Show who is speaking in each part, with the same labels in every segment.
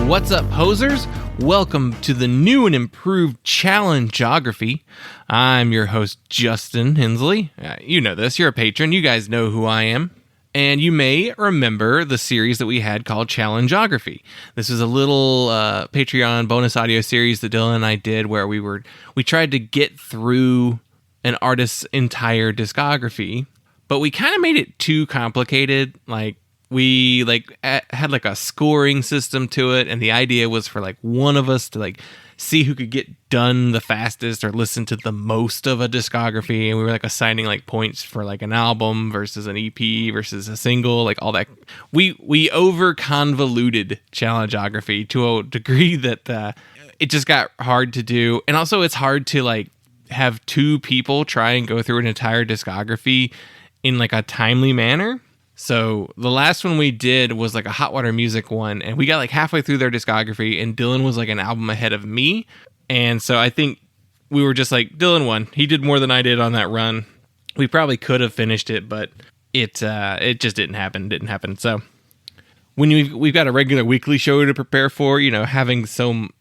Speaker 1: What's up, posers? Welcome to the new and improved Challenge-ography. I'm your host, Justin Hensley. You know this. You're a patron. You guys know who I am. And you may remember the series that we had called Challenge-ography. This was a little Patreon bonus audio series that Dylan and I did where we tried to get through an artist's entire discography, but we kind of made it too complicated. We had a scoring system to it, and the idea was for one of us to see who could get done the fastest or listen to the most of a discography, and we were assigning points for an album versus an EP versus a single, all that. We over convoluted Challenge-ography to a degree that it just got hard to do, and also it's hard to have two people try and go through an entire discography in a timely manner. So the last one we did was a Hot Water Music one, and we got halfway through their discography, and Dylan was an album ahead of me. And so I think we were just Dylan won. He did more than I did on that run. We probably could have finished it, but it just didn't happen. So when we've got a regular weekly show to prepare for, having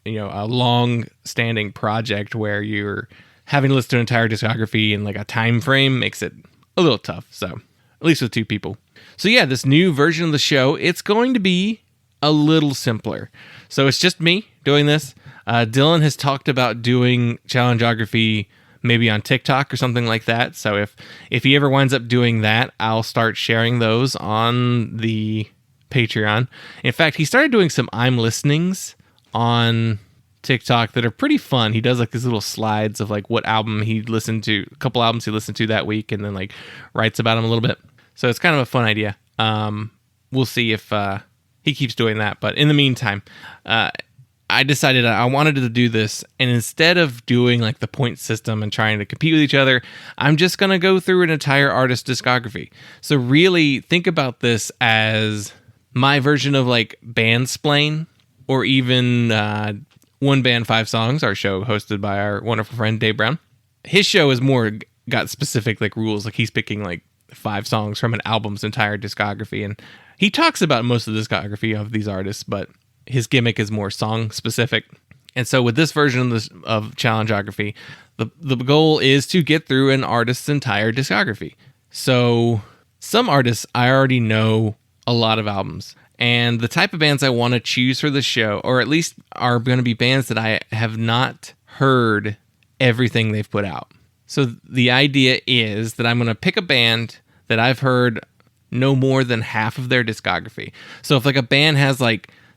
Speaker 1: a long-standing project where you're having to listen to an entire discography in a time frame makes it a little tough. So at least with two people. So yeah, this new version of the show, it's going to be a little simpler. So it's just me doing this. Dylan has talked about doing Challenge-ography maybe on TikTok or something like that. So if he ever winds up doing that, I'll start sharing those on the Patreon. In fact, he started doing some I'm Listenings on TikTok that are pretty fun. He does these little slides of what album he listened to, a couple albums he listened to that week, and then writes about them a little bit. So it's kind of a fun idea. We'll see if he keeps doing that. But in the meantime, I decided I wanted to do this, and instead of doing the point system and trying to compete with each other, I'm just going to go through an entire artist discography. So really think about this as my version of Bandsplain, or even One Band, Five Songs, our show hosted by our wonderful friend Dave Brown. His show is more got specific rules. He's picking 5 songs from an album's entire discography, and he talks about most of the discography of these artists, but his gimmick is more song specific. And so with this version of Challenge-ography, the goal is to get through an artist's entire discography. So some artists, I already know a lot of albums, and the type of bands I want to choose for the show, or at least are going to be bands that I have not heard everything they've put out. So the idea is that I'm going to pick a band that I've heard no more than half of their discography. So if a band has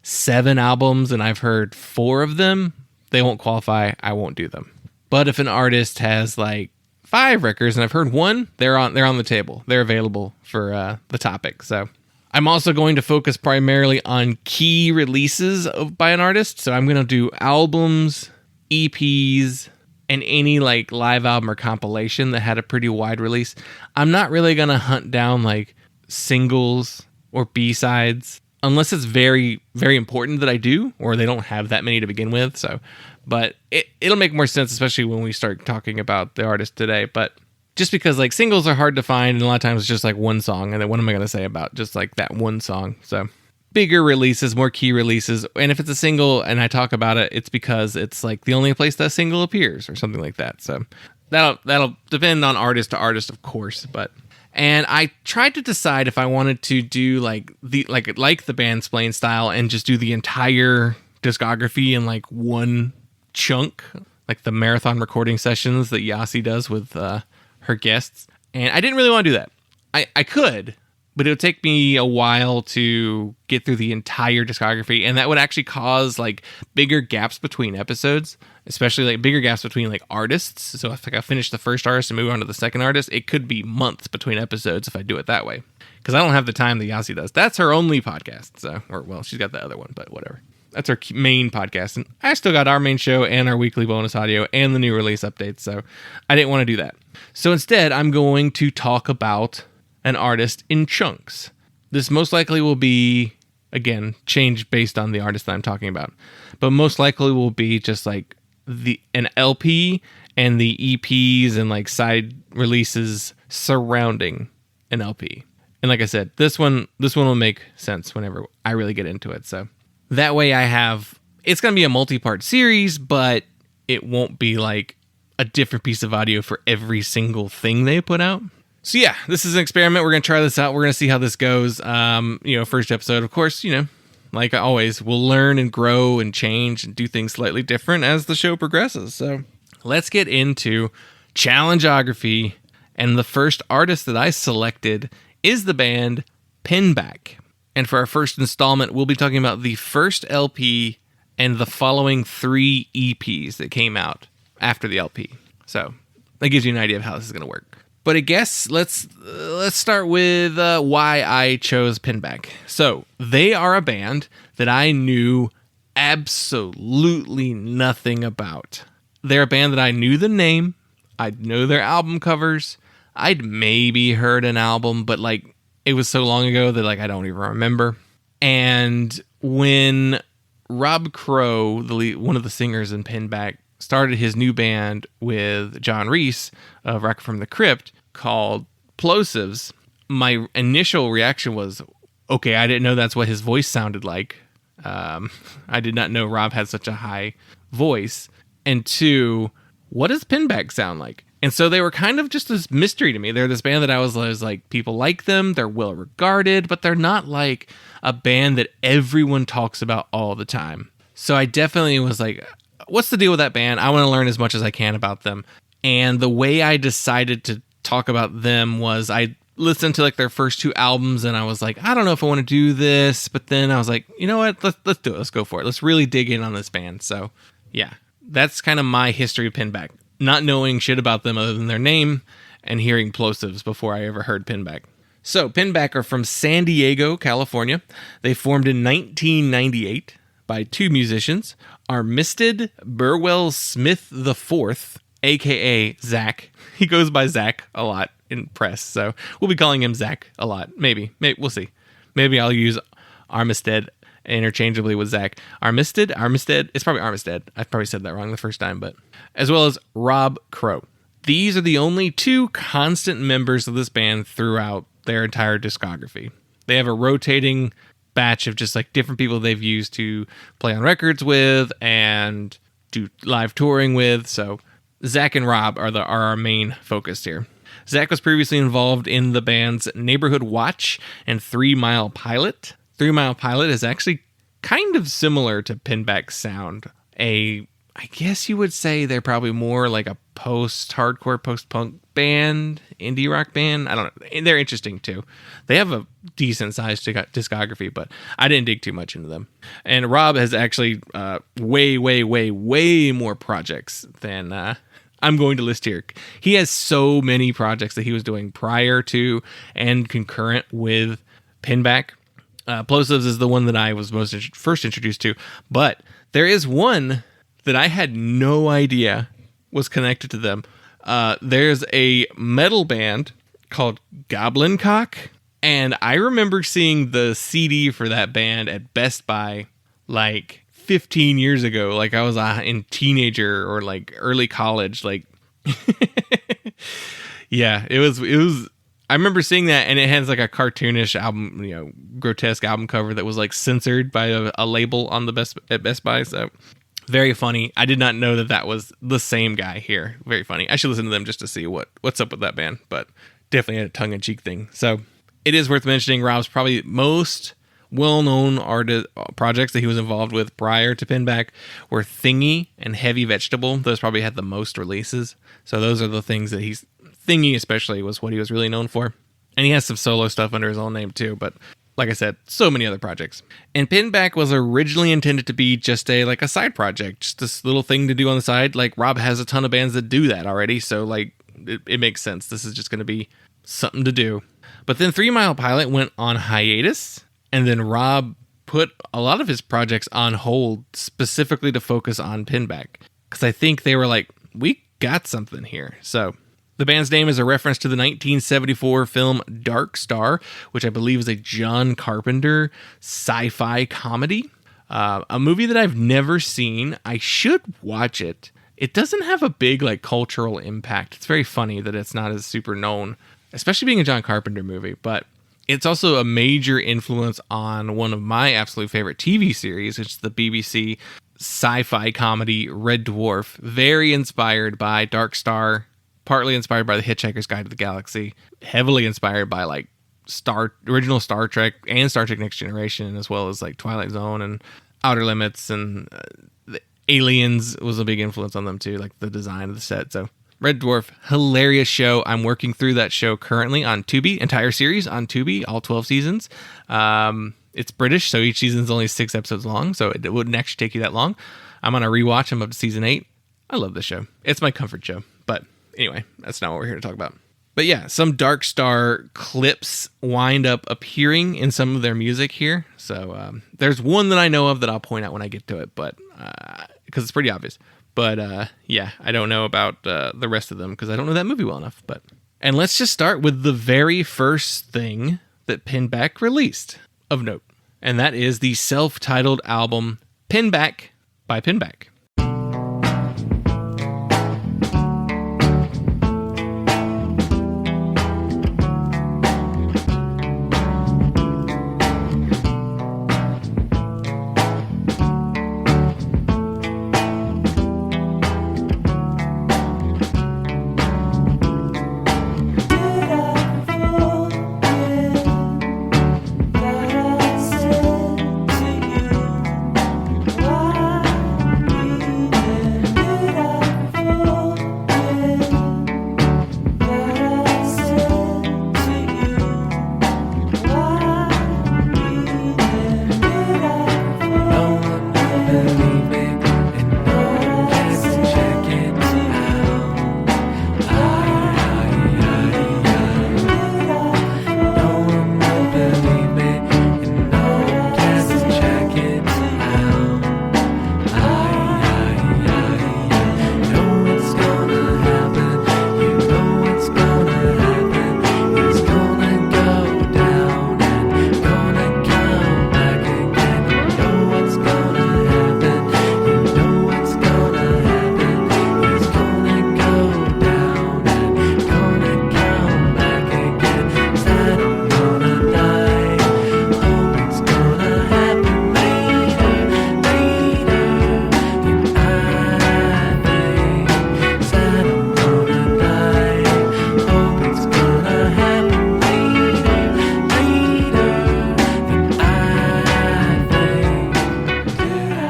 Speaker 1: 7 albums and I've heard 4 of them, they won't qualify. I won't do them. But if an artist has 5 records and I've heard 1, they're on the table. They're available for the topic. So I'm also going to focus primarily on key releases by an artist. So I'm going to do albums, EPs, and any live album or compilation that had a pretty wide release. I'm not really going to hunt down singles or B-sides unless it's very, very important that I do, or they don't have that many to begin with. So, but it'll make more sense, especially when we start talking about the artist today. But just because singles are hard to find, and a lot of times it's just one song, and then what am I going to say about just that one song? So bigger releases, more key releases, and if it's a single and I talk about it, it's because it's the only place that single appears or something like that. So that'll depend on artist to artist, of course. And I tried to decide if I wanted to do the Bandsplain style and just do the entire discography in one chunk, the marathon recording sessions that Yasi does with her guests. And I didn't really want to do that. I could, but it would take me a while to get through the entire discography, and that would actually cause bigger gaps between episodes, especially bigger gaps between artists. So if I finish the first artist and move on to the second artist, it could be months between episodes if I do it that way, because I don't have the time that Yasi does. That's her only podcast. So, she's got the other one, but whatever. That's our main podcast, and I still got our main show and our weekly bonus audio and the new release updates, so I didn't want to do that. So instead, I'm going to talk about an artist in chunks. This most likely will be, again, changed based on the artist that I'm talking about, but most likely will be just an LP and the EPs and side releases surrounding an LP. And like I said, this one will make sense whenever I really get into it. So That way it's going to be a multi-part series, but it won't be like a different piece of audio for every single thing they put out. So yeah, this is an experiment. We're going to try this out. We're going to see how this goes. First episode, of course, like always, we'll learn and grow and change and do things slightly different as the show progresses. So let's get into Challenge-ography. And the first artist that I selected is the band Pinback. And for our first installment, we'll be talking about the first LP and the following 3 EPs that came out after the LP. So that gives you an idea of how this is going to work. But I guess let's start with why I chose Pinback. So they are a band that I knew absolutely nothing about. They're a band that I knew the name. I'd know their album covers. I'd maybe heard an album, but like it was so long ago that like I don't even remember. And when Rob Crow, one of the singers in Pinback, started his new band with John Reese of Rocket from the Crypt called Plosives, my initial reaction was, okay, I didn't know that's what his voice sounded like. I did not know Rob had such a high voice. And 2, what does Pinback sound like? And so they were kind of just this mystery to me. They're this band that I was like, people like them, they're well regarded, but they're not like a band that everyone talks about all the time. So I definitely was like, what's the deal with that band? I want to learn as much as I can about them. And the way I decided to talk about them was I listened to like their first 2 albums and I was like, I don't know if I want to do this, but then I was like, you know what? Let's do it. Let's go for it. Let's really dig in on this band. So yeah, that's kind of my history of Pinback. Not knowing shit about them other than their name and hearing Plosives before I ever heard Pinback. So Pinback are from San Diego, California. They formed in 1998 by 2 musicians, Armistead Burwell Smith IV, a.k.a. Zach. He goes by Zach a lot in press, so we'll be calling him Zach a lot. Maybe. We'll see. Maybe I'll use Armistead interchangeably with Zach. Armistead? It's probably Armistead. I probably said that wrong the first time, but as well as Rob Crow. These are the only 2 constant members of this band throughout their entire discography. They have a rotating batch of just like different people they've used to play on records with and do live touring with. So Zach and Rob are our main focus here. Zach was previously involved in the band's Neighborhood Watch and 3 Mile Pilot. 3 Mile Pilot is actually kind of similar to Pinback's sound. I guess you would say they're probably more like a post-hardcore, post-punk band, indie rock band. I don't know. They're interesting too. They have a decent-sized discography, but I didn't dig too much into them. And Rob has actually way more projects than I'm going to list here. He has so many projects that he was doing prior to and concurrent with Pinback. Plosives is the one that I was first introduced to, but there is one that I had no idea was connected to them. There's a metal band called Goblin Cock, and I remember seeing the CD for that band at Best Buy like 15 years ago. Like I was in teenager or like early college. Like, yeah, it was. I remember seeing that, and it has like a cartoonish album, grotesque album cover that was like censored by a label on at Best Buy. So very funny. I did not know that was the same guy here. Very funny. I should listen to them just to see what's up with that band, but definitely a tongue-in-cheek thing. So it is worth mentioning Rob's probably most well-known projects that he was involved with prior to Pinback were Thingy and Heavy Vegetable. Those probably had the most releases. So those are the things that Thingy especially was what he was really known for. And he has some solo stuff under his own name too, but like I said, so many other projects. And Pinback was originally intended to be just a side project, just this little thing to do on the side. Like Rob has a ton of bands that do that already, so like it makes sense. This is just going to be something to do. But then 3 Mile Pilot went on hiatus, and then Rob put a lot of his projects on hold specifically to focus on Pinback, because I think they were like, we got something here. So the band's name is a reference to the 1974 film Dark Star, which I believe is a John Carpenter sci-fi comedy. A movie that I've never seen. I should watch it. It doesn't have a big cultural impact. It's very funny that it's not as super known, especially being a John Carpenter movie, but It's also a major influence on one of my absolute favorite TV series, which is the BBC sci-fi comedy Red Dwarf. Very inspired by Dark Star, partly inspired by The Hitchhiker's Guide to the Galaxy, heavily inspired by like original Star Trek and Star Trek Next Generation, as well as like Twilight Zone and Outer Limits, and the Aliens was a big influence on them too, like the design of the set. So Red Dwarf, hilarious show. I'm working through that show currently on Tubi, entire series on Tubi, all 12 seasons. It's British, so each season is only 6 episodes long, so it wouldn't actually take you that long. I'm on a rewatch. I'm up to season 8. I love this show. It's my comfort show. But anyway, that's not what we're here to talk about. But yeah, some Dark Star clips wind up appearing in some of their music here. So there's one that I know of that I'll point out when I get to it, but because it's pretty obvious. But yeah, I don't know about the rest of them because I don't know that movie well enough. And let's just start with the very first thing that Pinback released of note. And that is the self-titled album Pinback by Pinback.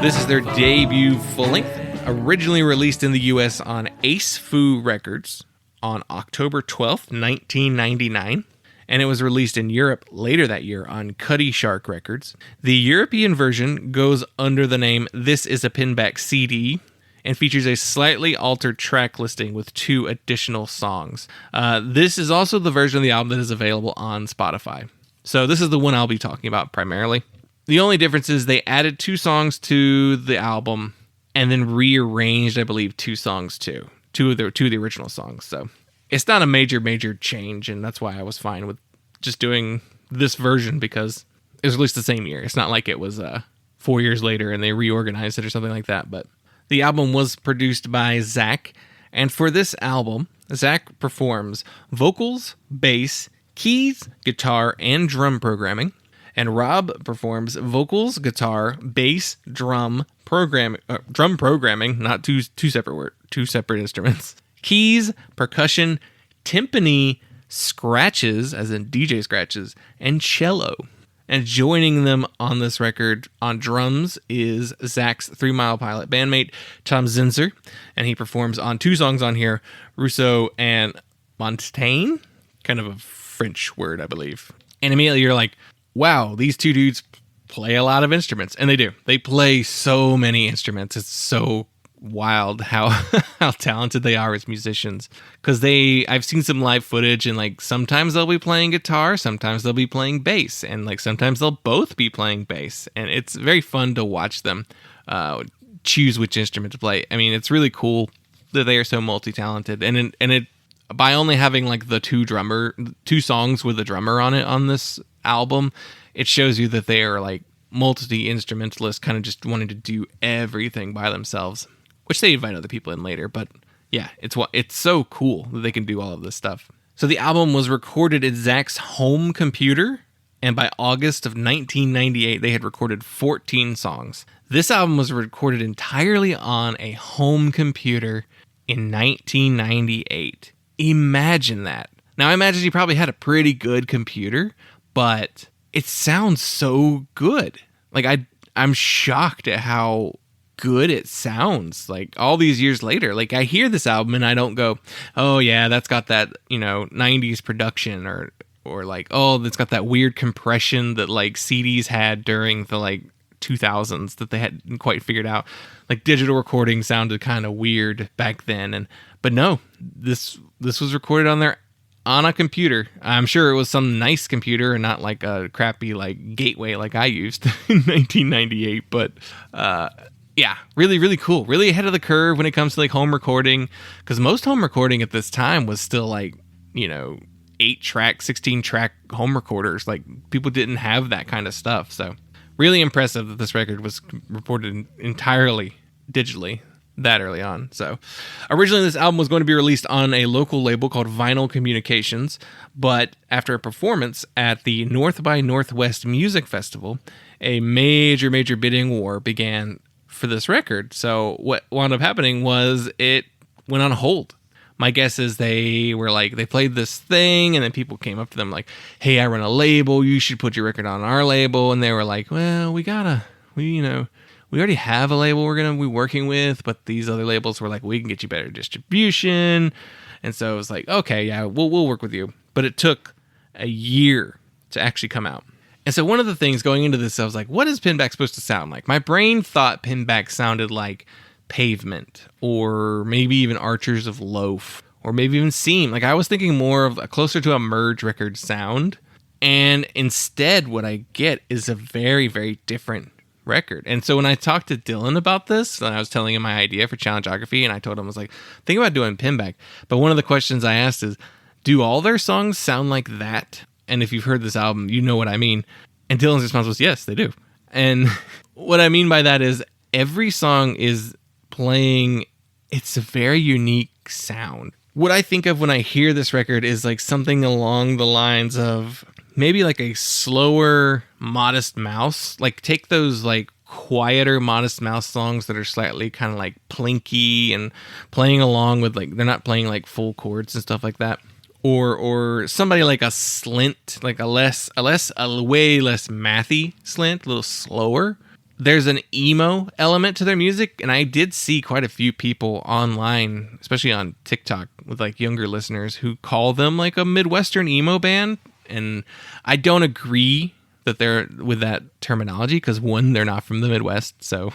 Speaker 1: This is their debut full-length, originally released in the US on Ace Foo Records on October 12th, 1999, and it was released in Europe later that year on Cutty Shark Records. The European version goes under the name This Is a Pinback CD and features a slightly altered track listing with 2 additional songs. This is also the version of the album that is available on Spotify. So this is the one I'll be talking about primarily. The only difference is they added 2 songs to the album and then rearranged, I believe, 2 songs too. 2 of the original songs. So it's not a major change, and that's why I was fine with just doing this version because it was released the same year. It's not like it was 4 years later and they reorganized it or something like that. But the album was produced by Zach, and for this album, Zach performs vocals, bass, keys, guitar, and drum programming. And Rob performs vocals, guitar, bass, drum programming, not two separate instruments, keys, percussion, timpani, scratches, as in DJ scratches, and cello. And joining them on this record on drums is Zach's 3 Mile Pilot bandmate, Tom Zinser, and he performs on 2 songs on here, Rousseau and Montaigne, kind of a French word, I believe. And immediately you're like, wow, these 2 dudes play a lot of instruments. And they do. They play so many instruments. It's so wild how talented they are as musicians. Because I've seen some live footage, and like sometimes they'll be playing guitar, sometimes they'll be playing bass, and like sometimes they'll both be playing bass. And it's very fun to watch them choose which instrument to play. I mean, it's really cool that they are so multi-talented. And it by only having like the 2 songs with a drummer on it on this album, it shows you that they are like multi-instrumentalists, kind of just wanting to do everything by themselves, which they invite other people in later. But yeah, it's so cool that they can do all of this stuff. So the album was recorded at Zach's home computer And by August of 1998, they had recorded 14 songs. This album was recorded entirely on a home computer in 1998. Imagine that. Now, I imagine he probably had a pretty good computer, but it sounds so good. Like, I'm shocked at how good it sounds, like, all these years later. Like, I hear this album and I don't go, oh yeah, that's got that, 90s production, or like, oh, that's got that weird compression that like CDs had during the like 2000s that they hadn't quite figured out. Like, digital recording sounded kind of weird back then, but no, this was recorded on a computer. I'm sure it was some nice computer and not like a crappy like Gateway like I used in 1998. But yeah, really, really cool. Really ahead of the curve when it comes to like home recording, because most home recording at this time was still like, 8-track, 16-track home recorders. Like, people didn't have that kind of stuff. So really impressive that this record was recorded entirely digitally that early on. So originally this album was going to be released on a local label called Vinyl Communications, but after a performance at the North by Northwest Music Festival, a major bidding war began for this record. So what wound up happening was it went on hold. My guess is they played this thing, and then people came up to them like, hey, I run a label, you should put your record on our label. And they were like, well, we already have a label we're going to be working with, but these other labels were like, we can get you better distribution. And so it was like, okay, yeah, we'll work with you. But it took a year to actually come out. And so one of the things going into this, I was like, what is Pinback supposed to sound like? My brain thought Pinback sounded like Pavement, or maybe even Archers of Loaf, or maybe even Seam. Like, I was thinking more of closer to a Merge record sound. And instead, what I get is a very, very different record. And so when I talked to Dylan about this, and I was telling him my idea for Challenge-ography, and I told him, I was like, think about doing Pinback. But one of the questions I asked is, do all their songs sound like that? And if you've heard this album, you know what I mean. And Dylan's response was, yes, they do. And what I mean by that is every song is playing, it's a very unique sound. What I think of when I hear this record is like something along the lines of maybe like a slower Modest Mouse. Like, take those like quieter Modest Mouse songs that are slightly kind of like plinky and playing along with, like, they're not playing like full chords and stuff like that. Or somebody like a Slint, like a way less mathy Slint, a little slower. There's an emo element to their music, and I did see quite a few people online, especially on TikTok, with like younger listeners who call them like a Midwestern emo band. And I don't agree that they're with that terminology, because one, they're not from the Midwest, so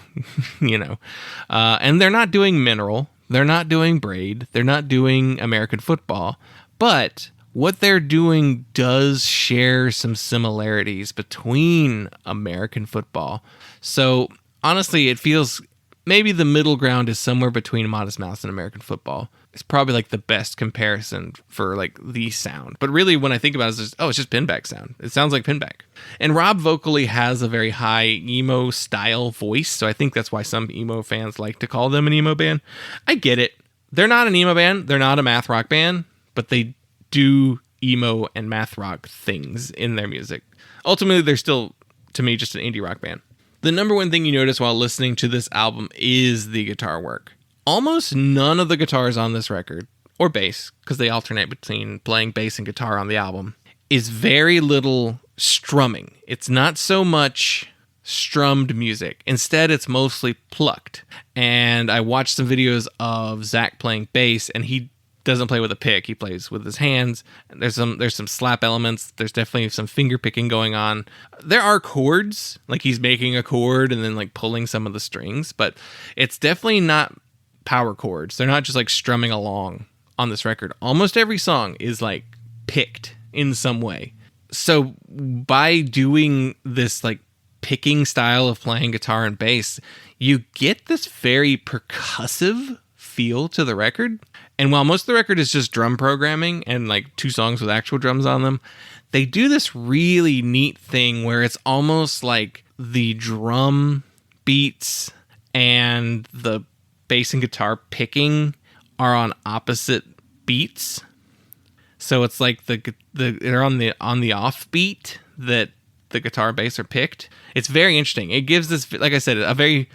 Speaker 1: and they're not doing Mineral, they're not doing Braid, they're not doing American Football, but what they're doing does share some similarities between American Football. So honestly, it feels maybe the middle ground is somewhere between Modest Mouse and American Football. It's probably like the best comparison for like the sound. But really, when I think about it, it's just Pinback sound. It sounds like Pinback. And Rob vocally has a very high emo style voice, so I think that's why some emo fans like to call them an emo band. I get it. They're not an emo band. They're not a math rock band, but they do emo and math rock things in their music. Ultimately, they're still, to me, just an indie rock band. The number one thing you notice while listening to this album is the guitar work. Almost none of the guitars on this record, or bass, because they alternate between playing bass and guitar on the album, is very little strumming. It's not so much strummed music. Instead, it's mostly plucked. And I watched some videos of Zach playing bass, and he doesn't play with a pick. He plays with his hands. There's some slap elements. There's definitely some finger picking going on. There are chords, like he's making a chord and then like pulling some of the strings, but it's definitely not power chords. They're not just like strumming along on this record. Almost every song is like picked in some way. So by doing this like picking style of playing guitar and bass, you get this very percussive feel to the record. And while most of the record is just drum programming and like 2 songs with actual drums on them, they do this really neat thing where it's almost like the drum beats and the bass and guitar picking are on opposite beats. So it's like they're on the off beat. that the guitar and bass are picked. It's very interesting. It gives this, like I said, a very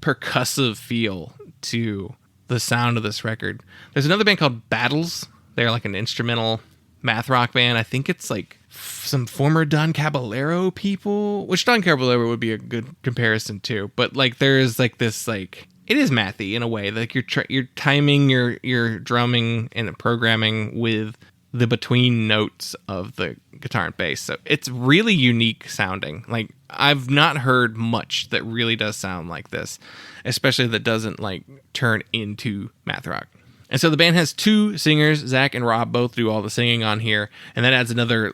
Speaker 1: percussive feel to the sound of this record. There's another band called Battles. They're like an instrumental math rock band. I think it's like some former Don Caballero people, which Don Caballero would be a good comparison too. But like there's like this like, it is mathy in a way. Like you're timing your drumming and programming with the between notes of the guitar and bass. So it's really unique sounding. Like I've not heard much that really does sound like this, especially that doesn't like turn into math rock. And so the band has two singers, Zach and Rob, both do all the singing on here, and that adds another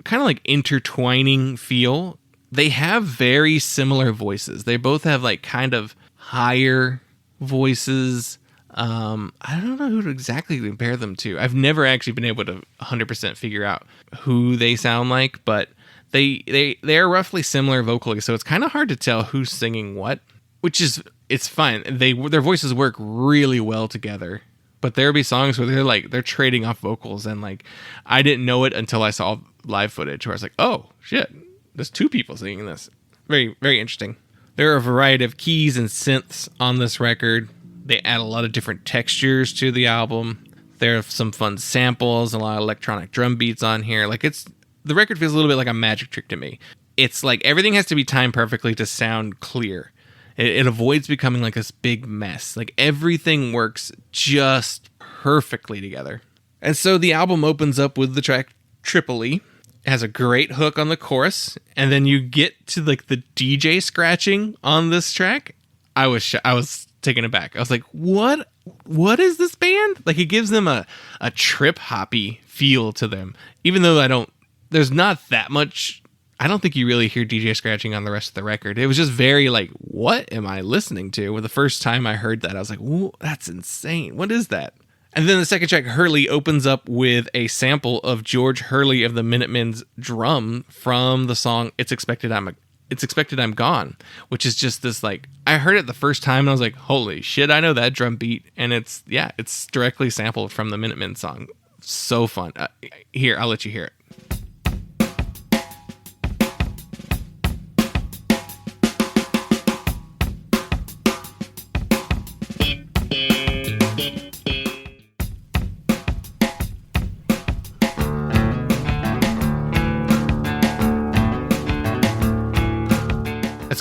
Speaker 1: kind of like intertwining feel. They have very similar voices. They both have like kind of higher voices. I don't know who to exactly compare them to. I've never actually been able to 100% figure out who they sound like, but they are roughly similar vocally, so it's kind of hard to tell who's singing what, which is, it's fine. Their voices work really well together, but there'll be songs where they're trading off vocals, and like I didn't know it until I saw live footage where I was like, oh shit, there's two people singing this. Very, very interesting. There are a variety of keys and synths on this record. They add a lot of different textures to the album. There are some fun samples, a lot of electronic drum beats on here. Like the record feels a little bit like a magic trick to me. It's like everything has to be timed perfectly to sound clear. It avoids becoming like this big mess. Like everything works just perfectly together. And so the album opens up with the track Tripoli. It has a great hook on the chorus, and then you get to like the DJ scratching on this track. I was taken aback. I was like, what is this band? Like it gives them a trip hoppy feel to them. Even though there's not that much, I don't think you really hear DJ scratching on the rest of the record. It was just very like, what am I listening to? Well, the first time I heard that, I was like, whoa, that's insane. What is that? And then the second track, Hurley, opens up with a sample of George Hurley of the Minutemen's drum from the song It's Expected I'm Gone, which is just this like, I heard it the first time and I was like, holy shit, I know that drum beat. And it's directly sampled from the Minutemen song. So fun. Here, I'll let you hear it.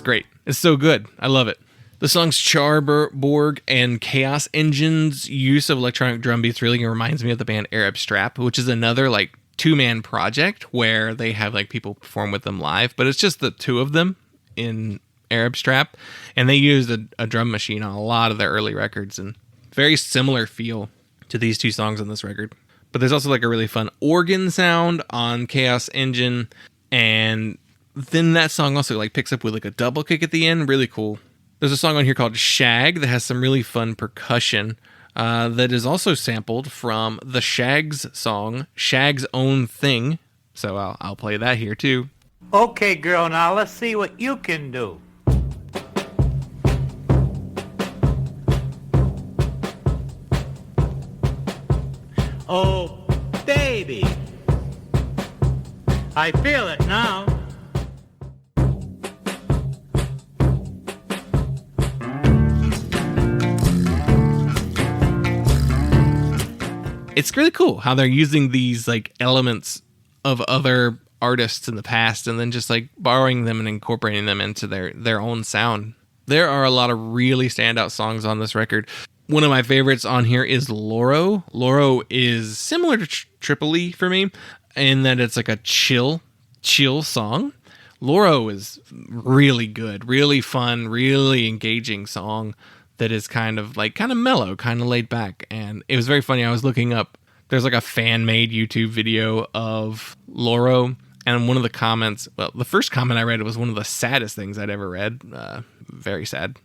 Speaker 1: Great. It's so good. I love it. The song's Charborg and Chaos Engine's use of electronic drum beats really reminds me of the band Arab Strap, which is another like two-man project where they have like people perform with them live, but it's just the two of them in Arab Strap, and they used a drum machine on a lot of their early records, and very similar feel to these two songs on this record. But there's also like a really fun organ sound on Chaos Engine, and then that song also like picks up with like a double kick at the end. Really cool. There's a song on here called Shag that has some really fun percussion that is also sampled from the Shags song, Shag's Own Thing. So I'll play that here too.
Speaker 2: Okay, girl, now let's see what you can do. Oh, baby, I feel it now.
Speaker 1: It's really cool how they're using these like elements of other artists in the past and then just like borrowing them and incorporating them into their own sound. There are a lot of really standout songs on this record. One of my favorites on here is Loro. Loro is similar to Tripoli for me in that it's like a chill song. Loro is really good, really fun, really engaging song that is kind of mellow, kind of laid back. And it was very funny. I was looking up, there's like a fan-made YouTube video of Loro, and one of the comments, well, the first comment I read was one of the saddest things I'd ever read. Very sad.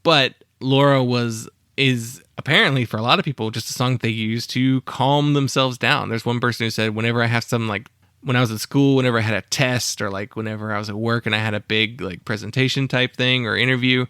Speaker 1: But Loro is apparently for a lot of people just a song that they use to calm themselves down. There's one person who said, whenever I have some like, when I was at school, whenever I had a test, or like whenever I was at work and I had a big like presentation type thing or interview,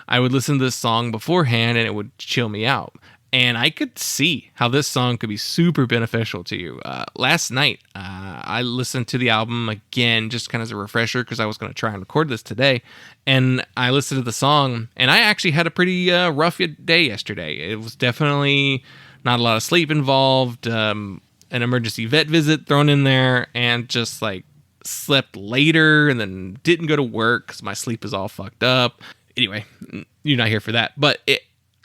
Speaker 1: I would listen to this song beforehand and it would chill me out. And I could see how this song could be super beneficial to you. Last night, I listened to the album again, just kind of as a refresher, because I was going to try and record this today. And I listened to the song, and I actually had a pretty rough day yesterday. It was definitely not a lot of sleep involved, an emergency vet visit thrown in there, and just like slept later and then didn't go to work because my sleep is all fucked up. Anyway, you're not here for that. But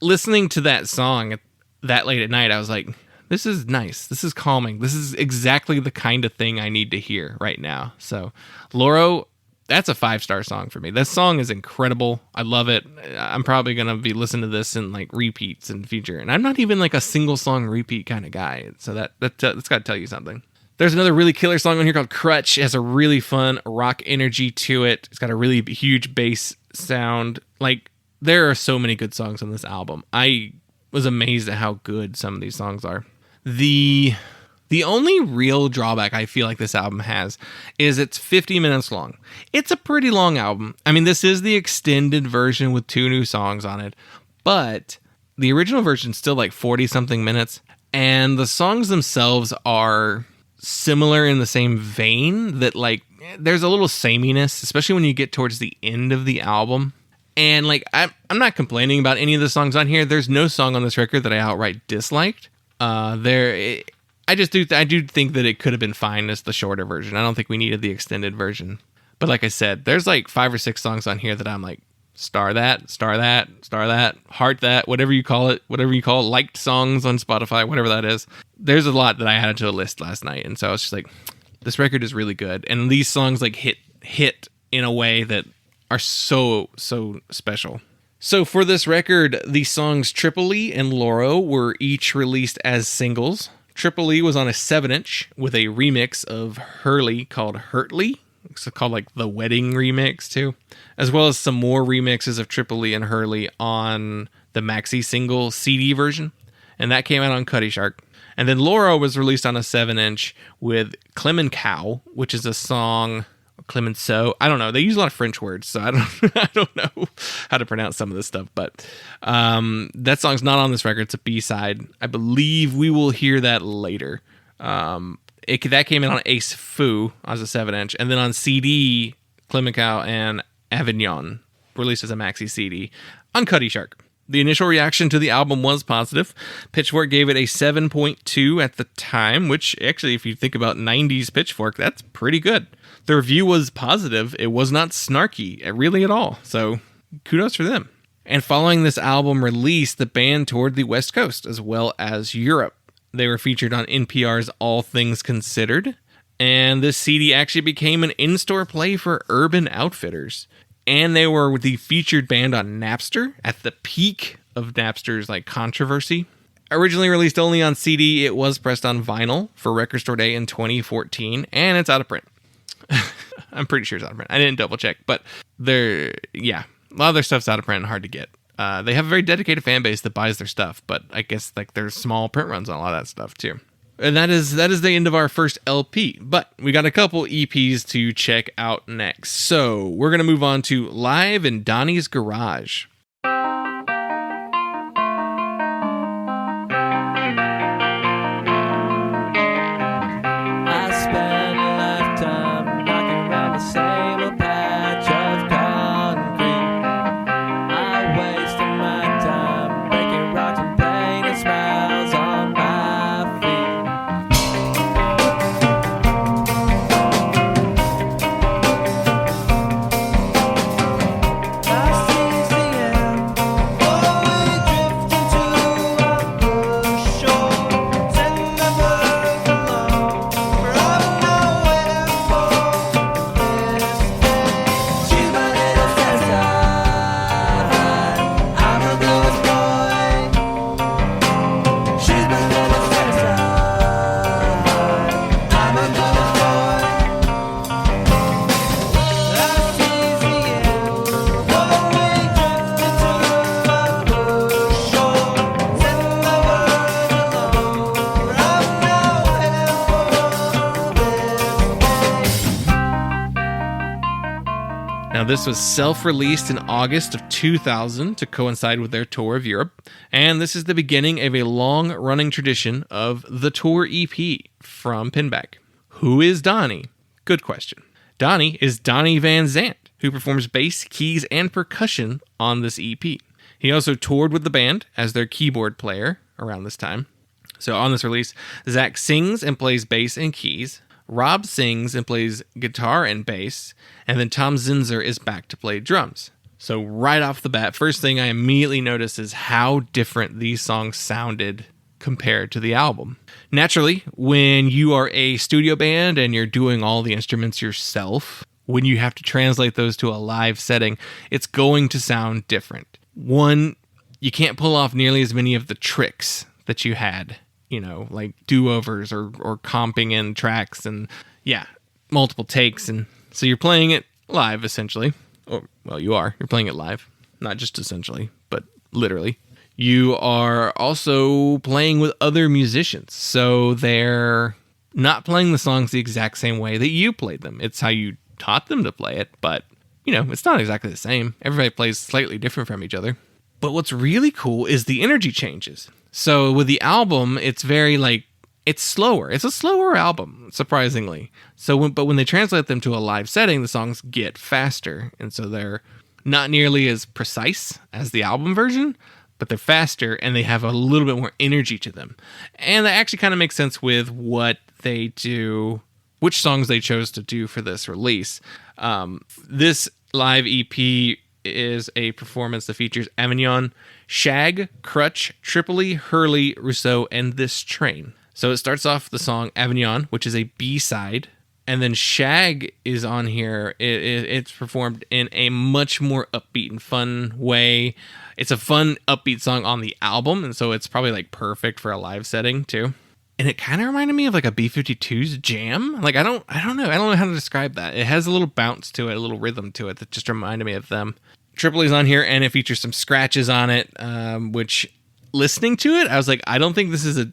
Speaker 1: listening to that song that late at night, I was like, this is nice. This is calming. This is exactly the kind of thing I need to hear right now. So, Loro, that's a 5-star song for me. This song is incredible. I love it. I'm probably going to be listening to this in like repeats in the future. And I'm not even like a single song repeat kind of guy. So that's got to tell you something. There's another really killer song on here called Crutch. It has a really fun rock energy to it. It's got a really huge bass sound. Like, there are so many good songs on this album. I was amazed at how good some of these songs are. The only real drawback I feel like this album has is it's 50 minutes long. It's a pretty long album. I mean, this is the extended version with 2 new songs on it, but the original version is still like 40-something minutes, and the songs themselves are similar in the same vein that, like, there's a little sameness, especially when you get towards the end of the album. And like, I'm not complaining about any of the songs on here. There's no song on this record that I outright disliked. I do think that it could have been fine as the shorter version. I don't think we needed the extended version. But like I said, there's like 5 or 6 songs on here that I'm like, star that, heart that, whatever you call it, liked songs on Spotify, whatever that is. There's a lot that I added to a list last night. And so I was just like, this record is really good. And these songs like hit in a way that are so special. So for this record, the songs Tripoli and Loro were each released as singles. Tripoli was on a 7-inch with a remix of Hurley called Hurtley. It's called like the Wedding remix too, as well as some more remixes of Tripoli and Hurley on the maxi single CD version. And that came out on Cutty Shark. And then Loro was released on a 7-inch with Clemenceau, which is a song... Clemenceau. I don't know. They use a lot of French words, so I don't know how to pronounce some of this stuff. But that song's not on this record. It's a B-side. I believe we will hear that later. That came in on Ace Fou as a 7-inch, and then on CD, Clemenceau and Avignon released as a maxi CD on Cutty Shark. The initial reaction to the album was positive. Pitchfork gave it a 7.2 at the time, which actually, if you think about 90s Pitchfork, that's pretty good. The review was positive. It was not snarky, really at all. So kudos for them. And following this album release, the band toured the West Coast as well as Europe. They were featured on NPR's All Things Considered. And this CD actually became an in-store play for Urban Outfitters. And they were the featured band on Napster at the peak of Napster's like controversy. Originally released only on CD, it was pressed on vinyl for Record Store Day in 2014, and it's out of print. I'm pretty sure it's out of print. I didn't double check, but a lot of their stuff's out of print and hard to get. They have a very dedicated fan base that buys their stuff, but I guess like there's small print runs on a lot of that stuff too. And that is the end of our first LP, but we got a couple EPs to check out next. So we're going to move on to Live in Donnie's Garage. This was self-released in August of 2000 to coincide with their tour of Europe, and this is the beginning of a long-running tradition of the tour EP from Pinback. Who is Donnie? Good question. Donnie is Donnie Van Zant, who performs bass, keys, and percussion on this EP. He also toured with the band as their keyboard player around this time. So on this release, Zach sings and plays bass and keys, Rob sings and plays guitar and bass, and then Tom Zinzer is back to play drums. So right off the bat, first thing I immediately noticed is how different these songs sounded compared to the album. Naturally, when you are a studio band and you're doing all the instruments yourself, when you have to translate those to a live setting, it's going to sound different. One, you can't pull off nearly as many of the tricks that you had, like do-overs or comping in tracks and multiple takes. And so you're playing it live essentially. Or, well, you're playing it live, not just essentially, but literally. You are also playing with other musicians. So they're not playing the songs the exact same way that you played them. It's how you taught them to play it, but it's not exactly the same. Everybody plays slightly different from each other. But what's really cool is the energy changes. So with the album, it's very it's slower. It's a slower album, surprisingly. But when they translate them to a live setting, the songs get faster. And so they're not nearly as precise as the album version, but they're faster and they have a little bit more energy to them. And that actually kind of makes sense with what they do, which songs they chose to do for this release. This live EP is a performance that features Avignon, Shag, Crutch, Tripoli, Hurley, Rousseau, and This Train. So it starts off the song Avignon, which is a B-side, and then Shag is on here. It's performed in a much more upbeat and fun way. It's a fun, upbeat song on the album, and so it's probably perfect for a live setting too. And it kind of reminded me of a B-52's jam. I don't know how to describe that. It has a little bounce to it, a little rhythm to it that just reminded me of them. Tripoli's on here, and it features some scratches on it, which, listening to it, I was like, I don't think this is a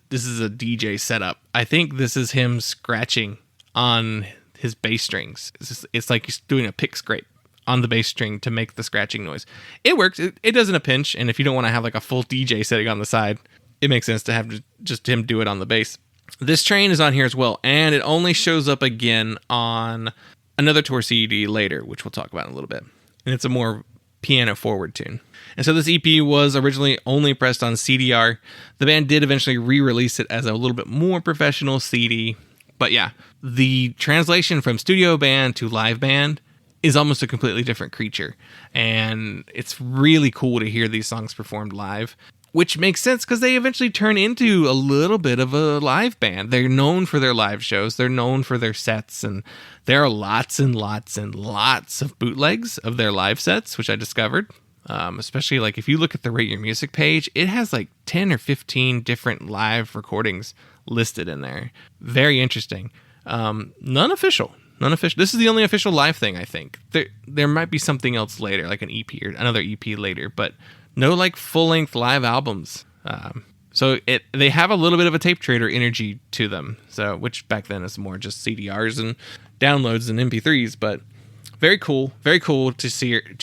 Speaker 1: DJ setup. I think this is him scratching on his bass strings. It's like he's doing a pick scrape on the bass string to make the scratching noise. It works. It does in a pinch, and if you don't want to have a full DJ setting on the side, it makes sense to have just him do it on the bass. This Train is on here as well, and it only shows up again on another tour CD later, which we'll talk about in a little bit. And it's a more piano-forward tune. And so this EP was originally only pressed on CDR. The band did eventually re-release it as a little bit more professional CD. But yeah, the translation from studio band to live band is almost a completely different creature. And it's really cool to hear these songs performed live. Which makes sense because they eventually turn into a little bit of a live band. They're known for their live shows. They're known for their sets. And there are lots and lots and lots of bootlegs of their live sets, which I discovered. Especially if you look at the Rate Your Music page, it has 10 or 15 different live recordings listed in there. Very interesting. None official. This is the only official live thing, I think. There might be something else later, like an EP or another EP later, but no full-length live albums. So they have a little bit of a tape trader energy to them. So which back then is more just CDRs and downloads and MP3s, but very cool to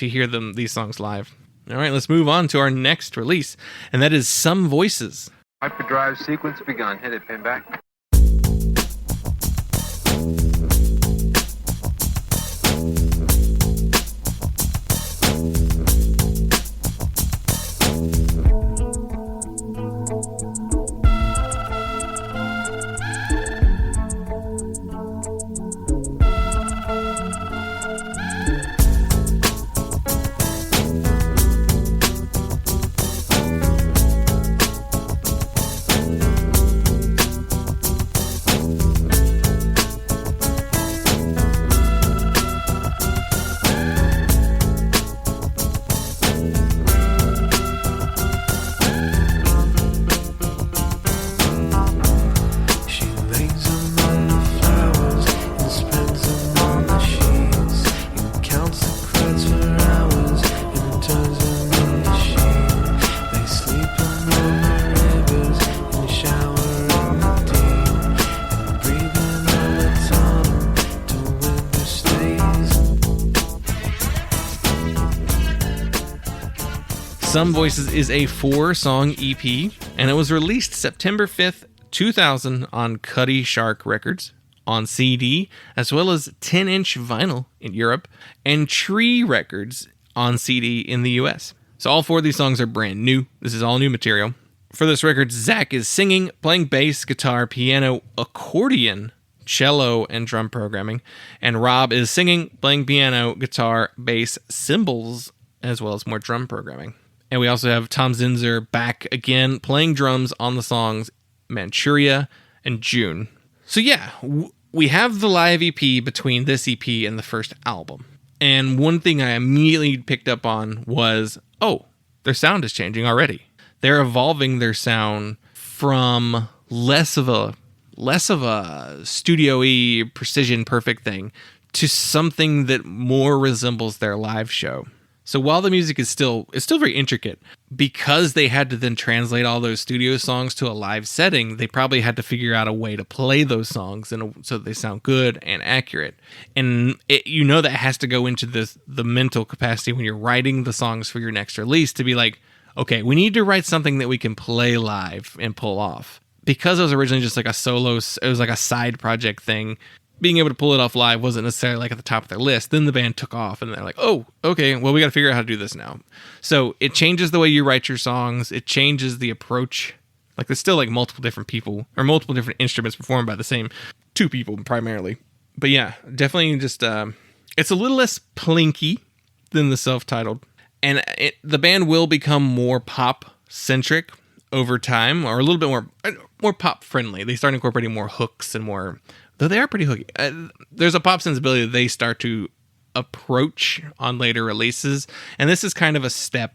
Speaker 1: hear these songs live. All right, let's move on to our next release, and that is Some Voices.
Speaker 3: Hyperdrive sequence begun. Hit it, Pinback.
Speaker 1: Some Voices is a 4-song EP, and it was released September 5th, 2000 on Cuddy Shark Records, on CD, as well as 10-inch vinyl in Europe, and Tree Records on CD in the US. So all 4 of these songs are brand new. This is all new material. For this record, Zach is singing, playing bass, guitar, piano, accordion, cello, and drum programming. And Rob is singing, playing piano, guitar, bass, cymbals, as well as more drum programming. And we also have Tom Zinzer back again, playing drums on the songs Manchuria and June. So yeah, we have the live EP between this EP and the first album. And one thing I immediately picked up on was, oh, their sound is changing already. They're evolving their sound from less of a studio-y, precision, perfect thing to something that more resembles their live show. So while the music is still very intricate, because they had to then translate all those studio songs to a live setting, they probably had to figure out a way to play those songs so that they sound good and accurate. And that has to go into the mental capacity when you're writing the songs for your next release to be like, okay, we need to write something that we can play live and pull off. Because it was originally just like it was like a side project thing, being able to pull it off live wasn't necessarily like at the top of their list. Then the band took off and they're like, oh, okay, well, we got to figure out how to do this now. So it changes the way you write your songs. It changes the approach. Like there's still like multiple different people or multiple different instruments performed by the same 2 people primarily. But yeah, definitely just, it's a little less plinky than the self-titled. And the band will become more pop-centric over time, or a little bit more pop-friendly. They start incorporating more hooks and more, though they are pretty hooky. There's a pop sensibility that they start to approach on later releases, and this is kind of a step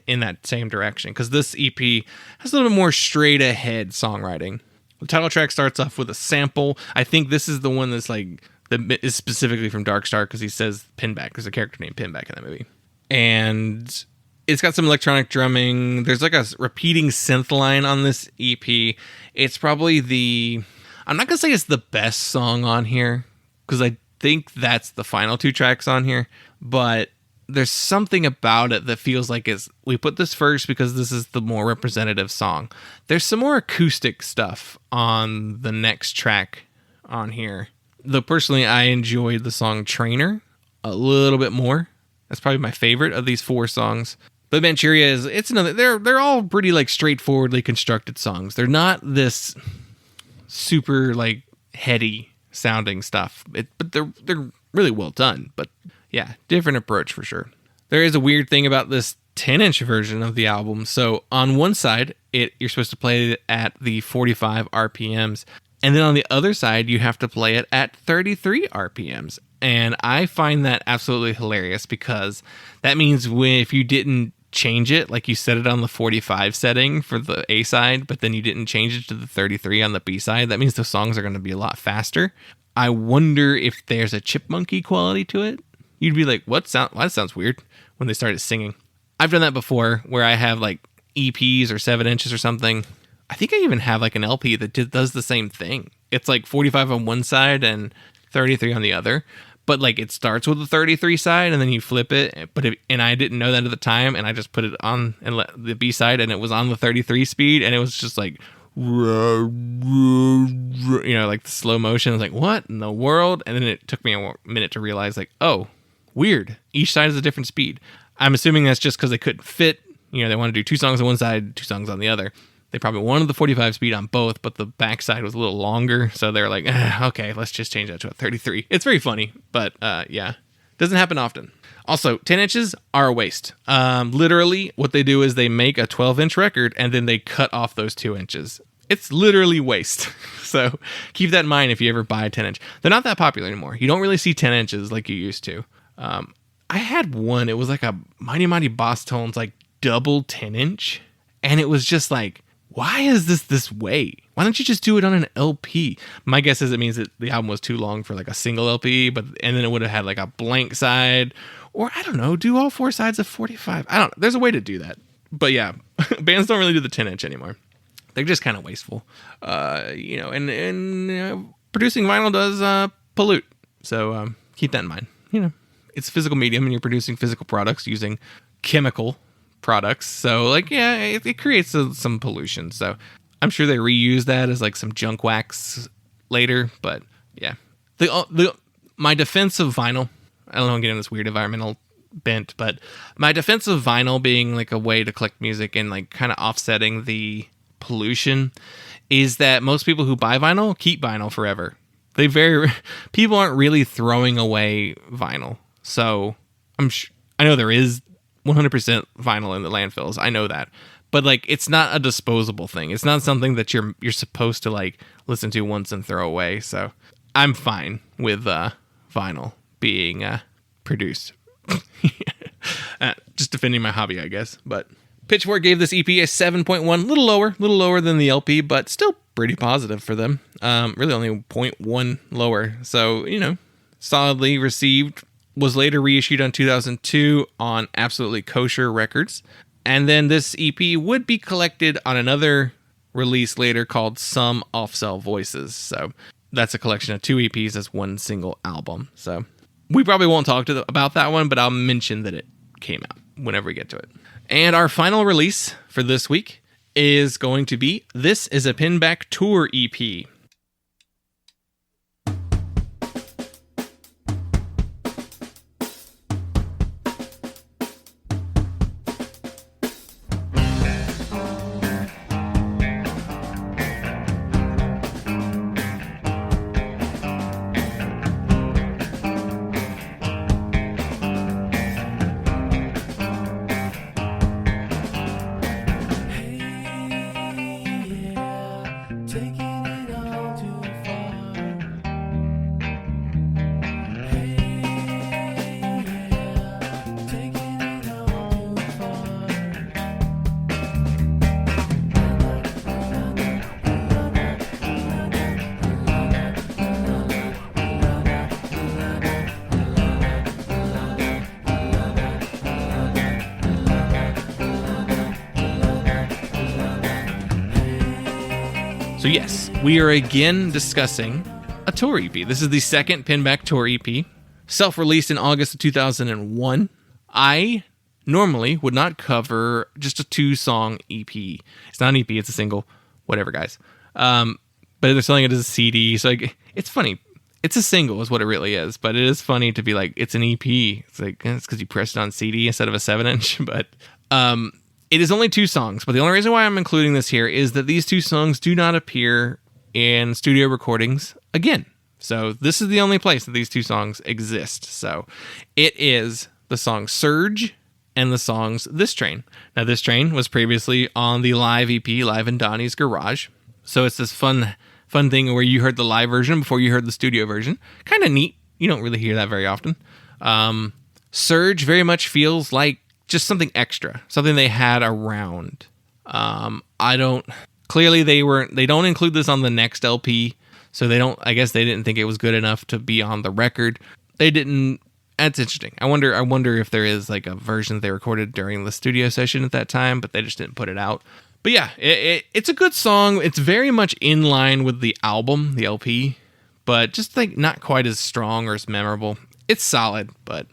Speaker 1: in that same direction, because this EP has a little bit more straight-ahead songwriting. The title track starts off with a sample. I think this is the one that is specifically from Dark Star, because he says Pinback. There's a character named Pinback in that movie. And it's got some electronic drumming. There's like a repeating synth line on this EP. It's probably I'm not going to say it's the best song on here, because I think that's the final 2 tracks on here. But there's something about it that feels like we put this first because this is the more representative song. There's some more acoustic stuff on the next track on here. Though personally, I enjoyed the song Trainer a little bit more. That's probably my favorite of these 4 songs. But Manchuria they're all pretty like straightforwardly constructed songs. They're not this super like heady sounding stuff. But they're really well done. But yeah, different approach for sure. There is a weird thing about this 10-inch version of the album. So on one side, you're supposed to play it at the 45 RPMs. And then on the other side, you have to play it at 33 RPMs. And I find that absolutely hilarious, because that means if you didn't change it, like you set it on the 45 setting for the A side, but then you didn't change it to the 33 on the B side, that means the songs are going to be a lot faster. I wonder if there's a chipmunky quality to it. You'd be like, that sounds weird when they started singing. I've done that before where I have like EPs or 7 inches or something. I think I even have like an LP that does the same thing. It's like 45 on one side and 33 on the other. But like it starts with the 33 side and then you flip it. And I didn't know that at the time, and I just put it on and let the B side, and it was on the 33 speed, and it was just like, like the slow motion. I was like, what in the world? And then it took me a minute to realize, like, oh, weird. Each side is a different speed. I'm assuming that's just because they couldn't fit. They want to do 2 songs on one side, 2 songs on the other. They probably wanted the 45 speed on both, but the backside was a little longer. So they're like, okay, let's just change that to a 33. It's very funny, but yeah, doesn't happen often. Also, 10 inches are a waste. Literally, what they do is they make a 12-inch record and then they cut off those 2 inches. It's literally waste. So keep that in mind if you ever buy a 10-inch. They're not that popular anymore. You don't really see 10 inches like you used to. I had one. It was like a Mighty Mighty Boss Tones, like double 10-inch. And it was just like, why is this way? Why don't you just do it on an LP? My guess is it means that the album was too long for like a single LP, and then it would have had like a blank side, or I don't know, do all 4 sides of 45. I don't know. There's a way to do that. But yeah, bands don't really do the 10-inch anymore. They're just kind of wasteful. And producing vinyl does pollute. So keep that in mind. It's a physical medium and you're producing physical products using chemical products. So like, yeah, it creates some pollution. So I'm sure they reuse that as like some junk wax later. But yeah, my defense of vinyl, I don't know, I'm getting this weird environmental bent, but my defense of vinyl being like a way to collect music and like kind of offsetting the pollution is that most people who buy vinyl keep vinyl forever. People aren't really throwing away vinyl. So I know there is 100% vinyl in the landfills. I know that. But like, it's not a disposable thing. It's not something that you're supposed to like listen to once and throw away. So I'm fine with vinyl being produced. Just defending my hobby, I guess. But Pitchfork gave this EP a 7.1, little lower than the LP, but still pretty positive for them. Really only 0.1 lower. So, solidly received. Was later reissued on 2002 on Absolutely Kosher Records. And then this EP would be collected on another release later called Some Off-Cell Voices. So that's a collection of 2 EPs as one single album. So we probably won't talk about that one, but I'll mention that it came out whenever we get to it. And our final release for this week is going to be This Is a Pinback Tour EP. So yes, we are again discussing a tour EP. This is the second Pinback tour EP, self-released in August of 2001. I normally would not cover just a 2-song EP. It's not an EP, it's a single. Whatever, guys. But they're selling it as a CD, so it's funny. It's a single is what it really is, but it is funny to be like, it's an EP. It's like, it's because you pressed it on CD instead of a 7-inch, but... It is only 2 songs, but the only reason why I'm including this here is that these 2 songs do not appear in studio recordings again. So this is the only place that these 2 songs exist. So it is the song Surge and the songs This Train. Now, This Train was previously on the live EP, Live in Donnie's Garage. So it's this fun thing where you heard the live version before you heard the studio version. Kind of neat. You don't really hear that very often. Surge very much feels like just something extra, something they had around. Clearly they don't include this on the next LP, so I guess they didn't think it was good enough to be on the record. They didn't. That's interesting. I wonder if there is like a version that they recorded during the studio session at that time, but they just didn't put it out. But yeah, it's a good song. It's very much in line with the album, the LP, but just like not quite as strong or as memorable. It's solid, but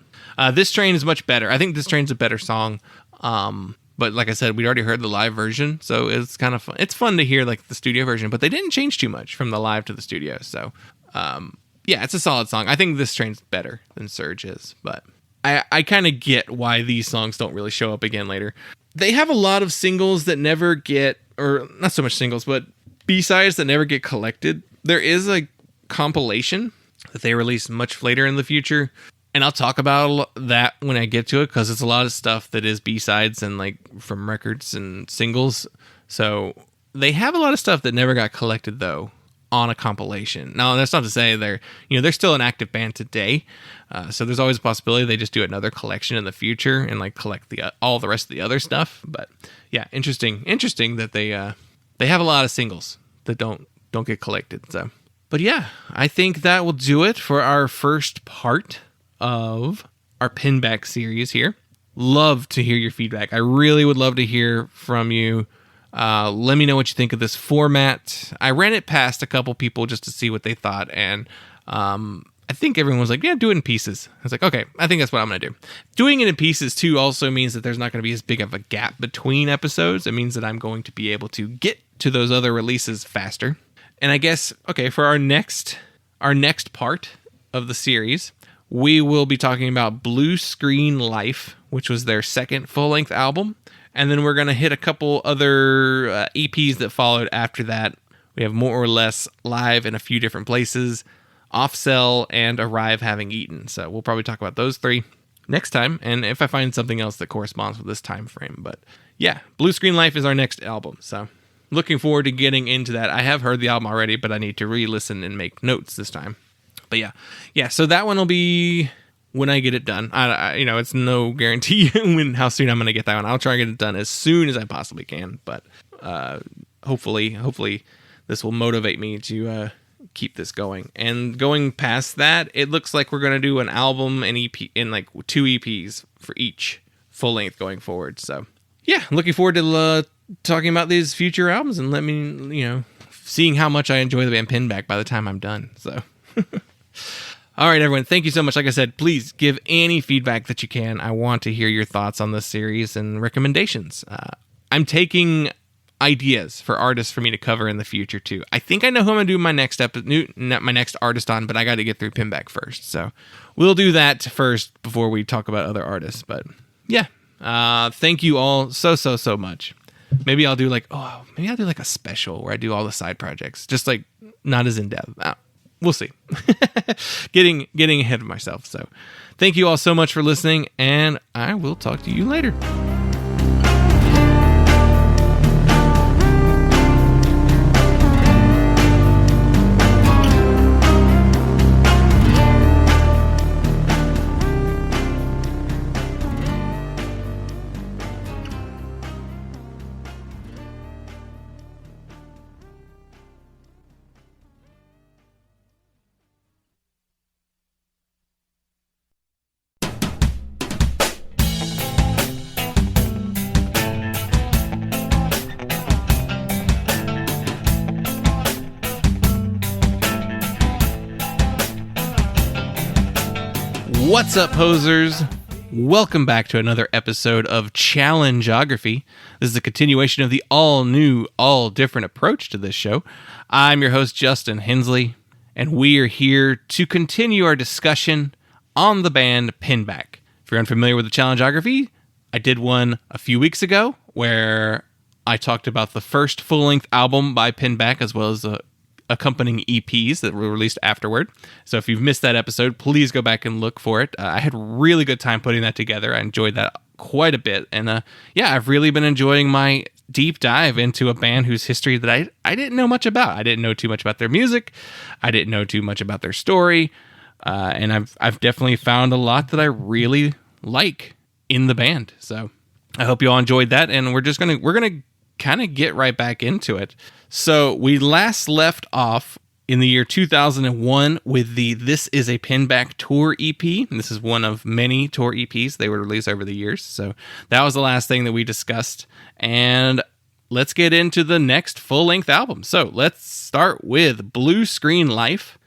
Speaker 1: This Train is much better. I think This Train's a better song. But like I said, we'd already heard the live version, so it's kind of fun. It's fun to hear like the studio version, but they didn't change too much from the live to the studio. So, yeah, it's a solid song. I think This Train's better than Surge is, but I kind of get why these songs don't really show up again later. They have a lot of singles that never get, or not so much singles, but B-sides that never get collected. There is a compilation that they release much later in the future. And I'll talk about that when I get to it, because it's a lot of stuff that is B-sides and like from records and singles. So they have a lot of stuff that never got collected though on a compilation. Now that's not to say they're still an active band today. So there's always a possibility they just do another collection in the future and like collect all the rest of the other stuff. But yeah, interesting that they have a lot of singles that don't get collected. So, but yeah, I think that will do it for our first part of our Pinback series here. Love to hear your feedback. I really would love to hear from you. Let me know what you think of this format. I ran it past a couple people just to see what they thought, and I think everyone was like, yeah, do it in pieces. I was like, okay, I think that's what I'm going to do. Doing it in pieces, too, also means that there's not going to be as big of a gap between episodes. It means that I'm going to be able to get to those other releases faster. And I guess, okay, for our next part of the series, we will be talking about Blue Screen Life, which was their second full-length album. And then we're going to hit a couple other EPs that followed after that. We have More or Less Live in a few different places, Off Cell, and Arrive Having Eaten. So we'll probably talk about those three next time, and if I find something else that corresponds with this time frame. But yeah, Blue Screen Life is our next album, so looking forward to getting into that. I have heard the album already, but I need to re-listen and make notes this time. But yeah. So that one will be when I get it done. I it's no guarantee how soon I'm going to get that one. I'll try and get it done as soon as I possibly can. But hopefully this will motivate me to keep this going. And going past that, it looks like we're going to do an album and EP in like 2 EPs for each full length going forward. So yeah, looking forward to talking about these future albums and seeing how much I enjoy the band Pinback by the time I'm done. So all right, everyone, thank you so much. Like I said, please give any feedback that you can. I want to hear your thoughts on this series and recommendations. I'm taking ideas for artists for me to cover in the future too. I think I know who I'm gonna do my next artist on, but I got to get through Pinback first. So we'll do that first before we talk about other artists. But yeah, thank you all so much. Maybe I'll do like a special where I do all the side projects, just like not as in depth. We'll see. Getting ahead of myself. So thank you all so much for listening, and I will talk to you later. What's up, posers? Welcome back to another episode of Challenge-ography. This is a continuation of the all-new, all-different approach to this show. I'm your host, Justin Hensley, and we are here to continue our discussion on the band Pinback. If you're unfamiliar with the Challenge-ography, I did one a few weeks ago where I talked about the first full-length album by Pinback as well as the accompanying EPs that were released afterward. So if you've missed that episode, please go back and look for it. I had a really good time putting that together. I enjoyed that quite a bit. And I've really been enjoying my deep dive into a band whose history that I didn't know much about. I didn't know too much about their music. I didn't know too much about their story. And I've definitely found a lot that I really like in the band. So I hope you all enjoyed that. And we're gonna kind of get right back into it. So we last left off in the year 2001 with the This Is a Pinback Tour EP. And this is one of many tour EPs they would release over the years. So that was the last thing that we discussed. And let's get into the next full-length album. So let's start with Blue Screen Life.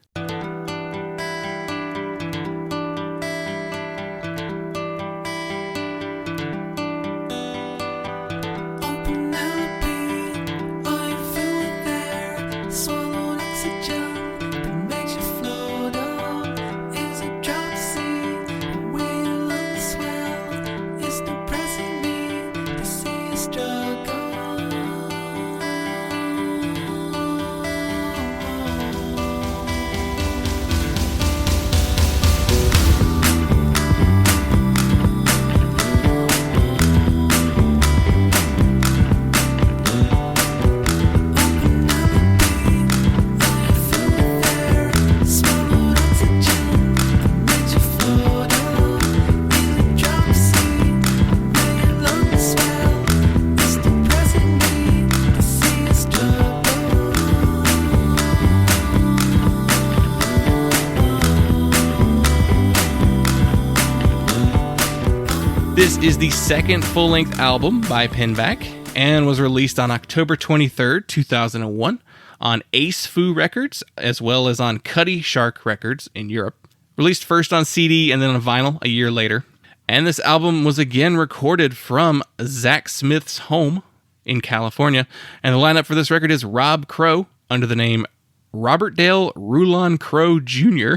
Speaker 1: This is the second full-length album by Pinback and was released on October 23rd, 2001 on Ace Foo Records as well as on Cuddy Shark Records in Europe. released first on CD and then on vinyl a year later. And this album was again recorded from Zach Smith's home in California. And the lineup for this record is Rob Crow under the name Robert Dale Rulon Crow Jr.,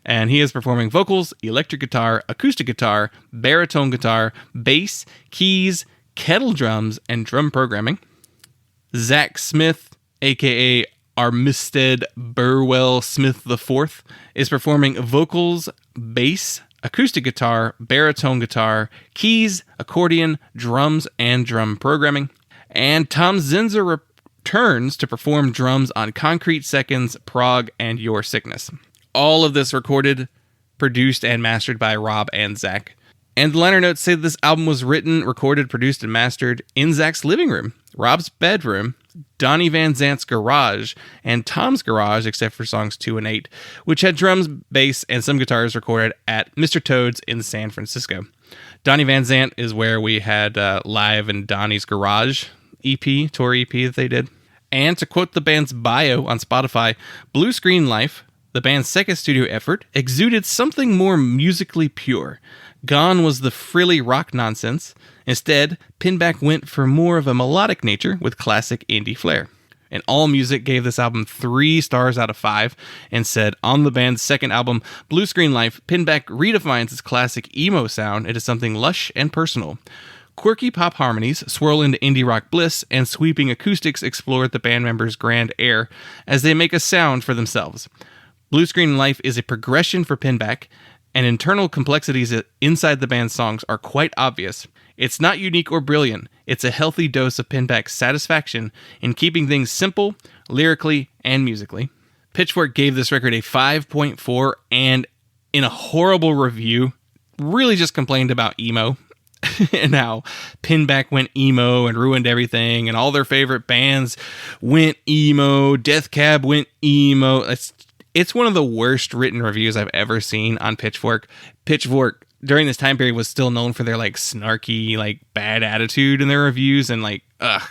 Speaker 1: and he is performing vocals, electric guitar, acoustic guitar, baritone guitar, bass, keys, kettle drums, and drum programming. Zach Smith, aka Armistead Burwell Smith IV, is performing vocals, bass, acoustic guitar, baritone guitar, keys, accordion, drums, and drum programming. And Tom Zinzer returns to perform drums on Concrete Seconds, Prague, and Your Sickness. All of this recorded, produced, and mastered by Rob and Zach. And the liner notes say that this album was written, recorded, produced, and mastered in Zach's living room, Rob's bedroom, Donnie Van Zant's garage, and Tom's garage, except for songs 2 and 8, which had drums, bass, and some guitars recorded at Mr. Toad's in San Francisco. Donnie Van Zant is where we had Live in Donnie's Garage tour EP that they did. And to quote the band's bio on Spotify, Blue Screen Life, the band's second studio effort, exuded something more musically pure. Gone was the frilly rock nonsense. Instead, Pinback went for more of a melodic nature with classic indie flair. And AllMusic gave this album 3 stars out of 5 and said, on the band's second album, Blue Screen Life, Pinback redefines its classic emo sound into something lush and personal. Quirky pop harmonies swirl into indie rock bliss, and sweeping acoustics explore the band members' grand air as they make a sound for themselves. Blue Screen Life is a progression for Pinback, and internal complexities inside the band's songs are quite obvious. It's not unique or brilliant. It's a healthy dose of Pinback's satisfaction in keeping things simple, lyrically, and musically. Pitchfork gave this record a 5.4, and in a horrible review, really just complained about emo and how Pinback went emo and ruined everything, and all their favorite bands went emo. Death Cab went emo. It's one of the worst written reviews I've ever seen on Pitchfork. Pitchfork, during this time period, was still known for their snarky, bad attitude in their reviews, and I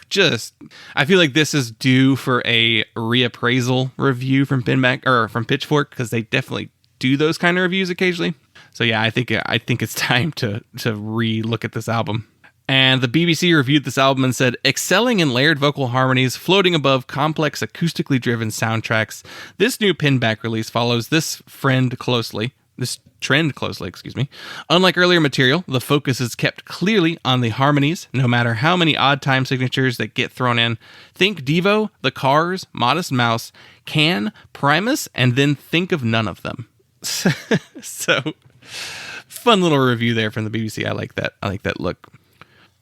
Speaker 1: feel like this is due for a reappraisal review from Pinback or from Pitchfork, because they definitely do those kind of reviews occasionally. So yeah, I think it's time to re-look at this album. And the BBC reviewed this album and said, excelling in layered vocal harmonies, floating above complex acoustically driven soundtracks, this new Pinback release follows this trend closely. Unlike earlier material, the focus is kept clearly on the harmonies, no matter how many odd time signatures that get thrown in. Think Devo, The Cars, Modest Mouse, Can, Primus, and then think of none of them. So, fun little review there from the BBC. I like that look.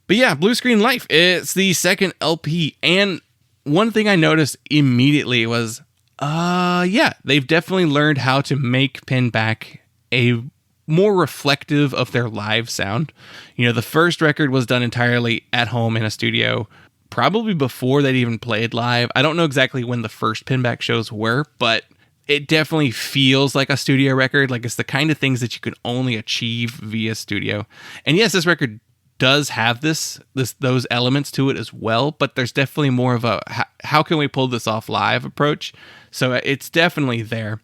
Speaker 1: But yeah, Blue Screen Life, it's the second LP, and one thing I noticed immediately was, they've definitely learned how to make Pinback a more reflective of their live sound. The first record was done entirely at home in a studio, probably before they'd even played live. I don't know exactly when the first Pinback shows were, but it definitely feels like a studio record. Like, it's the kind of things that you could only achieve via studio. And yes, this record does have those elements to it as well, but there's definitely more of a how can we pull this off live approach. So it's definitely there.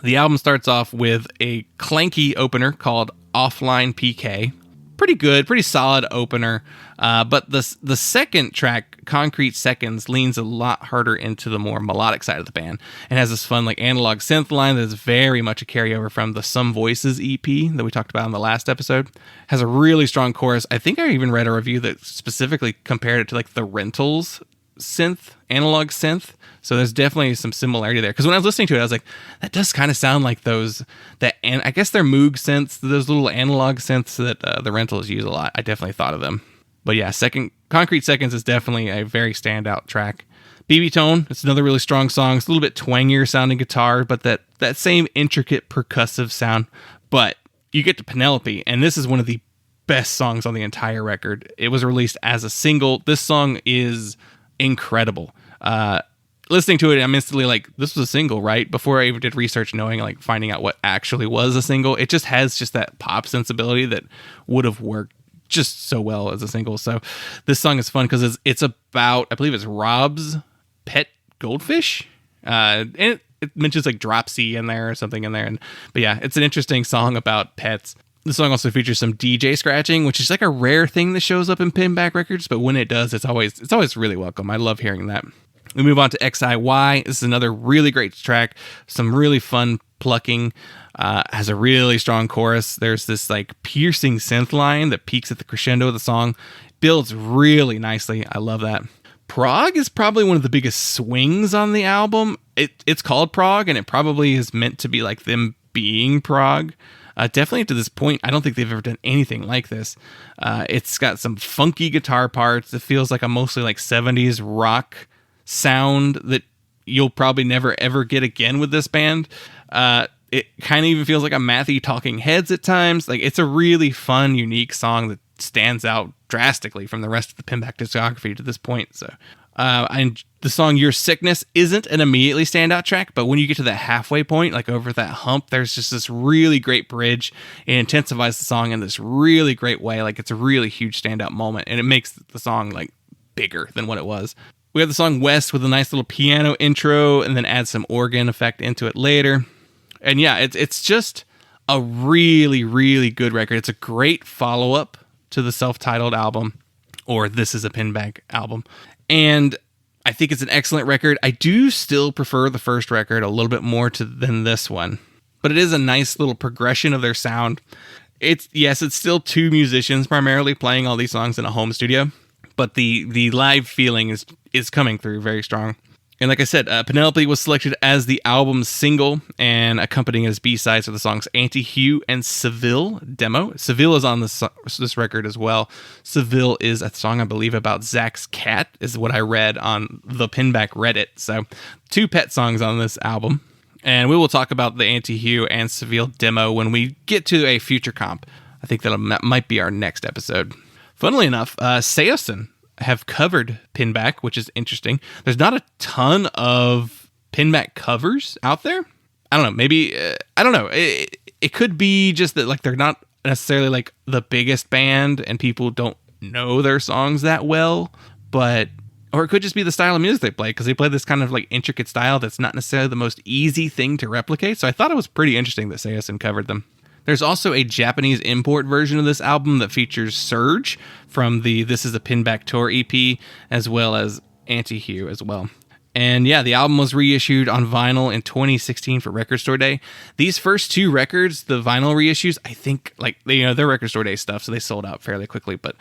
Speaker 1: The album starts off with a clanky opener called Offline PK. Pretty good, pretty solid opener. But the second track, Concrete Seconds, leans a lot harder into the more melodic side of the band and has this fun analog synth line that is very much a carryover from the Some Voices EP that we talked about in the last episode. Has a really strong chorus. I think I even read a review that specifically compared it to the Rentals synth, analog synth. So there's definitely some similarity there. Because when I was listening to it, I was like, that does kind of sound like and I guess they're Moog synths, those little analog synths that the Rentals use a lot. I definitely thought of them. But yeah, Concrete Seconds is definitely a very standout track. BB Tone, it's another really strong song. It's a little bit twangier sounding guitar, but that same intricate percussive sound. But you get to Penelope, and this is one of the best songs on the entire record. It was released as a single. This song is incredible. Listening to it, I'm instantly like, this was a single, right? Before I even did research, finding out what actually was a single. It just has that pop sensibility that would have worked just so well as a single. So this song is fun because it's about, I believe it's Rob's pet goldfish. And it mentions like drop C in there or something in there. But yeah, it's an interesting song about pets. The song also features some DJ scratching, which is like a rare thing that shows up in Pinback records, but when it does, it's always really welcome. I love hearing that. We move on to XIY. This is another really great track. Some really fun plucking. Has a really strong chorus. There's this like piercing synth line that peaks at the crescendo of the song. Builds really nicely. I love that. Prog is probably one of the biggest swings on the album. It's called Prog, and it probably is meant to be like them being prog. Definitely to this point, I don't think they've ever done anything like this. It's got some funky guitar parts. It feels like a mostly like 70s rock sound that you'll probably never ever get again with this band. It kind of even feels like a Matthew Talking Heads at times. Like, it's a really fun, unique song that stands out drastically from the rest of the Pinback discography to this point. So, and the song Your Sickness isn't an immediately standout track, but when you get to that halfway point, like over that hump, there's just this really great bridge. It intensifies the song in this really great way. Like, it's a really huge standout moment, and it makes the song like bigger than what it was. We have the song West with a nice little piano intro, and then add some organ effect into it later. And yeah, it's just a really, really good record. It's a great follow-up to the self-titled album, or This Is a Pinback album. And I think it's an excellent record. I do still prefer the first record a little bit more than this one, but it is a nice little progression of their sound. It's still two musicians primarily playing all these songs in a home studio, but the live feeling is coming through very strong. And like I said, Penelope was selected as the album's single and accompanying as B-sides for the songs Anti-Hue and Seville demo. Seville is on this record as well. Seville is a song, I believe, about Zach's cat, is what I read on the Pinback Reddit. So 2 pet songs on this album. And we will talk about the Anti-Hue and Seville demo when we get to a future comp. I think that might be our next episode. Funnily enough, Seosin have covered Pinback, which is interesting. There's not a ton of Pinback covers out there. I don't know. Maybe, I don't know. It could be just that like they're not necessarily like the biggest band and people don't know their songs that well, or it could just be the style of music they play, because they play this kind of like intricate style that's not necessarily the most easy thing to replicate. So I thought it was pretty interesting that Seosin covered them. There's also a Japanese import version of this album that features Surge from the This Is a Pinback Tour EP, as well as Anti-Hue as well. And yeah, the album was reissued on vinyl in 2016 for Record Store Day. These first 2 records, the vinyl reissues, I think, like, they're Record Store Day stuff, so they sold out fairly quickly. But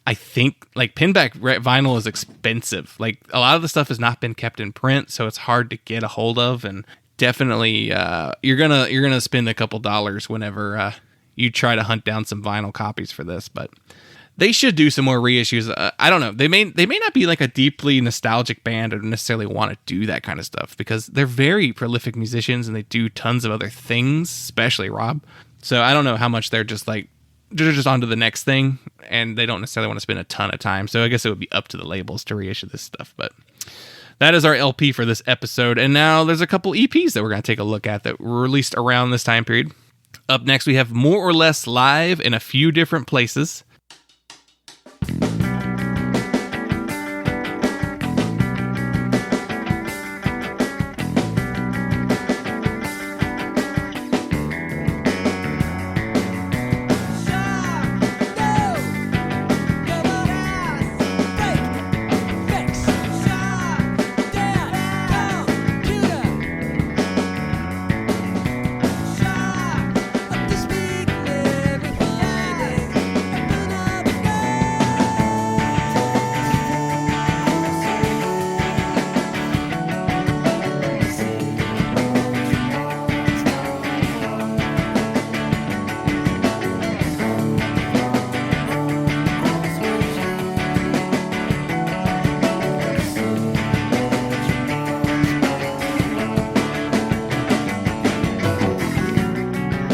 Speaker 1: I think, like, Pinback vinyl is expensive. Like, a lot of the stuff has not been kept in print, so it's hard to get a hold of, and definitely you're gonna spend a couple dollars whenever you try to hunt down some vinyl copies for this. But they should do some more reissues. I don't know, they may not be like a deeply nostalgic band or necessarily want to do that kind of stuff, because they're very prolific musicians and they do tons of other things, especially Rob. So I don't know how much they're just on to the next thing, and they don't necessarily want to spend a ton of time. So I guess it would be up to the labels to reissue this stuff. But that is our LP for this episode. And now there's a couple EPs that we're going to take a look at that were released around this time period. Up next, we have More or Less Live in a Few Different Places.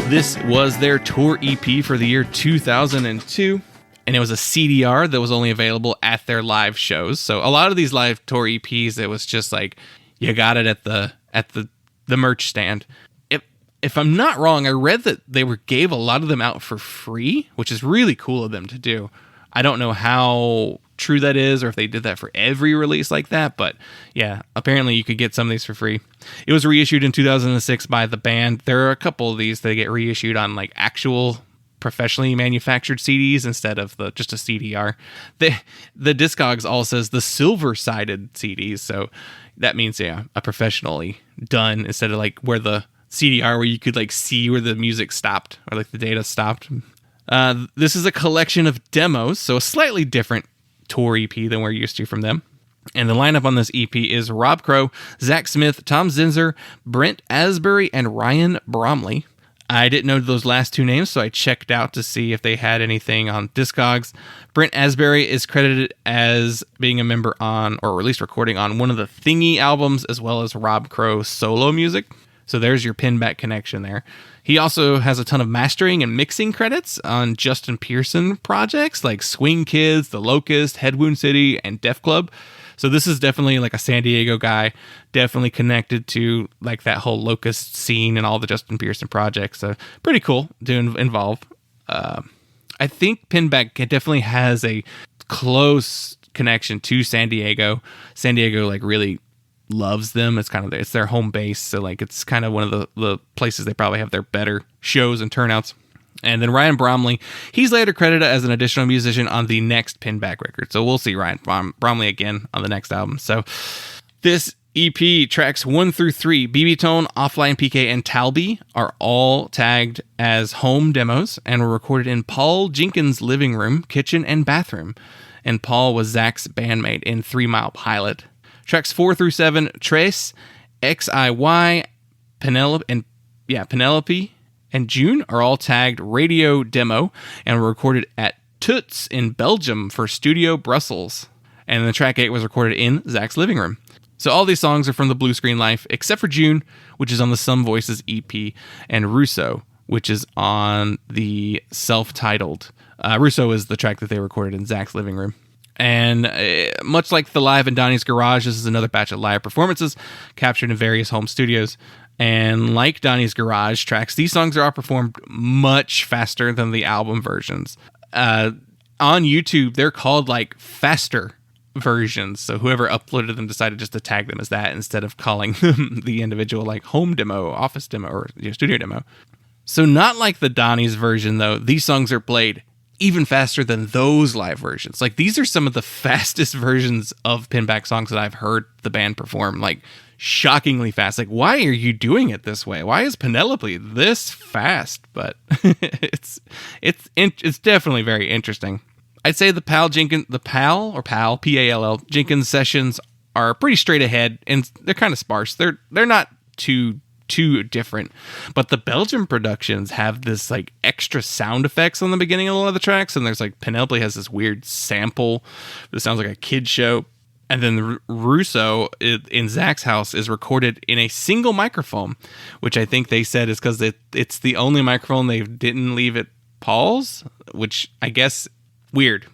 Speaker 1: This was their tour EP for the year 2002, and it was a CDR that was only available at their live shows. So a lot of these live tour EPs, it was just like you got it at the merch stand. If I'm not wrong, I read that they gave a lot of them out for free, which is really cool of them to do. I don't know how true that is, or if they did that for every release like that. But yeah, apparently you could get some of these for free. It was reissued in 2006 by the band. There are a couple of these that get reissued on like actual professionally manufactured CDs instead of just a CDR. The Discogs all says the silver-sided CDs, so that means a professionally done instead of like where the CDR where you could like see where the music stopped or like the data stopped. This is a collection of demos, so a slightly different tour EP than we're used to from them. And the lineup on this EP is Rob Crow, Zach Smith, Tom Zinzer, Brent Asbury, and Ryan Bromley. I didn't know those last two names, so I checked out to see if they had anything on Discogs. Brent Asbury is credited as being a member on, or at least recording on, one of the Thingy albums, as well as Rob Crow's solo music. So there's your Pinback connection there. He also has a ton of mastering and mixing credits on Justin Pearson projects like Swing Kids, The Locust, Head Wound City, and Def Club. So this is definitely like a San Diego guy, definitely connected to like that whole Locust scene and all the Justin Pearson projects. So pretty cool to involve. I think Pinback definitely has a close connection to San Diego. San Diego like really loves them. It's their home base. So like it's kind of one of the places they probably have their better shows and turnouts. And then Ryan Bromley, he's later credited as an additional musician on the next Pinback record. So we'll see Ryan Bromley again on the next album. So this EP, tracks 1 through 3, BB Tone, Offline PK, and Talby are all tagged as home demos and were recorded in Paul Jenkins' living room, kitchen, and bathroom. And Paul was Zach's bandmate in 3 Mile Pilot. Tracks 4 through 7, Trace, XIY, Penelope, and June are all tagged radio demo and were recorded at Toots in Belgium for Studio Brussels. And the track 8 was recorded in Zach's living room. So all these songs are from the Blue Screen Life, except for June, which is on the Some Voices EP, and Russo, which is on the self-titled. Russo is the track that they recorded in Zach's living room. And much like the Live in Donnie's Garage, this is another batch of live performances captured in various home studios. And like Donnie's Garage tracks, these songs are all performed much faster than the album versions. On YouTube, they're called like faster versions. So whoever uploaded them decided just to tag them as that instead of calling them the individual like home demo, office demo, or studio demo. So not like the Donnie's version, though. These songs are played even faster than those live versions. Like these are some of the fastest versions of Pinback songs that I've heard the band perform. Like shockingly fast. Like, why are you doing it this way? Why is Penelope this fast? But it's definitely very interesting. I'd say the Pal P-A-L-L Jenkins sessions are pretty straight ahead, and they're kind of sparse. They're not too different, but the Belgian productions have this like extra sound effects on the beginning of a lot of the tracks, and there's like Penelope has this weird sample that sounds like a kid show. And then Russo in Zach's house is recorded in a single microphone, which I think they said is because it's the only microphone they didn't leave at Paul's, which I guess weird.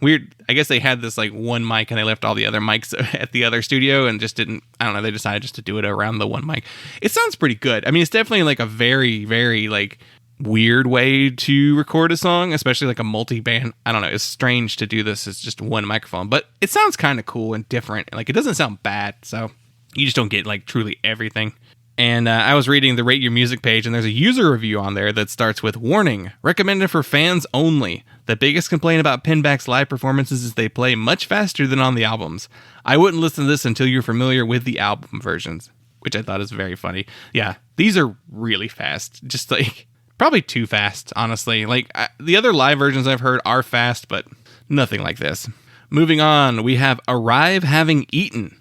Speaker 1: I guess they had this like one mic and they left all the other mics at the other studio and just didn't, I don't know, they decided just to do it around the one mic. It sounds pretty good. I mean, it's definitely like a very, very like weird way to record a song, especially like a multi-band. I don't know, it's strange to do this as just one microphone, but it sounds kind of cool and different. Like it doesn't sound bad, so you just don't get like truly everything. And I was reading the Rate Your Music page, and there's a user review on there that starts with, "Warning, recommended for fans only. The biggest complaint about Pinback's live performances is they play much faster than on the albums. I wouldn't listen to this until you're familiar with the album versions," which I thought is very funny. Yeah, these are really fast. Just like, probably too fast, honestly. Like, the other live versions I've heard are fast, but nothing like this. Moving on, we have Arrive Having Eaten.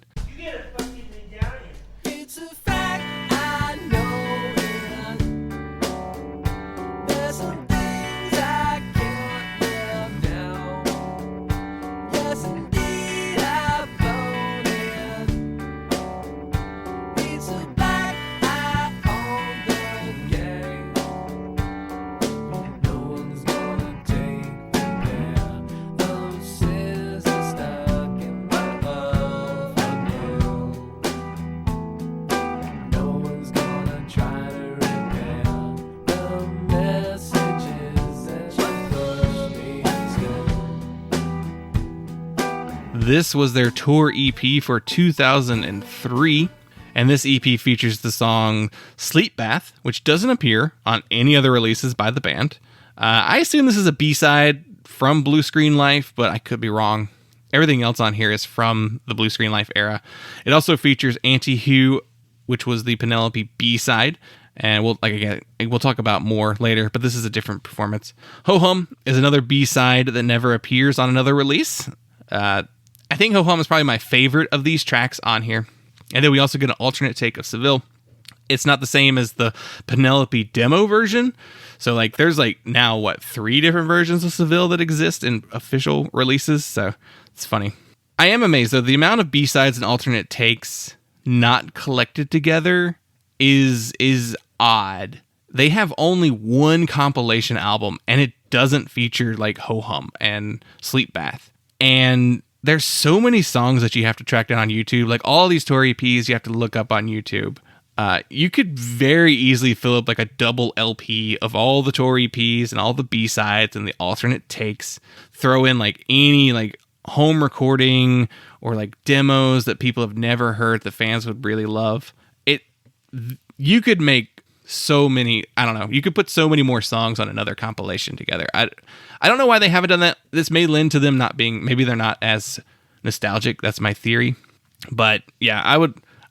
Speaker 1: This was their tour EP for 2003. And this EP features the song Sleep Bath, which doesn't appear on any other releases by the band. I assume this is a B-side from Blue Screen Life, but I could be wrong. Everything else on here is from the Blue Screen Life era. It also features Anti-Hue, which was the Penelope B-side. And we'll talk about more later, but this is a different performance. Ho Hum is another B-side that never appears on another release. I think Ho Hum is probably my favorite of these tracks on here. And then we also get an alternate take of Seville. It's not the same as the Penelope demo version. So there's now 3 different versions of Seville that exist in official releases. So it's funny. I am amazed though. The amount of B-sides and alternate takes not collected together is odd. They have only one compilation album and it doesn't feature Ho Hum and Sleep Bath. And there's so many songs that you have to track down on YouTube. All these tour EPs you have to look up on YouTube. You could very easily fill up a double LP of all the tour EPs and all the B-sides and the alternate takes. Throw in any home recording or demos that people have never heard that fans would really love. You could make so many, I don't know, you could put so many more songs on another compilation together. I don't know why they haven't done that. This may lend to them not being, maybe they're not as nostalgic. That's my theory. But yeah,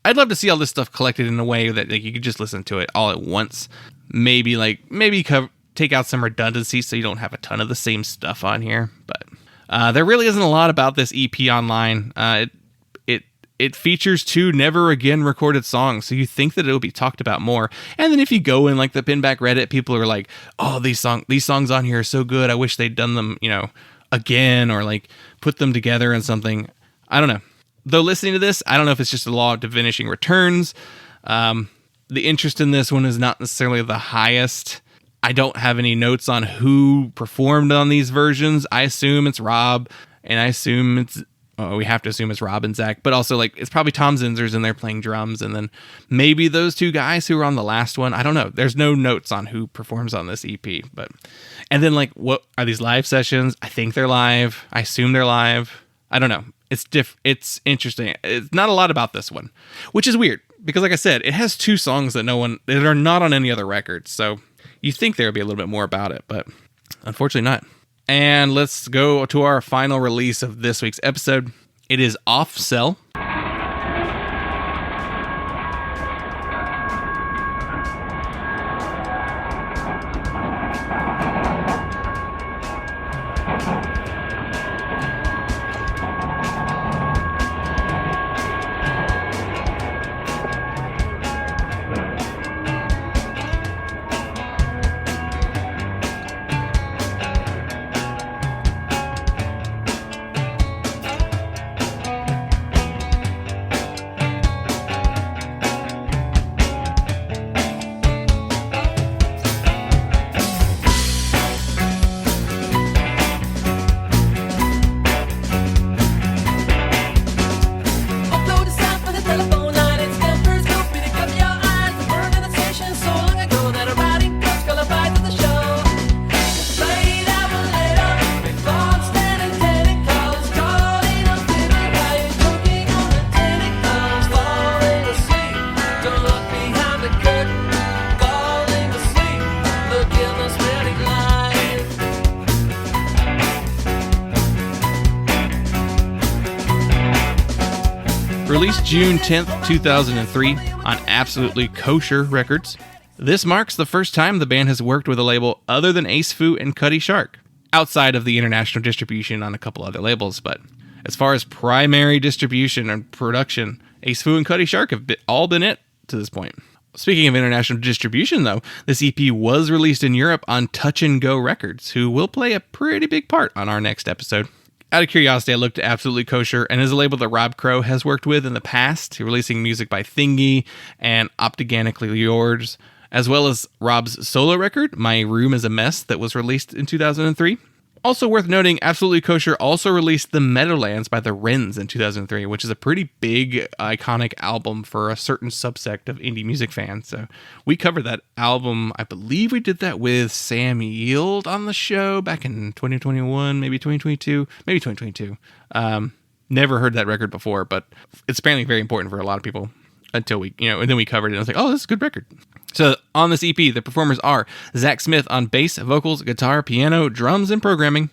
Speaker 1: I'd love to see all this stuff collected in a way that you could just listen to it all at once. Maybe take out some redundancy so you don't have a ton of the same stuff on here. But there really isn't a lot about this EP online. It features 2 never again recorded songs, so you think that it'll be talked about more. And then if you go in the Pinback Reddit, people are like, "Oh, these songs on here are so good. I wish they'd done them, again, or put them together in something." I don't know. Though listening to this, I don't know if it's just the law of diminishing returns. The interest in this one is not necessarily the highest. I don't have any notes on who performed on these versions. I assume it's Rob, and I assume we have to assume it's Rob and Zach, but also it's probably Tom Zinzer's in there playing drums, and then maybe those 2 guys who were on the last one. I don't know. There's no notes on who performs on this EP, and then what are these live sessions? I think they're live. I assume they're live. I don't know. It's interesting. It's not a lot about this one, which is weird because, like I said, it has 2 songs that are not on any other records. So you think there would be a little bit more about it, but unfortunately not. And let's go to our final release of this week's episode. It is Off Cell. Released June 10th, 2003 on Absolutely Kosher Records. This marks the first time the band has worked with a label other than Ace Fu and Cuddy Shark, outside of the international distribution on a couple other labels. But as far as primary distribution and production, Ace Fu and Cuddy Shark have all been it to this point. Speaking of international distribution, though, this EP was released in Europe on Touch and Go Records, who will play a pretty big part on our next episode. Out of curiosity, I looked at Absolutely Kosher, and is a label that Rob Crow has worked with in the past, releasing music by Thingy and Optiganically Yours, as well as Rob's solo record, My Room is a Mess, that was released in 2003. Also worth noting, Absolutely Kosher also released The Meadowlands by the Wrens in 2003, which is a pretty big, iconic album for a certain subsect of indie music fans. So we covered that album. I believe we did that with Sam Yield on the show back in 2021, maybe 2022, maybe 2022. Never heard that record before, but it's apparently very important for a lot of people until we, and then we covered it and I was like, oh, this is a good record. So on this EP, the performers are Zach Smith on bass, vocals, guitar, piano, drums, and programming.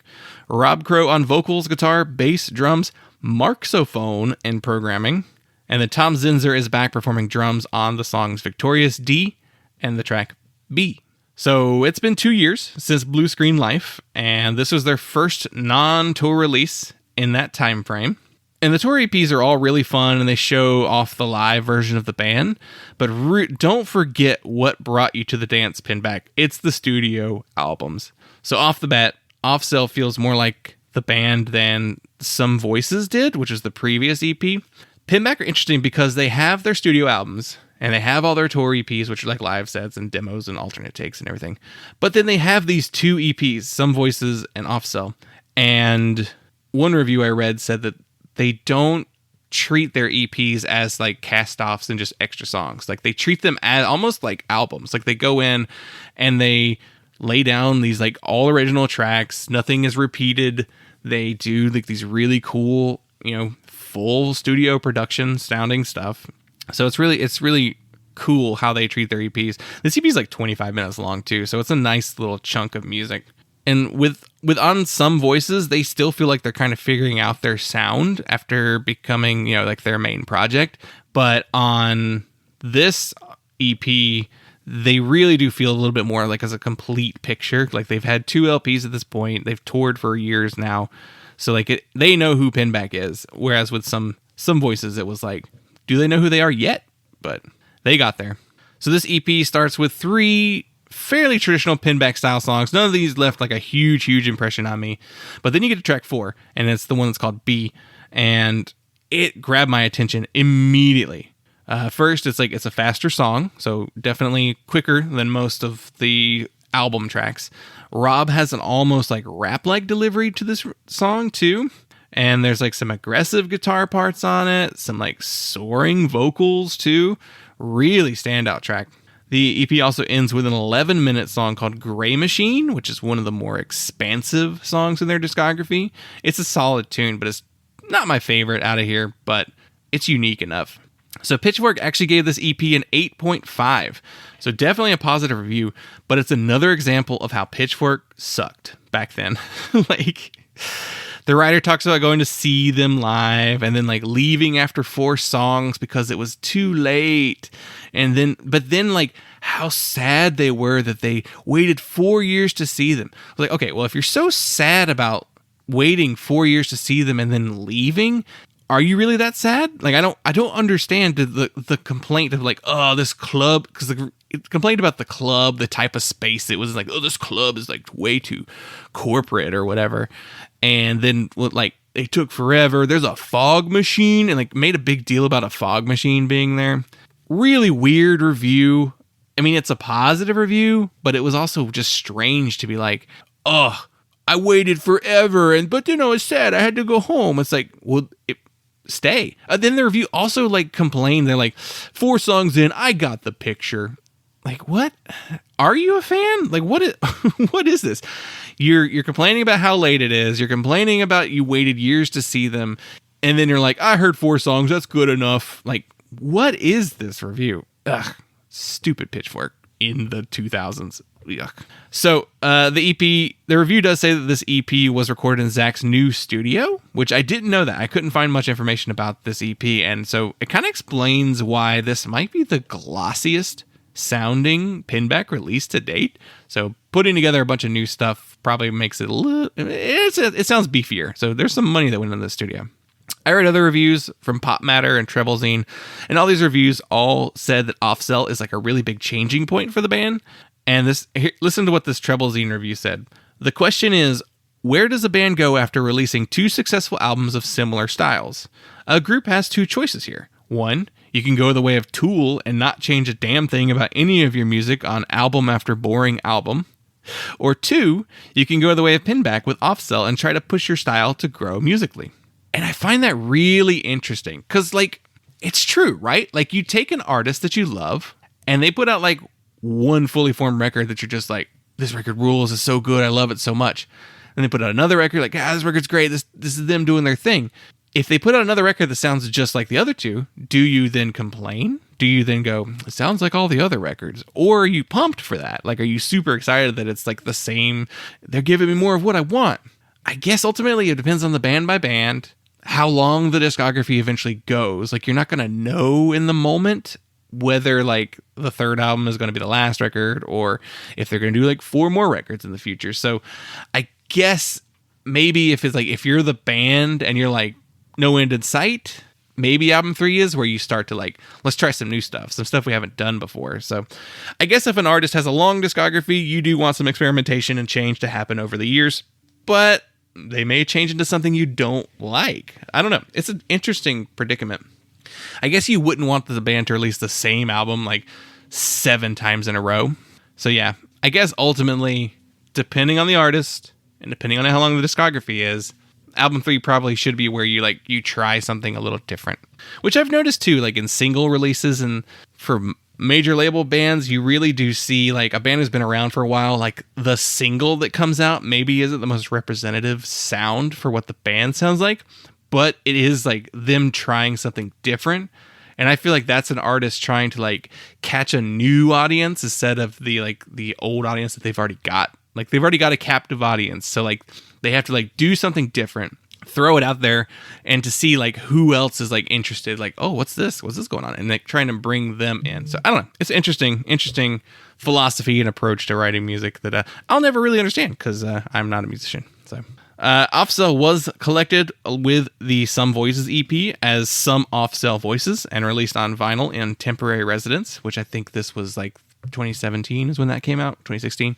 Speaker 1: Rob Crow on vocals, guitar, bass, drums, marxophone, and programming. And then Tom Zinzer is back performing drums on the songs Victorious D and the track B. So it's been 2 years since Blue Screen Life, and this was their first non-tour release in that time frame. And the tour EPs are all really fun, and they show off the live version of the band. But don't forget what brought you to the dance, Pinback. It's the studio albums. So off the bat, Off Cell feels more like the band than Some Voices did, which is the previous EP. Pinback are interesting because they have their studio albums, and they have all their tour EPs, which are like live sets and demos and alternate takes and everything. But then they have these 2 EPs, Some Voices and Off Cell. And one review I read said that they don't treat their EPs as like cast-offs and just extra songs. Like they treat them as almost like albums. Like they go in and they lay down these like all original tracks. Nothing is repeated. They do like these really cool, full studio production sounding stuff. So it's really cool how they treat their EPs. This EP is like 25 minutes long too. So it's a nice little chunk of music. And with on Some Voices, they still feel like they're kind of figuring out their sound after becoming, like their main project. But on this EP, they really do feel a little bit more like as a complete picture. Like they've had 2 LPs at this point. They've toured for years now. So like they know who Pinback is. Whereas with Some Voices, it was like, do they know who they are yet? But they got there. So this EP starts with 3 fairly traditional Pinback style songs. None of these left like a huge impression on me. But then you get to track 4, and it's the one that's called B, and it grabbed my attention immediately. First, it's a faster song, so definitely quicker than most of the album tracks. Rob has an almost like rap-like delivery to this song too. And there's like some aggressive guitar parts on it, some like soaring vocals too. Really standout track. The EP also ends with an 11-minute song called Gray Machine, which is one of the more expansive songs in their discography. It's a solid tune, but it's not my favorite out of here, but it's unique enough. So Pitchfork actually gave this EP an 8.5. So definitely a positive review, but it's another example of how Pitchfork sucked back then. The writer talks about going to see them live and then like leaving after 4 songs because it was too late. But then like how sad they were that they waited 4 years to see them. I was like, okay, well, if you're so sad about waiting 4 years to see them and then leaving, are you really that sad? Like, I don't understand the complaint of like, oh, this club, because the complaint about the club, the type of space it was like, oh, this club is like way too corporate or whatever. And then like they took forever. There's a fog machine, and like made a big deal about a fog machine being there. Really weird review. I mean, it's a positive review, but it was also just strange to be like, oh, I waited forever, but then I was sad I had to go home. It's like, well, stay. Then the review also like complained. They're like, 4 songs in, I got the picture. Like, what? Are you a fan? Like, what is this? You're complaining about how late it is. You're complaining about you waited years to see them. And then you're like, I heard 4 songs. That's good enough. Like, what is this review? Ugh. Stupid Pitchfork in the 2000s. Yuck. So the review does say that this EP was recorded in Zach's new studio, which I didn't know that. I couldn't find much information about this EP. And so it kind of explains why this might be the glossiest sounding Pinback release to date. So putting together a bunch of new stuff probably makes it it sounds beefier. So there's some money that went into the studio. I read other reviews from Pop Matter and Treble Zine, and all these reviews all said that Off Cell is like a really big changing point for the band. And listen to what this Treble Zine review said. The question is, where does a band go after releasing 2 successful albums of similar styles? A group has 2 choices here. 1, you can go the way of Tool and not change a damn thing about any of your music on album after boring album. Or 2, you can go the way of Pinback with Off Cell and try to push your style to grow musically. And I find that really interesting because, like, it's true, right? Like, you take an artist that you love and they put out, like, one fully formed record that you're just like, this record rules, is so good, I love it so much. And they put out another record, like, this record's great, this is them doing their thing. if they put out another record that sounds just like the other two, do you then complain? Do you then go, it sounds like all the other records? Or are you pumped for that? Like, are you super excited that it's like the same? They're giving me more of what I want. I guess ultimately it depends on the band by band, how long the discography eventually goes. Like, you're not going to know in the moment whether like the third album is going to be the last record or if they're going to do like 4 more records in the future. So I guess maybe if it's like, if you're the band and you're like no end in sight, maybe album 3 is where you start to like, let's try some new stuff, some stuff we haven't done before. So I guess if an artist has a long discography, you do want some experimentation and change to happen over the years, but they may change into something you don't like. I don't know. It's an interesting predicament. I guess you wouldn't want the band to release the same album like 7 times in a row. So yeah, I guess ultimately, depending on the artist and depending on how long the discography is, album 3 probably should be where you try something a little different, which I've noticed too, like in single releases and for major label bands, you really do see like a band who's been around for a while, like the single that comes out maybe isn't the most representative sound for what the band sounds like, but it is like them trying something different. And I feel like that's an artist trying to like catch a new audience instead of the old audience that they've already got. Like they've already got a captive audience. So like they have to like do something different, throw it out there, and to see like who else is like interested, like, oh, what's this going on, and like trying to bring them in. So I don't know, it's interesting philosophy and approach to writing music that I'll never really understand because I'm not a musician. So Offsell was collected with the Some Voices EP as Some Offsell Voices and released on vinyl in Temporary Residence, which I think this was like 2017 is when that came out, 2016.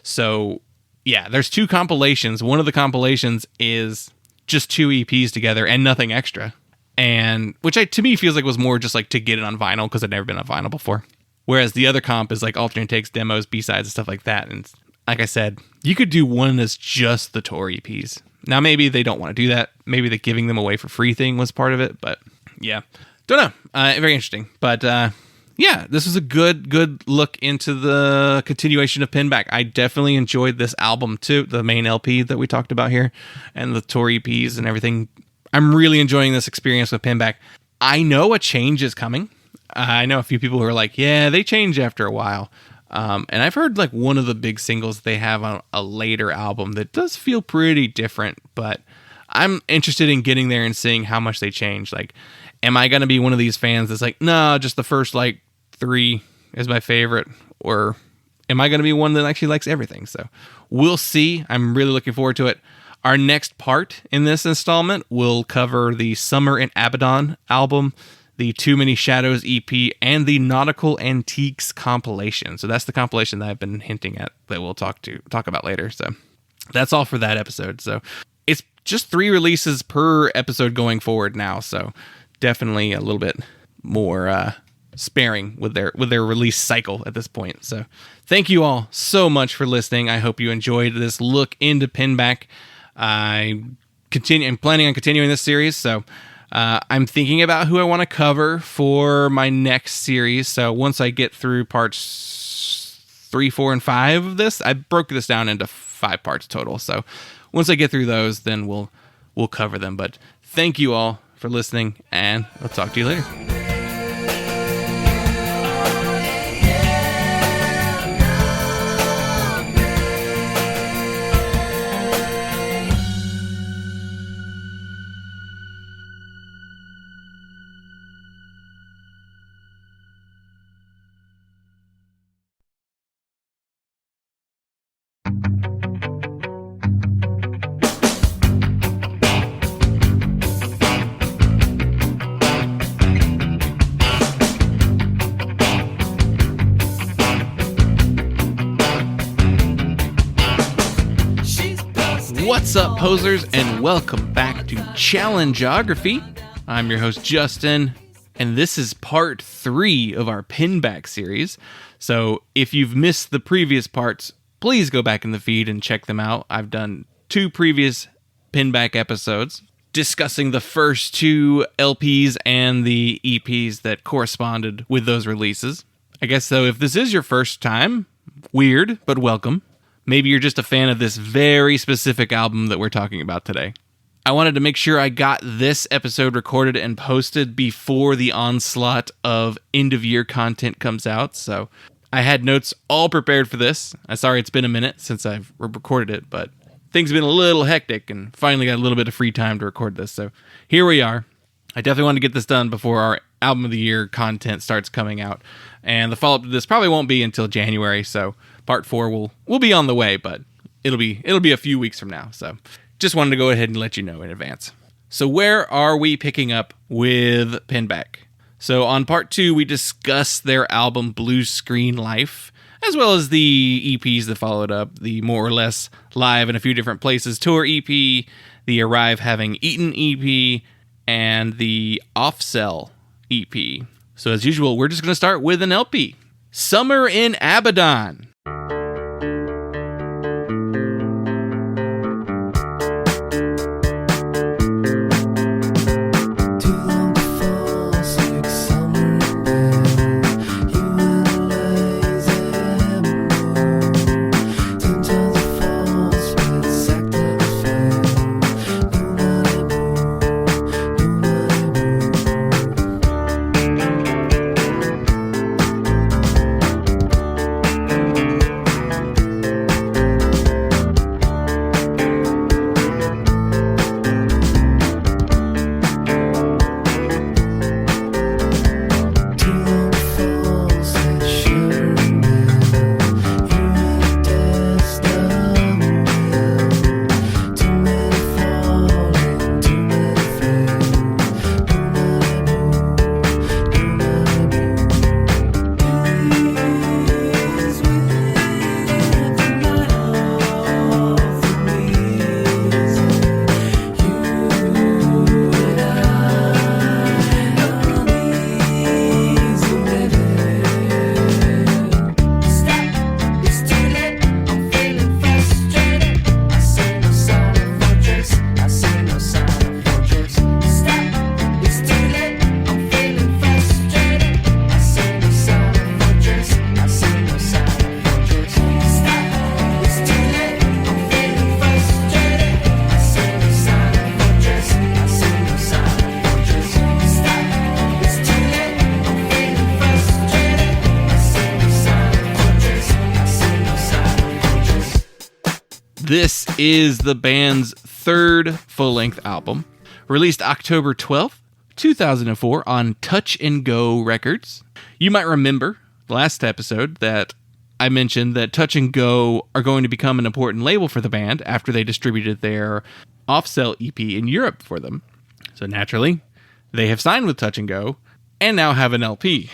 Speaker 1: So yeah, there's 2 compilations. One of the compilations is just 2 EPs together and nothing extra. And which to me feels like was more just like to get it on vinyl because I'd never been on vinyl before. Whereas the other comp is like alternate takes, demos, B-sides, and stuff like that. And like I said, you could do one that's just the tour EPs. Now maybe they don't want to do that. Maybe the giving them away for free thing was part of it. But yeah, don't know. Very interesting. But yeah, this was a good look into the continuation of Pinback. I definitely enjoyed this album too, the main LP that we talked about here, and the tour EPs and everything. I'm really enjoying this experience with Pinback. I know a change is coming. I know a few people who are like, yeah, they change after a while. And I've heard like one of the big singles they have on a later album that does feel pretty different, but I'm interested in getting there and seeing how much they change. Like, am I going to be one of these fans that's like, no, just the first like 3 is my favorite, or am I going to be one that actually likes everything? So we'll see. I'm really looking forward to it. Our next part in this installment will cover the Summer in Abaddon album, the Too Many Shadows EP, and the Nautical Antiques compilation. So that's the compilation that I've been hinting at that we'll talk about later. So that's all for that episode. So it's just 3 releases per episode going forward now. So definitely a little bit more sparing with their release cycle at this point. So thank you all so much for listening. I hope you enjoyed this look into Pinback. I'm planning on continuing this series, so I'm thinking about who I want to cover for my next series. So once I get through parts 3, 4, and 5 of this, I broke this down into 5 parts total. So once I get through those, then we'll cover them. But thank you all for listening, and I'll talk to you later. What's up, posers, and welcome back to Challenge-ography. I'm your host, Justin, and this is part 3 of our Pinback series. So if you've missed the previous parts, please go back in the feed and check them out. I've done 2 previous Pinback episodes discussing the first 2 LPs and the EPs that corresponded with those releases. I guess, though, if this is your first time, weird, but welcome. Maybe you're just a fan of this very specific album that we're talking about today. I wanted to make sure I got this episode recorded and posted before the onslaught of end-of-year content comes out, so I had notes all prepared for this. I'm sorry it's been a minute since I've recorded it, but things have been a little hectic and finally got a little bit of free time to record this, so here we are. I definitely want to get this done before our Album of the Year content starts coming out, and the follow-up to this probably won't be until January, so Part 4 will be on the way, but it'll be a few weeks from now, so just wanted to go ahead and let you know in advance. So where are we picking up with Pinback? So on Part 2, we discussed their album Blue Screen Life, as well as the EPs that followed up, the more or less live in a few different places tour EP, the Arrive Having Eaten EP, and the Off-Cell EP. So as usual, we're just going to start with an LP. Summer in Abaddon. This is the band's third full-length album, released October 12th, 2004 on Touch and Go Records. You might remember last episode that I mentioned that Touch and Go are going to become an important label for the band after they distributed their Off-Cell EP in Europe for them. So naturally, they have signed with Touch and Go and now have an LP.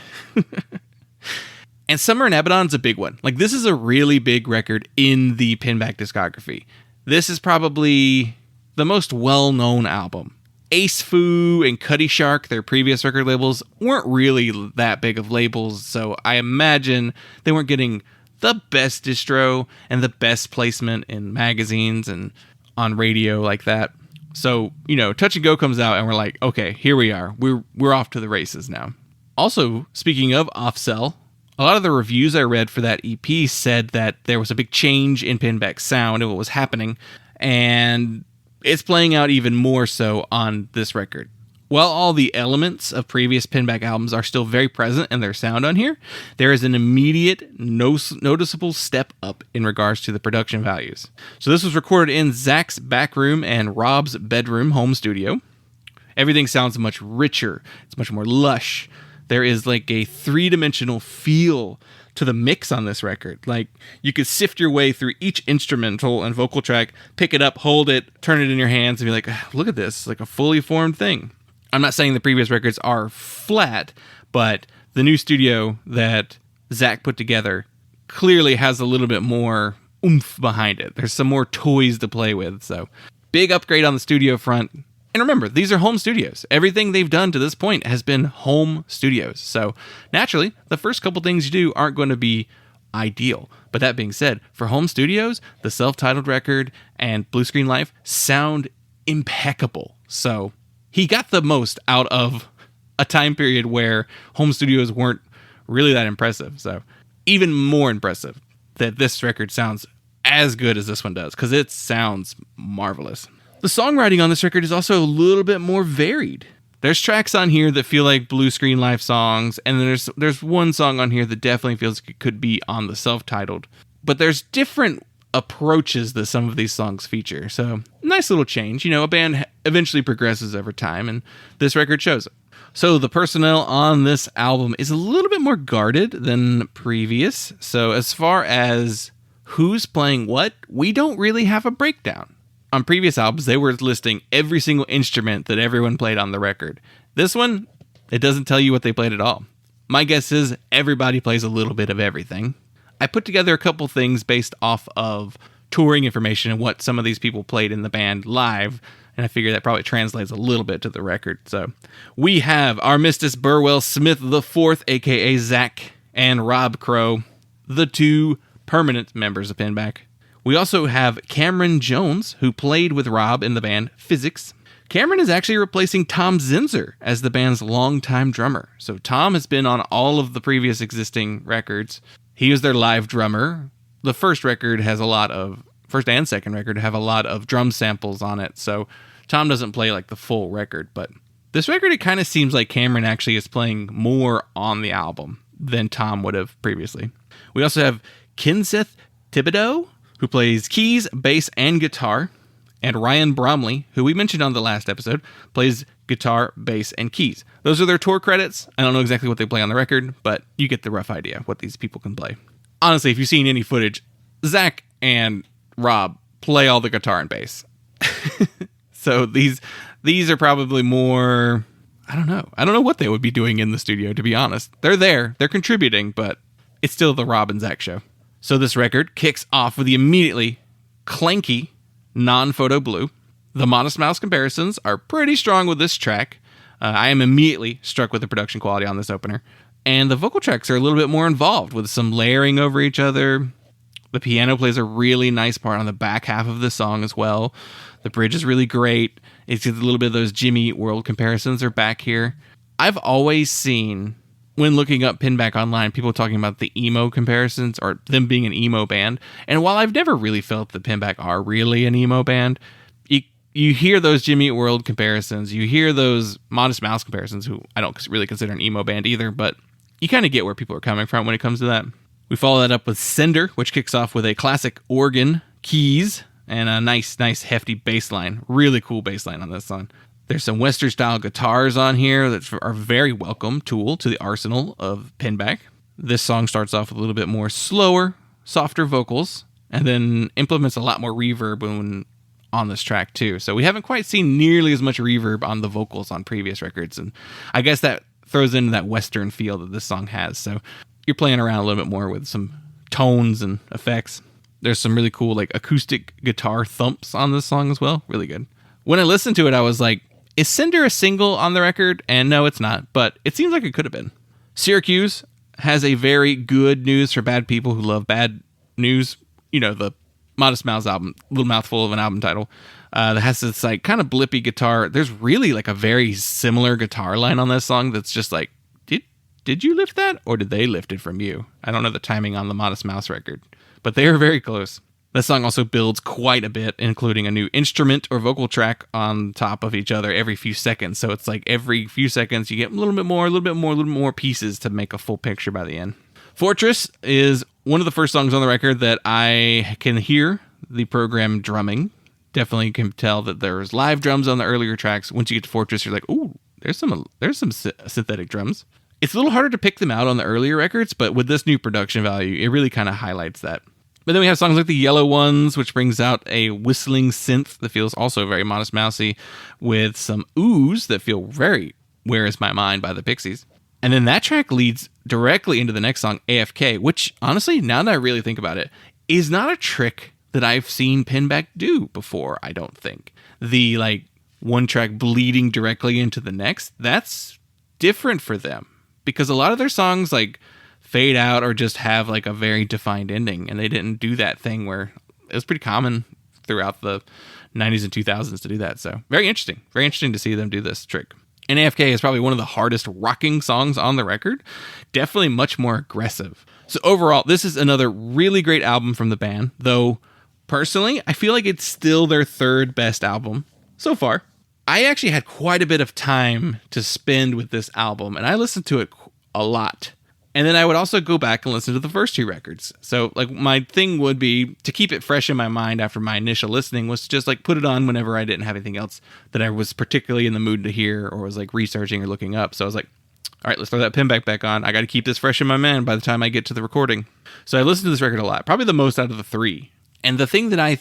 Speaker 1: And Summer in Abaddon's a big one. Like, this is a really big record in the Pinback discography. This is probably the most well-known album. Ace Foo and Cuddy Shark, their previous record labels, weren't really that big of labels, so I imagine they weren't getting the best distro and the best placement in magazines and on radio like that. So, Touch and Go comes out and we're like, okay, here we are. We're off to the races now. Also, speaking of Off-Cell, a lot of the reviews I read for that EP said that there was a big change in Pinback's sound and what was happening, and it's playing out even more so on this record. While all the elements of previous Pinback albums are still very present in their sound on here, there is an immediate, noticeable step up in regards to the production values. So this was recorded in Zach's back room and Rob's bedroom home studio. Everything sounds much richer. It's much more lush. There is like a three-dimensional feel to the mix on this record. Like, you could sift your way through each instrumental and vocal track, pick it up, hold it, turn it in your hands, and be like, look at this, like a fully formed thing. I'm not saying the previous records are flat, but the new studio that Zach put together clearly has a little bit more oomph behind it. There's some more toys to play with, so big upgrade on the studio front. And remember, these are home studios. Everything they've done to this point has been home studios. So naturally, the first couple things you do aren't going to be ideal. But that being said, for home studios, the self-titled record and Blue Screen Life sound impeccable. So he got the most out of a time period where home studios weren't really that impressive. So even more impressive that this record sounds as good as this one does, because it sounds marvelous. The songwriting on this record is also a little bit more varied. There's tracks on here that feel like Blue Screen Life songs, and then there's one song on here that definitely feels like it could be on the self-titled. But there's different approaches that some of these songs feature, so nice little change. A band eventually progresses over time, and this record shows it. So the personnel on this album is a little bit more guarded than previous. So as far as who's playing what, we don't really have a breakdown. On previous albums, they were listing every single instrument that everyone played on the record. This one, it doesn't tell you what they played at all. My guess is everybody plays a little bit of everything. I put together a couple things based off of touring information and what some of these people played in the band live, and I figure that probably translates a little bit to the record. So we have Armistice Burwell Smith IV, aka Zach, and Rob Crow, the two permanent members of Pinback. We also have Cameron Jones, who played with Rob in the band Physics. Cameron is actually replacing Tom Zinzer as the band's longtime drummer. So Tom has been on all of the previous existing records. He was their live drummer. The first and second record have a lot of drum samples on it, so Tom doesn't play like the full record. But this record, it kind of seems like Cameron actually is playing more on the album than Tom would have previously. We also have Kinseth Thibodeau, who plays keys, bass, and guitar, and Ryan Bromley, who we mentioned on the last episode, plays guitar, bass, and keys. Those are their tour credits. I don't know exactly what they play on the record, but you get the rough idea what these people can play. Honestly, if you've seen any footage, Zach and Rob play all the guitar and bass. So these are probably more, I don't know what they would be doing in the studio, to be honest. They're there, they're contributing, but it's still the Rob and Zach show. So this record kicks off with the immediately clanky non-photo blue. The Modest Mouse comparisons are pretty strong with this track. I am immediately struck with the production quality on this opener. And the vocal tracks are a little bit more involved, with some layering over each other. The piano plays a really nice part on the back half of the song as well. The bridge is really great. It's a little bit of those Jimmy Eat World comparisons are back here. I've always seen, when looking up Pinback online, people talking about the emo comparisons, or them being an emo band. And while I've never really felt that Pinback are really an emo band, you hear those Jimmy Eat World comparisons, you hear those Modest Mouse comparisons, who I don't really consider an emo band either, but you kind of get where people are coming from when it comes to that. We follow that up with Cinder, which kicks off with a classic organ, keys, and a nice hefty bass line. Really cool bass line on this song. There's some Western-style guitars on here that are very welcome tool to the arsenal of Pinback. This song starts off with a little bit more slower, softer vocals, and then implements a lot more reverb on this track too. So we haven't quite seen nearly as much reverb on the vocals on previous records, and I guess that throws into that Western feel that this song has. So you're playing around a little bit more with some tones and effects. There's some really cool like acoustic guitar thumps on this song as well. Really good. When I listened to it, I was like, is Cinder a single on the record? And no, it's not, but it seems like it could have been. Syracuse has a very good news for bad people who love bad news. The Modest Mouse album, little mouthful of an album title, that has this like kind of blippy guitar. There's really like a very similar guitar line on this song that's just like, did you lift that, or did they lift it from you? I don't know the timing on the Modest Mouse record, but they are very close. This song also builds quite a bit, including a new instrument or vocal track on top of each other every few seconds. So it's like every few seconds you get a little bit more pieces to make a full picture by the end. Fortress is one of the first songs on the record that I can hear the program drumming. Definitely can tell that there's live drums on the earlier tracks. Once you get to Fortress, you're like, ooh, there's some synthetic drums. It's a little harder to pick them out on the earlier records, but with this new production value, it really kind of highlights that. But then we have songs like The Yellow Ones, which brings out a whistling synth that feels also very Modest Mousey, with some oohs that feel very Where Is My Mind by the Pixies. And then that track leads directly into the next song, AFK, which honestly, now that I really think about it, is not a trick that I've seen Pinback do before, I don't think. The like one track bleeding directly into the next, that's different for them. Because a lot of their songs like fade out or just have like a very defined ending, and they didn't do that thing where it was pretty common throughout the 90s and 2000s to do that. So very interesting to see them do this trick. And AFK is probably one of the hardest rocking songs on the record, definitely much more aggressive. So overall, this is another really great album from the band, though personally I feel like it's still their third best album. so far. I actually had quite a bit of time to spend with this album, and I listened to it a lot. And then I would also go back and listen to the first 2 records. So like my thing would be to keep it fresh in my mind after my initial listening was to just like put it on whenever I didn't have anything else that I was particularly in the mood to hear or was like researching or looking up. So I was like, all right, let's throw that Pinback back on. I got to keep this fresh in my mind by the time I get to the recording. So I listened to this record a lot, probably the most out of the 3. And the thing that I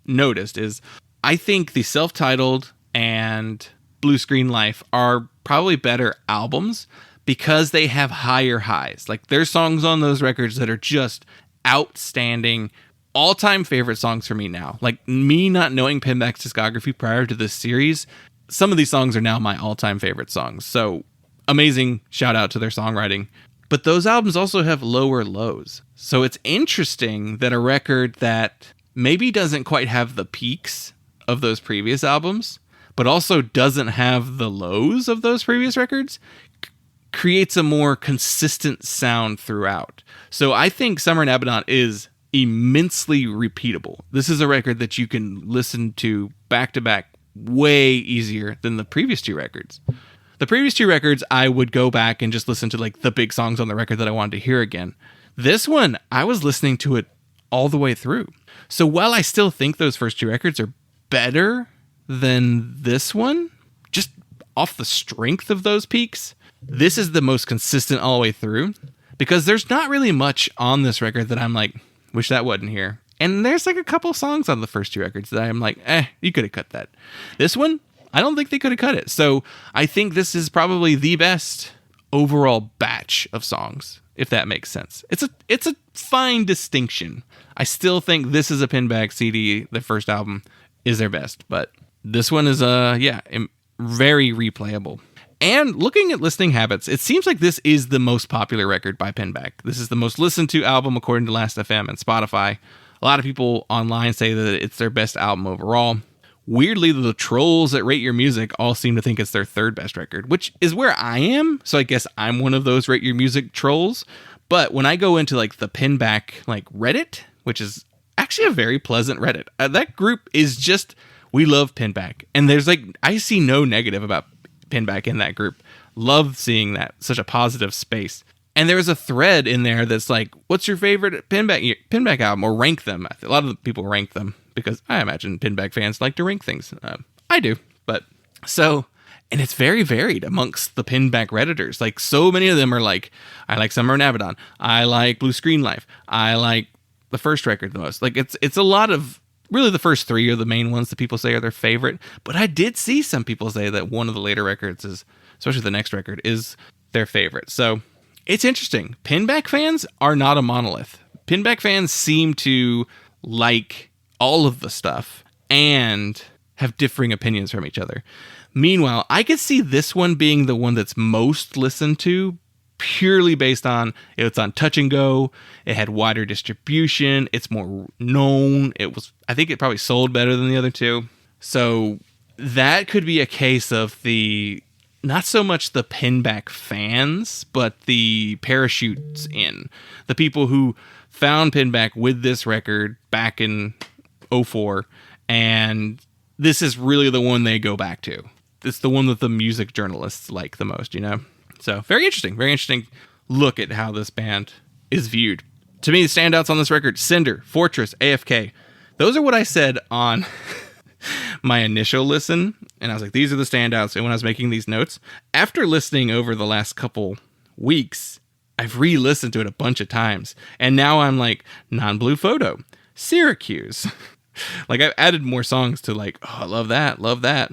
Speaker 1: noticed is I think the self-titled and Blue Screen Life are probably better albums because they have higher highs. Like there's songs on those records that are just outstanding, all-time favorite songs for me now. Like me not knowing Pinback's discography prior to this series, some of these songs are now my all-time favorite songs. So amazing shout out to their songwriting. But those albums also have lower lows. So it's interesting that a record that maybe doesn't quite have the peaks of those previous albums, but also doesn't have the lows of those previous records, creates a more consistent sound throughout. So I think Summer in Abaddon is immensely repeatable. This is a record that you can listen to back to back way easier than the previous 2 records. The previous 2 records, I would go back and just listen to like the big songs on the record that I wanted to hear again. This one, I was listening to it all the way through. So while I still think those first 2 records are better than this one, just off the strength of those peaks, this is the most consistent all the way through because there's not really much on this record that I'm like, wish that wasn't here. And there's like a couple songs on the first 2 records that I'm like, you could have cut that. This one, I don't think they could have cut it. So I think this is probably the best overall batch of songs, if that makes sense. It's a fine distinction. I still think this is a Pinback CD. The first album is their best, but this one is very replayable. And looking at listening habits, it seems like this is the most popular record by Pinback. This is the most listened to album according to Last.fm and Spotify. A lot of people online say that it's their best album overall. Weirdly, the trolls that rate your music all seem to think it's their 3rd best record, which is where I am. So I guess I'm one of those rate your music trolls. But when I go into like the Pinback like Reddit, which is actually a very pleasant Reddit, that group is just, we love Pinback. And there's like, I see no negative about Pinback in that group. Love seeing that, such a positive space. And there's a thread in there that's like, what's your favorite Pinback album, or rank them? A lot of people rank them because I imagine Pinback fans like to rank things. I do, but so, and it's very varied amongst the Pinback Redditors. Like so many of them are like, I like Summer in Abaddon, I like Blue Screen Life, I like the first record the most. Like it's a lot of, really the first 3 are the main ones that people say are their favorite. But I did see some people say that one of the later records is, especially the next record, is their favorite. So it's interesting. Pinback fans are not a monolith. Pinback fans seem to like all of the stuff and have differing opinions from each other. Meanwhile, I could see this one being the one that's most listened to purely based on it's on Touch and Go. It had wider distribution. It's more known. I think it probably sold better than the other 2. So that could be a case of the, not so much the Pinback fans, but the parachutes in. The people who found Pinback with this record back in 2004, and this is really the one they go back to. It's the one that the music journalists like the most, you know? So very interesting look at how this band is viewed. To me, the standouts on this record, Cinder, Fortress, AFK. Those are what I said on my initial listen. And I was like, these are the standouts. And when I was making these notes, after listening over the last couple weeks, I've re-listened to it a bunch of times. And now I'm like, Non-Blue Photo, Syracuse. Like I've added more songs to like, oh, I love that.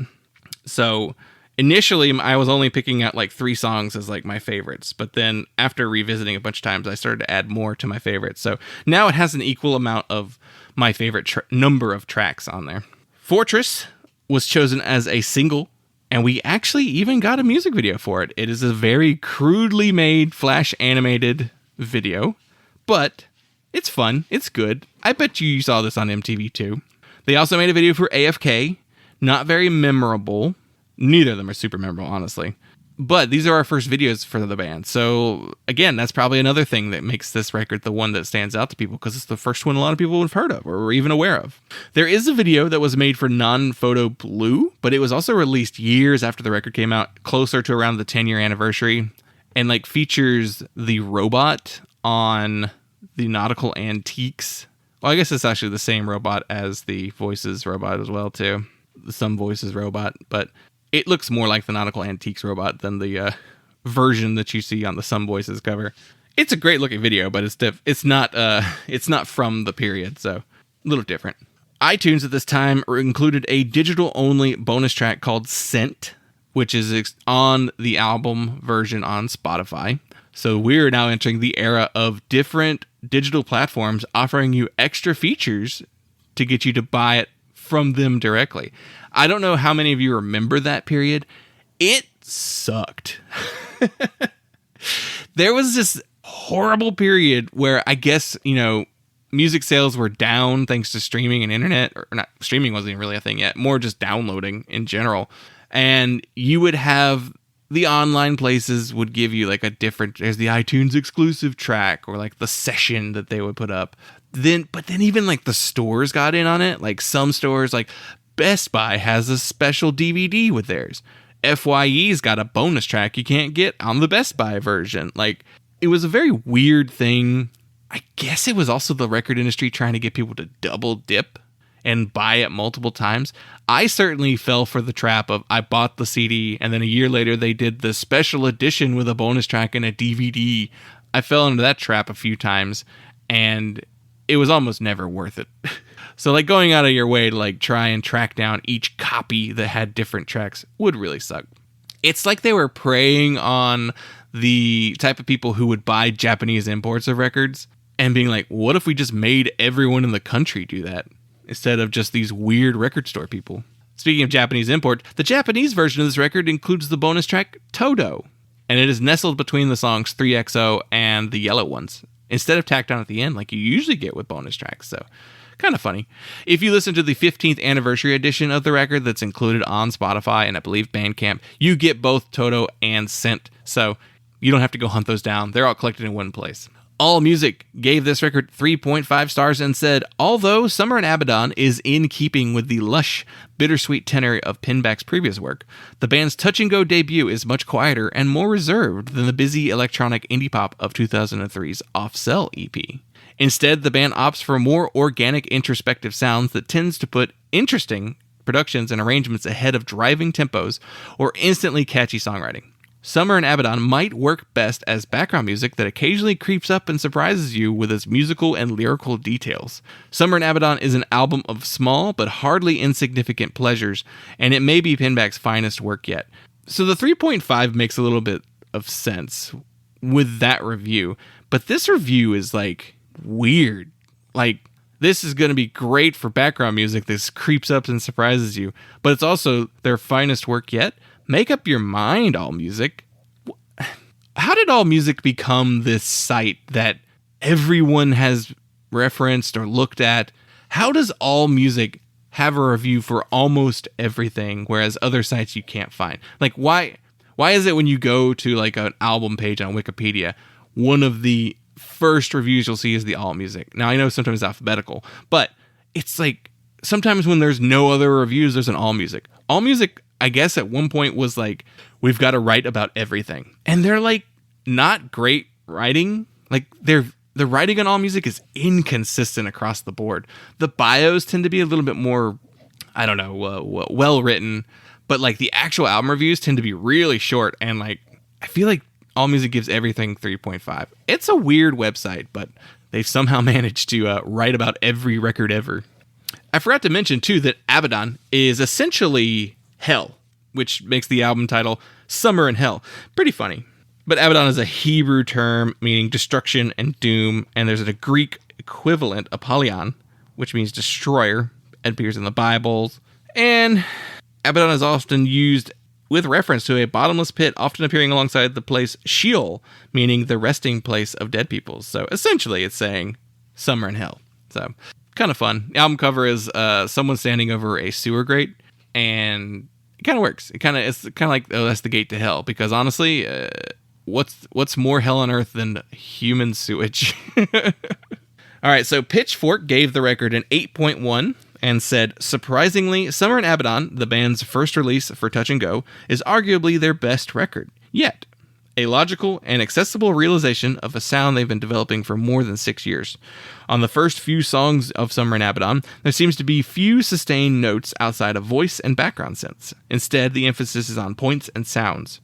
Speaker 1: So initially, I was only picking out like 3 songs as like my favorites, but then after revisiting a bunch of times, I started to add more to my favorites. So now it has an equal amount of my favorite number of tracks on there. Fortress was chosen as a single, and we actually even got a music video for it. It is a very crudely made flash animated video, but it's fun. It's good. I bet you saw this on MTV too. They also made a video for AFK. Not very memorable. Neither of them are super memorable, honestly. But these are our first videos for the band. So again, that's probably another thing that makes this record the one that stands out to people, because it's the first one a lot of people have heard of or were even aware of. There is a video that was made for Non-Photo Blue, but it was also released years after the record came out, closer to around the 10-year anniversary, and like features the robot on the Nautical Antiques. Well, I guess it's actually the same robot as the Voices robot as well, too. Some Voices robot, but it looks more like the Nautical Antiques robot than the version that you see on the Some Voices cover. It's a great looking video, but it's not from the period, so a little different. iTunes at this time included a digital only bonus track called Scent, which is on the album version on Spotify. So we're now entering the era of different digital platforms offering you extra features to get you to buy it from them directly. I don't know how many of you remember that period. It sucked. There was this horrible period where I guess, music sales were down thanks to streaming and internet, or not, streaming wasn't even really a thing yet, more just downloading in general. And you would have the online places would give you like there's the iTunes exclusive track or like the session that they would put up. But then even like the stores got in on it. Like some stores, like Best Buy has a special DVD with theirs. FYE's got a bonus track you can't get on the Best Buy version. Like, it was a very weird thing. I guess it was also the record industry trying to get people to double dip and buy it multiple times. I certainly fell for the trap of I bought the CD and then a year later they did the special edition with a bonus track and a DVD. I fell into that trap a few times and it was almost never worth it. So like going out of your way to like try and track down each copy that had different tracks would really suck. It's like they were preying on the type of people who would buy Japanese imports of records and being like, what if we just made everyone in the country do that instead of just these weird record store people? Speaking of Japanese import, the Japanese version of this record includes the bonus track Todo, and it is nestled between the songs 3XO and the Yellow Ones, instead of tacked on at the end like you usually get with bonus tracks. So kind of funny. If you listen to the 15th anniversary edition of the record that's included on Spotify and I believe Bandcamp, you get both Todo and Scent, so you don't have to go hunt those down. They're all collected in one place. AllMusic gave this record 3.5 stars and said, although Summer in Abaddon is in keeping with the lush, bittersweet tenor of Pinback's previous work, the band's touch-and-go debut is much quieter and more reserved than the busy electronic indie pop of 2003's Off Cell EP. Instead, the band opts for more organic, introspective sounds that tends to put interesting productions and arrangements ahead of driving tempos or instantly catchy songwriting. Summer in Abaddon might work best as background music that occasionally creeps up and surprises you with its musical and lyrical details. Summer in Abaddon is an album of small but hardly insignificant pleasures, and it may be Pinback's finest work yet. So the 3.5 makes a little bit of sense with that review, but this review is like weird. Like, this is going to be great for background music. This creeps up and surprises you, but it's also their finest work yet. Make up your mind, AllMusic. How did AllMusic become this site that everyone has referenced or looked at? How does AllMusic have a review for almost everything, whereas other sites you can't find? Like, why is it when you go to like an album page on Wikipedia, one of the first reviews you'll see is the AllMusic? Now, I know sometimes it's alphabetical, but it's like sometimes when there's no other reviews, there's an AllMusic. AllMusic, I guess at one point was like, we've got to write about everything. And they're like not great writing. Like the writing on AllMusic is inconsistent across the board. The bios tend to be a little bit more, I don't know, well written, but like the actual album reviews tend to be really short. And like, I feel like AllMusic gives everything 3.5. It's a weird website, but they've somehow managed to write about every record ever. I forgot to mention too that Abaddon is essentially hell, which makes the album title Summer in Hell. Pretty funny. But Abaddon is a Hebrew term meaning destruction and doom, and there's a Greek equivalent, Apollyon, which means destroyer. It appears in the Bibles. And Abaddon is often used with reference to a bottomless pit, often appearing alongside the place Sheol, meaning the resting place of dead people. So essentially it's saying Summer in Hell. So kind of fun. The album cover is someone standing over a sewer grate and kind of works. It's kind of like, oh, that's the gate to hell. Because honestly, what's more hell on earth than human sewage? All right, so Pitchfork gave the record an 8.1 and said, surprisingly, Summer in Abaddon, the band's first release for Touch and Go, is arguably their best record yet. A logical and accessible realization of a sound they've been developing for more than 6 years. On the first few songs of Summer in Abaddon, there seems to be few sustained notes outside of voice and background synths. Instead, the emphasis is on points of sounds.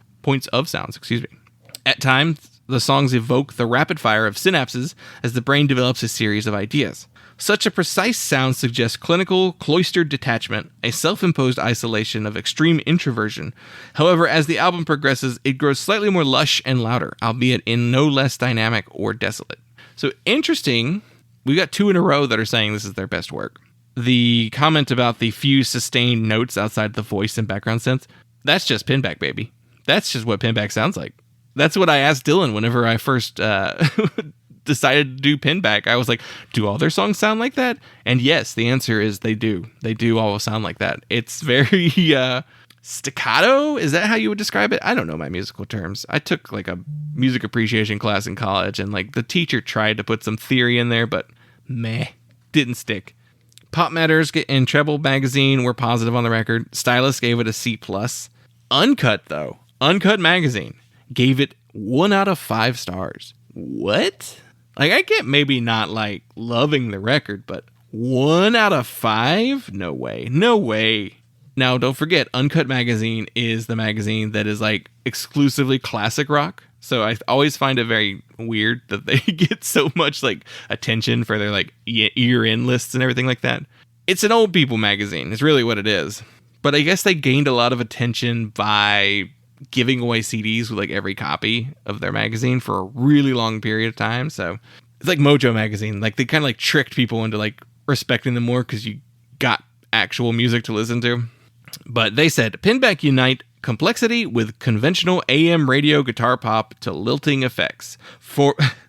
Speaker 1: At times, the songs evoke the rapid fire of synapses as the brain develops a series of ideas. Such a precise sound suggests clinical, cloistered detachment, a self-imposed isolation of extreme introversion. However, as the album progresses, it grows slightly more lush and louder, albeit in no less dynamic or desolate. So interesting, we got 2 in a row that are saying this is their best work. The comment about the few sustained notes outside the voice and background synths, that's just Pinback, baby. That's just what Pinback sounds like. That's what I asked Dylan whenever I first decided to do Pinback. I was like, do all their songs sound like that? And yes, the answer is they do. They do all sound like that. It's very staccato. Is that how you would describe it? I don't know my musical terms. I took like a music appreciation class in college, and like the teacher tried to put some theory in there, but didn't stick. Pop Matters and Treble Magazine were positive on the record. Stylus gave it a C+. Uncut Magazine gave it 1 out of 5 stars. What? Like, I get maybe not like loving the record, but 1 out of 5? No way. Now, don't forget, Uncut Magazine is the magazine that is like exclusively classic rock. So I always find it very weird that they get so much like attention for their like year-end lists and everything like that. It's an old people magazine. It's really what it is. But I guess they gained a lot of attention by giving away CDs with like every copy of their magazine for a really long period of time. So it's like Mojo Magazine. Like they kind of like tricked people into like respecting them more because you got actual music to listen to. But they said, Pinback unite complexity with conventional AM radio guitar pop to lilting effects.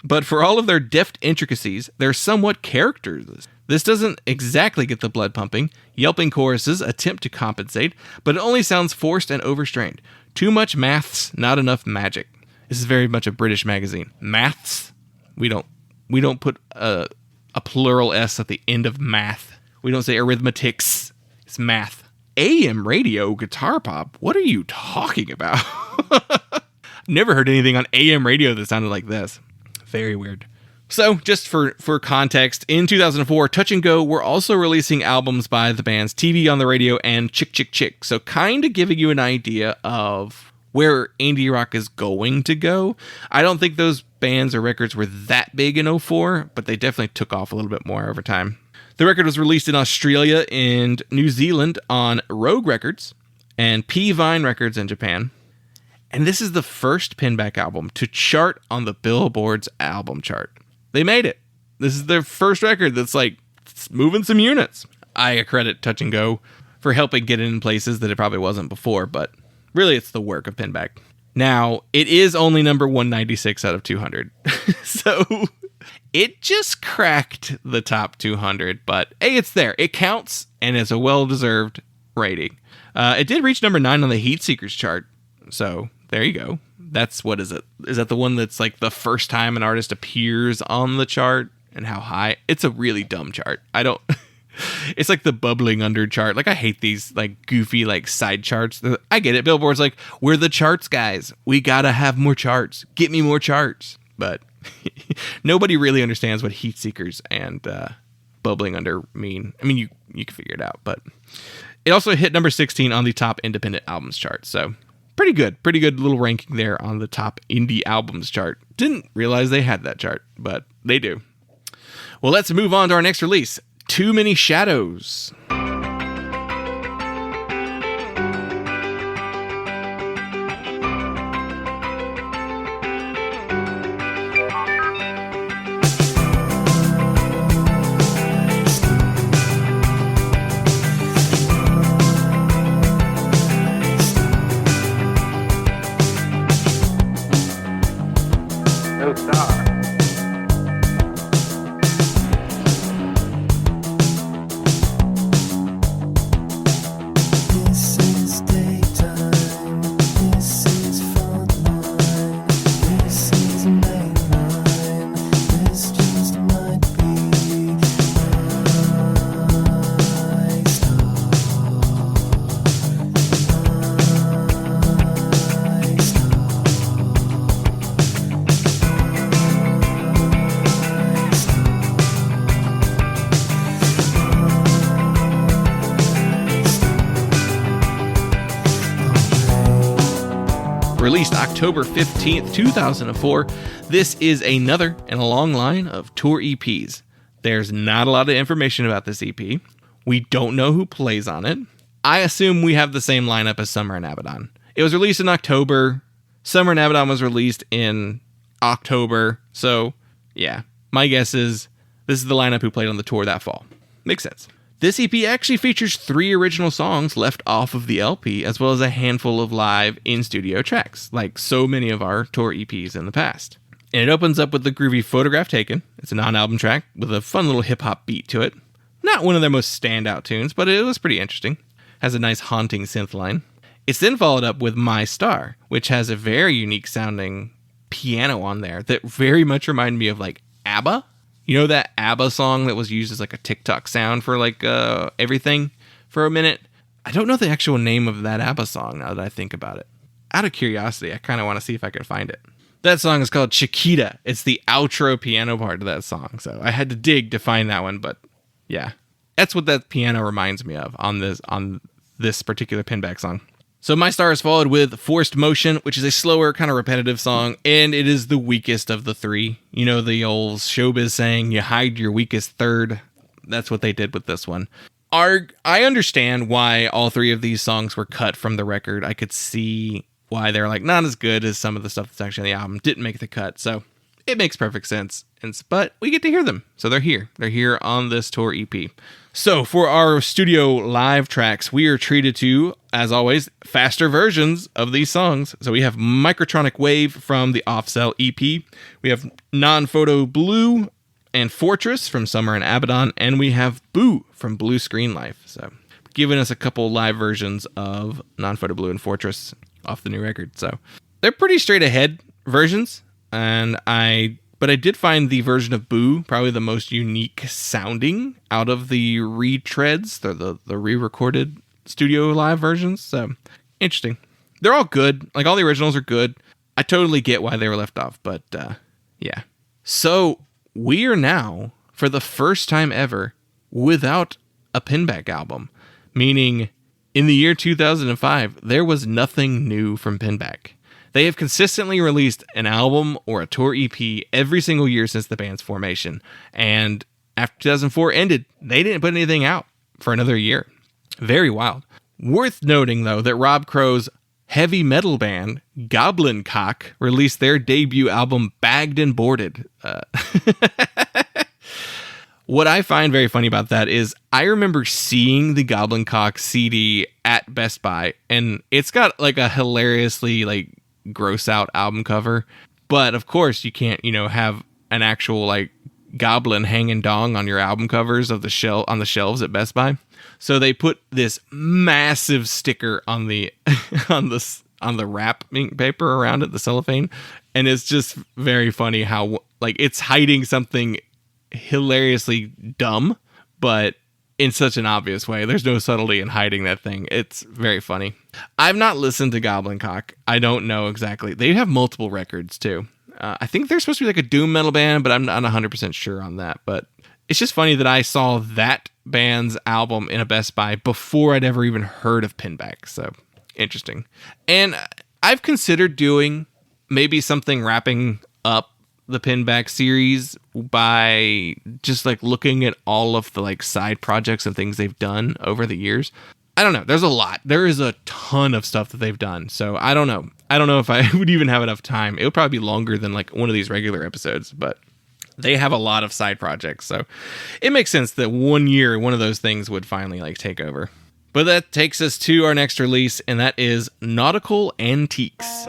Speaker 1: But for all of their deft intricacies, they're somewhat characterless. This doesn't exactly get the blood pumping. Yelping choruses attempt to compensate, but it only sounds forced and overstrained. Too much maths, not enough magic. This is very much a British magazine. Maths? We don't put a plural S at the end of math. We don't say arithmetics. It's math. AM radio guitar pop? What are you talking about? Never heard anything on AM radio that sounded like this. Very weird. So, just for context, in 2004, Touch and Go were also releasing albums by the bands TV on the Radio and Chick Chick Chick. So, kind of giving you an idea of where indie rock is going to go. I don't think those bands or records were that big in 2004, but they definitely took off a little bit more over time. The record was released in Australia and New Zealand on Rogue Records and P-Vine Records in Japan. And this is the first Pinback album to chart on the Billboard's album chart. They made it. This is their first record that's like moving some units. I credit Touch and Go for helping get it in places that it probably wasn't before, but really it's the work of Pinback. Now, it is only number 196 out of 200. So it just cracked the top 200, but hey, it's there. It counts, and it's a well-deserved rating. It did reach number 9 on the Heat Seekers chart, so there you go. That's, what is it? Is that the one that's like the first time an artist appears on the chart and how high? It's a really dumb chart. It's like the bubbling under chart. Like, I hate these like goofy like side charts. I get it. Billboard's like, we're the charts guys. We gotta have more charts. Get me more charts. But nobody really understands what Heat Seekers and bubbling under mean. I mean, you can figure it out. But it also hit number 16 on the top independent albums chart. So pretty good little ranking there on the top indie albums chart. Didn't realize they had that chart, but they do. Well, let's move on to our next release, Too Many Shadows.
Speaker 3: No star.
Speaker 4: This is day
Speaker 1: released October 15th, 2004. This is another in a long line of tour EPs. There's not a lot of information about this EP. We don't know who plays on it. I assume we have the same lineup as Summer in Abaddon. It was released in October. Summer in Abaddon was released in October. So, yeah, my guess is this is the lineup who played on the tour that fall. Makes sense. This EP actually features 3 original songs left off of the LP, as well as a handful of live in-studio tracks, like so many of our tour EPs in the past. And it opens up with the groovy Photograph Taken. It's a non-album track with a fun little hip-hop beat to it. Not one of their most standout tunes, but it was pretty interesting. Has a nice haunting synth line. It's then followed up with My Star, which has a very unique sounding piano on there that very much reminded me of like ABBA. You know that ABBA song that was used as like a TikTok sound for like everything for a minute? I don't know the actual name of that ABBA song now that I think about it. Out of curiosity, I kind of want to see if I can find it. That song is called Chiquita. It's the outro piano part of that song. So I had to dig to find that one, but yeah. That's what that piano reminds me of on this particular Pinback song. So My Star is followed with Forced Motion, which is a slower, kind of repetitive song, and it is the weakest of the 3. You know the old showbiz saying, you hide your weakest third. That's what they did with this one. I understand why all 3 of these songs were cut from the record. I could see why they're like not as good as some of the stuff that's actually on the album. Didn't make the cut, so it makes perfect sense. But we get to hear them, so they're here. They're here on this tour EP. So for our studio live tracks, we are treated to, as always, faster versions of these songs. So we have Microtronic Wave from the Off-Cell EP. We have Non-Photo Blue and Fortress from Summer in Abaddon. And we have Boo from Blue Screen Life. So giving us a couple live versions of Non-Photo Blue and Fortress off the new record. So they're pretty straight ahead versions. But I did find the version of Boo probably the most unique sounding out of the retreads, the re-recorded studio live versions. So, interesting. They're all good. Like, all the originals are good. I totally get why they were left off, but, yeah. So, we are now, for the first time ever, without a Pinback album. Meaning, in the year 2005, there was nothing new from Pinback. They have consistently released an album or a tour EP every single year since the band's formation. And after 2004 ended, they didn't put anything out for another year. Very wild. Worth noting, though, that Rob Crow's heavy metal band, Goblin Cock, released their debut album, Bagged and Boarded. What I find very funny about that is I remember seeing the Goblin Cock CD at Best Buy, and it's got like a hilariously like gross out album cover, but of course you can't have an actual like goblin hanging dong on your album covers of the on the shelves at Best Buy, so they put this massive sticker on the on the wrapping paper around it, the cellophane, and it's just very funny how like it's hiding something hilariously dumb but in such an obvious way. There's no subtlety in hiding that thing. It's very funny. I've not listened to Goblin Cock. I don't know exactly. They have multiple records too. I think they're supposed to be like a doom metal band, but I'm not 100% sure on that. But it's just funny that I saw that band's album in a Best Buy before I'd ever even heard of Pinback. So interesting. And I've considered doing maybe something wrapping up the Pinback series by just like looking at all of the like side projects and things they've done over the years. I don't know. There's a lot. There is a ton of stuff that they've done. So I don't know. I don't know if I would even have enough time. It would probably be longer than like one of these regular episodes, but they have a lot of side projects. So it makes sense that one year, one of those things would finally like take over. But that takes us to our next release, and that is Nautical Antiques.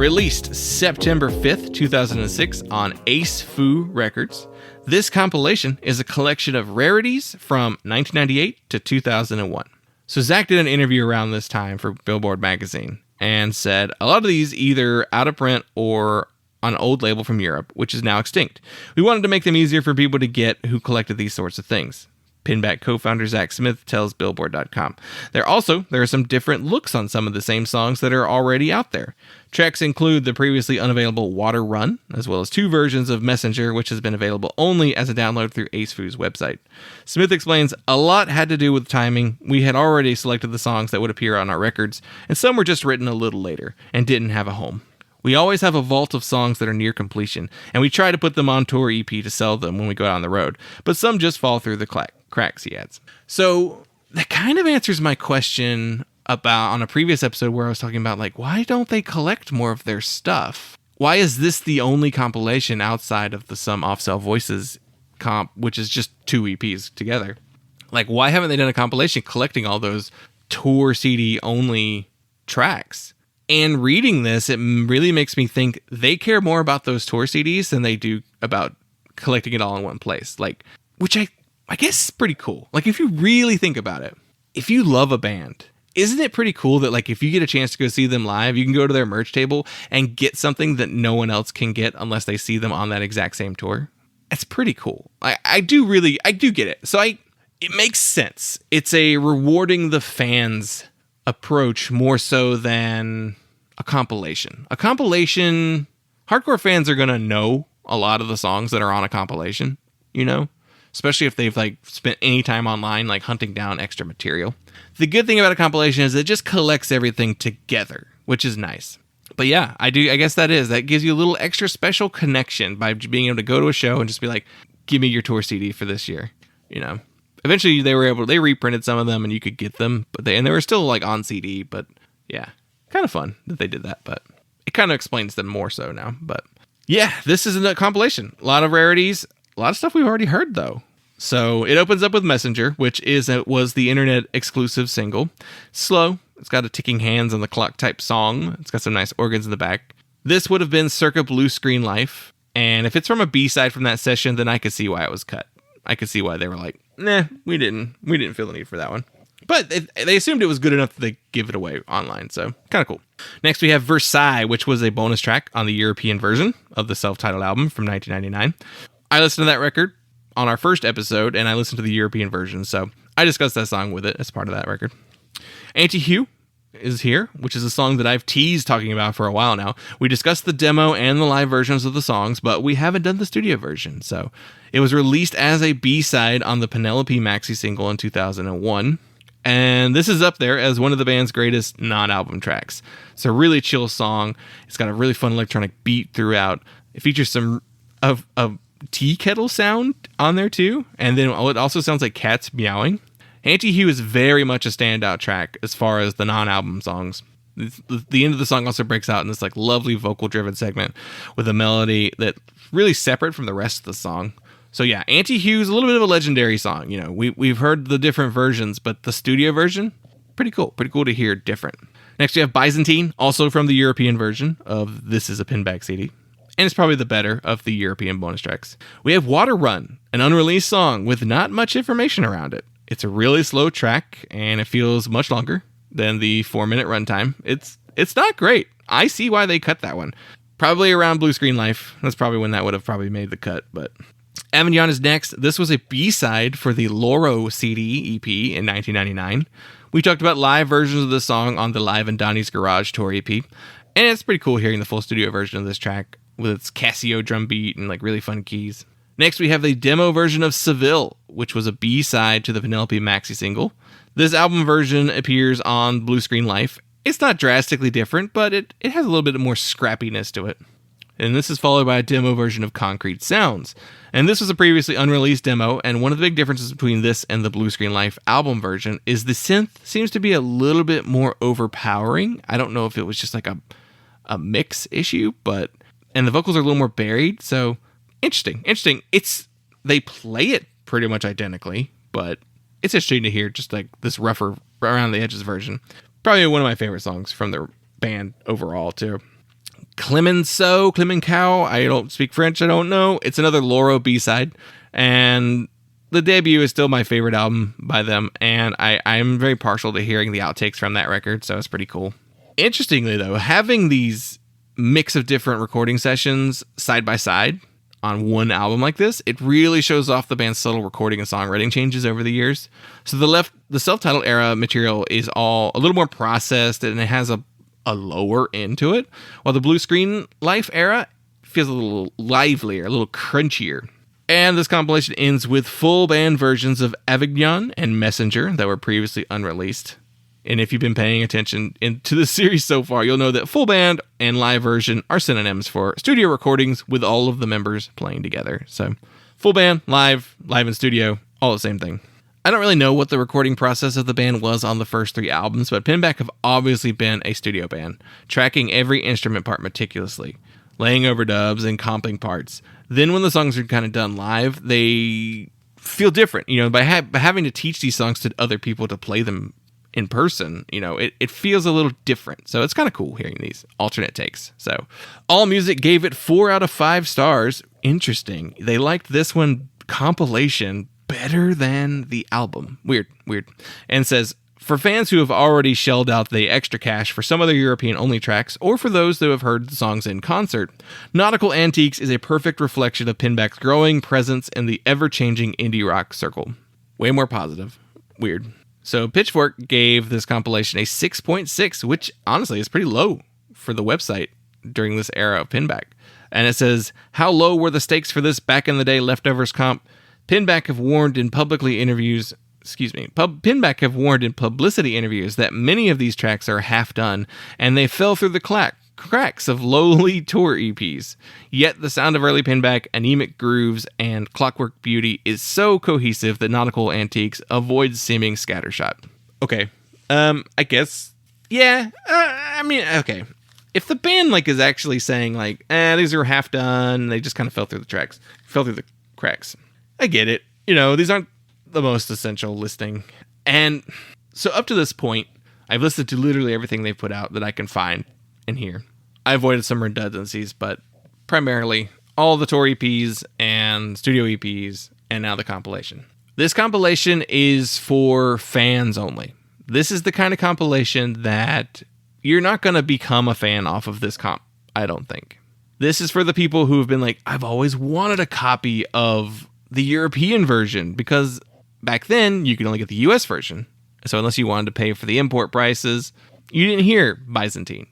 Speaker 1: Released September 5th, 2006 on Ace Fu Records. This compilation is a collection of rarities from 1998 to 2001. So Zach did an interview around this time for Billboard magazine and said a lot of these either out of print or on an old label from Europe, which is now extinct. We wanted to make them easier for people to get who collected these sorts of things. Pinback co-founder Zach Smith tells Billboard.com. There are some different looks on some of the same songs that are already out there. Tracks include the previously unavailable Water Run, as well as 2 versions of Messenger, which has been available only as a download through Ace Fu's website. Smith explains, a lot had to do with timing. We had already selected the songs that would appear on our records, and some were just written a little later and didn't have a home. We always have a vault of songs that are near completion, and we try to put them on tour EP to sell them when we go out on the road, but some just fall through the cracks, he adds. So that kind of answers my question about on a previous episode where I was talking about, like, why don't they collect more of their stuff? Why is this the only compilation outside of the Some Off-Cell Voices comp, which is just 2 EPs together? Like, why haven't they done a compilation collecting all those tour CD only tracks? And reading this, it really makes me think they care more about those tour CDs than they do about collecting it all in one place. Like, which I guess is pretty cool. Like, if you really think about it, if you love a band, isn't it pretty cool that, like, if you get a chance to go see them live, you can go to their merch table and get something that no one else can get unless they see them on that exact same tour? It's pretty cool. I do get it. So it makes sense. It's a rewarding the fans approach more so than a compilation. A compilation, hardcore fans are going to know a lot of the songs that are on a compilation, you know? Especially if they've, like, spent any time online, like, hunting down extra material. The good thing about a compilation is it just collects everything together, which is nice. But yeah, I guess that gives you a little extra special connection by being able to go to a show and just be like, give me your tour CD for this year, you know? Eventually they reprinted some of them and you could get them, but they were still, like, on CD, but yeah, kind of fun that they did that, but it kind of explains them more so now. But yeah, this is a compilation. A lot of rarities, a lot of stuff we've already heard though. So it opens up with Messenger, which was the internet exclusive single. Slow. It's got a ticking hands on the clock type song. It's got some nice organs in the back. This would have been circa Blue Screen Life. And if it's from a B-side from that session, then I could see why it was cut. I could see why they were like, nah, we didn't feel the need for that one. But they assumed it was good enough that they give it away online, so kind of cool. Next, we have Versailles, which was a bonus track on the European version of the self-titled album from 1999. I listened to that record on our first episode, and I listened to the European version, so I discussed that song with it as part of that record. Anti-Hue is here, which is a song that I've teased talking about for a while now. We discussed the demo and the live versions of the songs, but we haven't done the studio version, so it was released as a B-side on the Penelope maxi single in 2001. And this is up there as one of the band's greatest non-album tracks. It's a really chill song. It's got a really fun electronic beat throughout. It features some of tea kettle sound on there too. And then it also sounds like cats meowing. Anti-Hue is very much a standout track as far as the non-album songs. The end of the song also breaks out in this, like, lovely vocal-driven segment with a melody that's really separate from the rest of the song. So yeah, Anti-Hue is a little bit of a legendary song. You know, we've heard the different versions, but the studio version, pretty cool to hear different. Next, we have Byzantine, also from the European version of This Is a Pinback CD. And it's probably the better of the European bonus tracks. We have Water Run, an unreleased song with not much information around it. It's a really slow track, and it feels much longer than the 4-minute runtime. It's not great. I see why they cut that one. Probably around Blue Screen Life. That's probably when that would have probably made the cut, but Avignon is next. This was a B-side for the Loro CD EP in 1999. We talked about live versions of the song on the Live in Donnie's Garage tour EP, and it's pretty cool hearing the full studio version of this track with its Casio drum beat and, like, really fun keys. Next, we have the demo version of Seville, which was a B-side to the Penelope maxi single. This album version appears on Blue Screen Life. It's not drastically different, but it has a little bit more scrappiness to it. And this is followed by a demo version of Concrete Sounds. And this was a previously unreleased demo, and one of the big differences between this and the Blue Screen Life album version is the synth seems to be a little bit more overpowering. I don't know if it was just like a mix issue, and the vocals are a little more buried, so interesting. They play it pretty much identically, but it's interesting to hear just like this rougher around the edges version. Probably one of my favorite songs from the band overall too. Clemenceau, I don't speak French, I don't know. It's another Loro B-side, and the debut is still my favorite album by them, and I'm very partial to hearing the outtakes from that record, so it's pretty cool. Interestingly, though, having these mix of different recording sessions side by side on one album like this, it really shows off the band's subtle recording and songwriting changes over the years. So the self-titled era material is all a little more processed, and it has a lower end to it, while the Blue Screen Life era feels a little livelier, a little crunchier. And this compilation ends with full band versions of Avignon and Messenger that were previously unreleased. And if you've been paying attention to the series so far, you'll know that full band and live version are synonyms for studio recordings with all of the members playing together. So full band, live in studio, all the same thing. I don't really know what the recording process of the band was on the first 3 albums, but Pinback have obviously been a studio band, tracking every instrument part meticulously, laying overdubs and comping parts. Then when the songs are kind of done live, they feel different. By having to teach these songs to other people to play them in person, it feels a little different. So it's kind of cool hearing these alternate takes. So AllMusic gave it 4 out of 5 stars. Interesting. They liked this one compilation better than the album. Weird. And says, for fans who have already shelled out the extra cash for some other European-only tracks, or for those who have heard the songs in concert, Nautical Antiques is a perfect reflection of Pinback's growing presence in the ever-changing indie rock circle. Way more positive. Weird. So Pitchfork gave this compilation a 6.6, which honestly is pretty low for the website during this era of Pinback. And it says, how low were the stakes for this back in the day leftovers comp? Pinback have warned in publicity interviews that many of these tracks are half done, and they fell through the cracks of lowly tour EPs. Yet the sound of early Pinback, anemic grooves, and Clockwork Beauty is so cohesive that Nautical Antiques avoids seeming scattershot. Okay, I guess, yeah. Okay. If the band is actually saying these are half done, they just kind of fell through the cracks. I get it. These aren't the most essential listing. And so up to this point, I've listened to literally everything they've put out that I can find in here. I avoided some redundancies, but primarily all the tour EPs and studio EPs, and now the compilation. This compilation is for fans only. This is the kind of compilation that you're not going to become a fan off of this comp, I don't think. This is for the people who have been I've always wanted a copy of the European version, because back then you could only get the US version. So unless you wanted to pay for the import prices, you didn't hear Byzantine,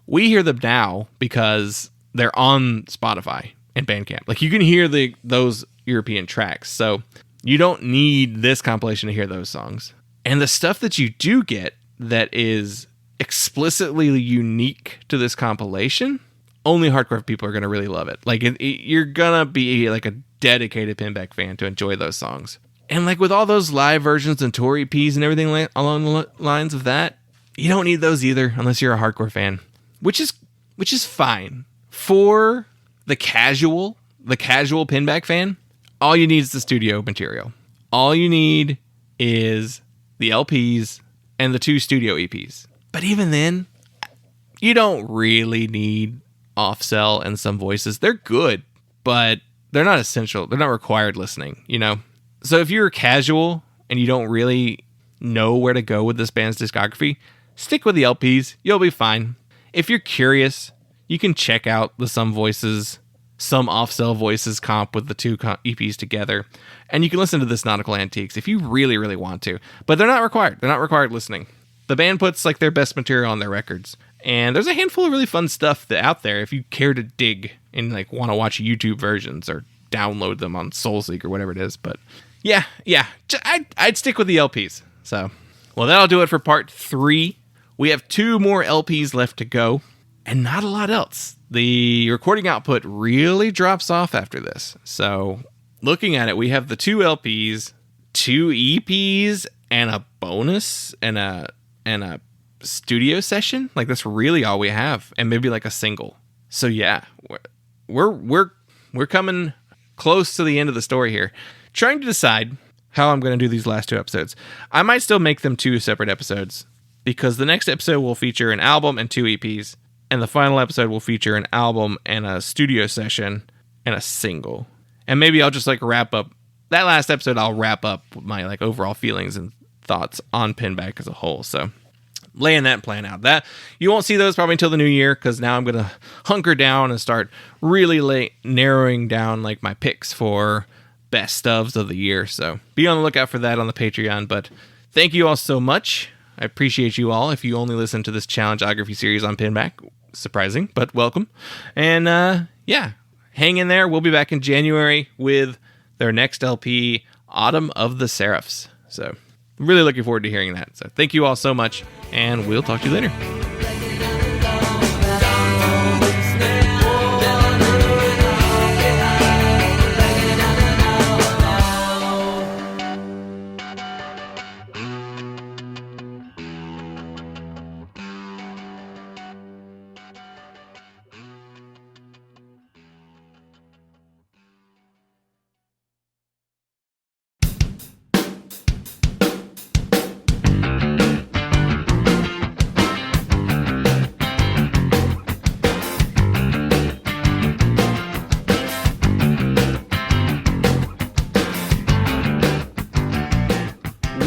Speaker 1: We hear them now because they're on Spotify and Bandcamp. You can hear those European tracks. So you don't need this compilation to hear those songs. And the stuff that you do get that is explicitly unique to this compilation, only hardcore people are going to really love it. You're going to be a dedicated Pinback fan to enjoy those songs. And with all those live versions and tour EPs and everything along the lines of that, you don't need those either unless you're a hardcore fan, which is fine. For the casual Pinback fan, all you need is the studio material. All you need is the LPs and the 2 studio EPs. But even then, you don't really need Off-Cell and Some Voices. They're good, but they're not essential. They're not required listening, So if you're casual and you don't really know where to go with this band's discography, stick with the LPs. You'll be fine. If you're curious, you can check out the Some Off-Cell Voices comp with the 2 EPs together. And you can listen to this Nautical Antiques if you really, really want to. But they're not required. They're not required listening. The band puts their best material on their records. And there's a handful of really fun stuff out there if you care to dig and want to watch YouTube versions or download them on SoulSeek or whatever it is. But yeah, I'd stick with the LPs. So, well, that'll do it for part 3. We have 2 more LPs left to go, and not a lot else. The recording output really drops off after this. So, looking at it, we have the 2 LPs, 2 EPs, and a bonus, and a studio session. That's really all we have, and maybe a single. So yeah, we're coming close to the end of the story here. Trying to decide how I'm going to do these last 2 episodes. I might still make them 2 separate episodes, because the next episode will feature an album and 2 EPs, And the final episode will feature an album and a studio session and a single. And maybe I'll just wrap up that last episode. I'll wrap up my overall feelings and thoughts on Pinback as a whole. So laying that plan out. That you won't see those probably until the new year, because now I'm gonna hunker down and start really narrowing down my picks for best ofs of the year. So be on the lookout for that on the Patreon. But thank you all so much. I appreciate you all. If you only listen to this Challenge-ography series on Pinback, surprising, but welcome. And hang in there. We'll be back in January with their next LP, Autumn of the Seraphs. So really looking forward to hearing that. So thank you all so much, and we'll talk to you later.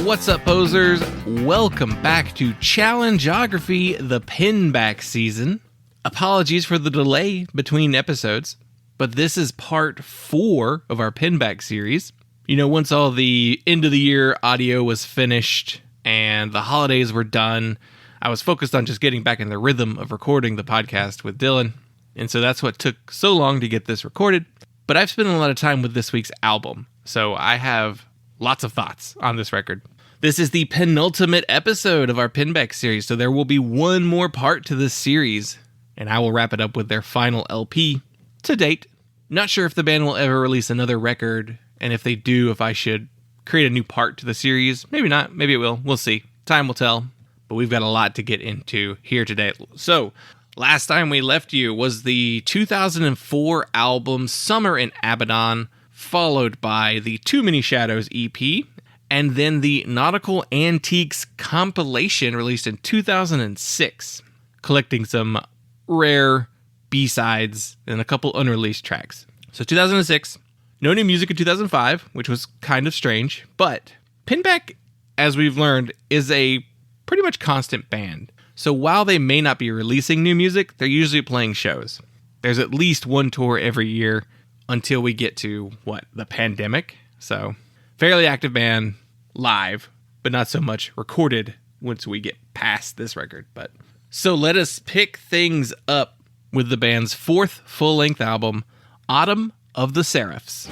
Speaker 1: What's up, posers? Welcome back to Challenge-ography, the Pinback season. Apologies for the delay between episodes, but this is part 4 of our Pinback series. Once all the end of the year audio was finished and the holidays were done, I was focused on just getting back in the rhythm of recording the podcast with Dylan. And so that's what took so long to get this recorded. But I've spent a lot of time with this week's album, so I have lots of thoughts on this record. This is the penultimate episode of our Pinback series, so there will be one more part to this series, and I will wrap it up with their final LP to date. Not sure if the band will ever release another record, and if they do, if I should create a new part to the series. Maybe not, maybe it will. We'll see. Time will tell, but we've got a lot to get into here today. So, last time we left you was the 2004 album Summer in Abaddon, followed by the Too Many Shadows EP, and then the Nautical Antiques compilation released in 2006, collecting some rare B-sides and a couple unreleased tracks. So 2006, no new music in 2005, which was kind of strange, but Pinback, as we've learned, is a pretty much constant band. So while they may not be releasing new music, they're usually playing shows. There's at least one tour every year until we get to, the pandemic? So fairly active band live, but not so much recorded once we get past this record. But so let us pick things up with the band's 4th full-length album, Autumn of the Seraphs.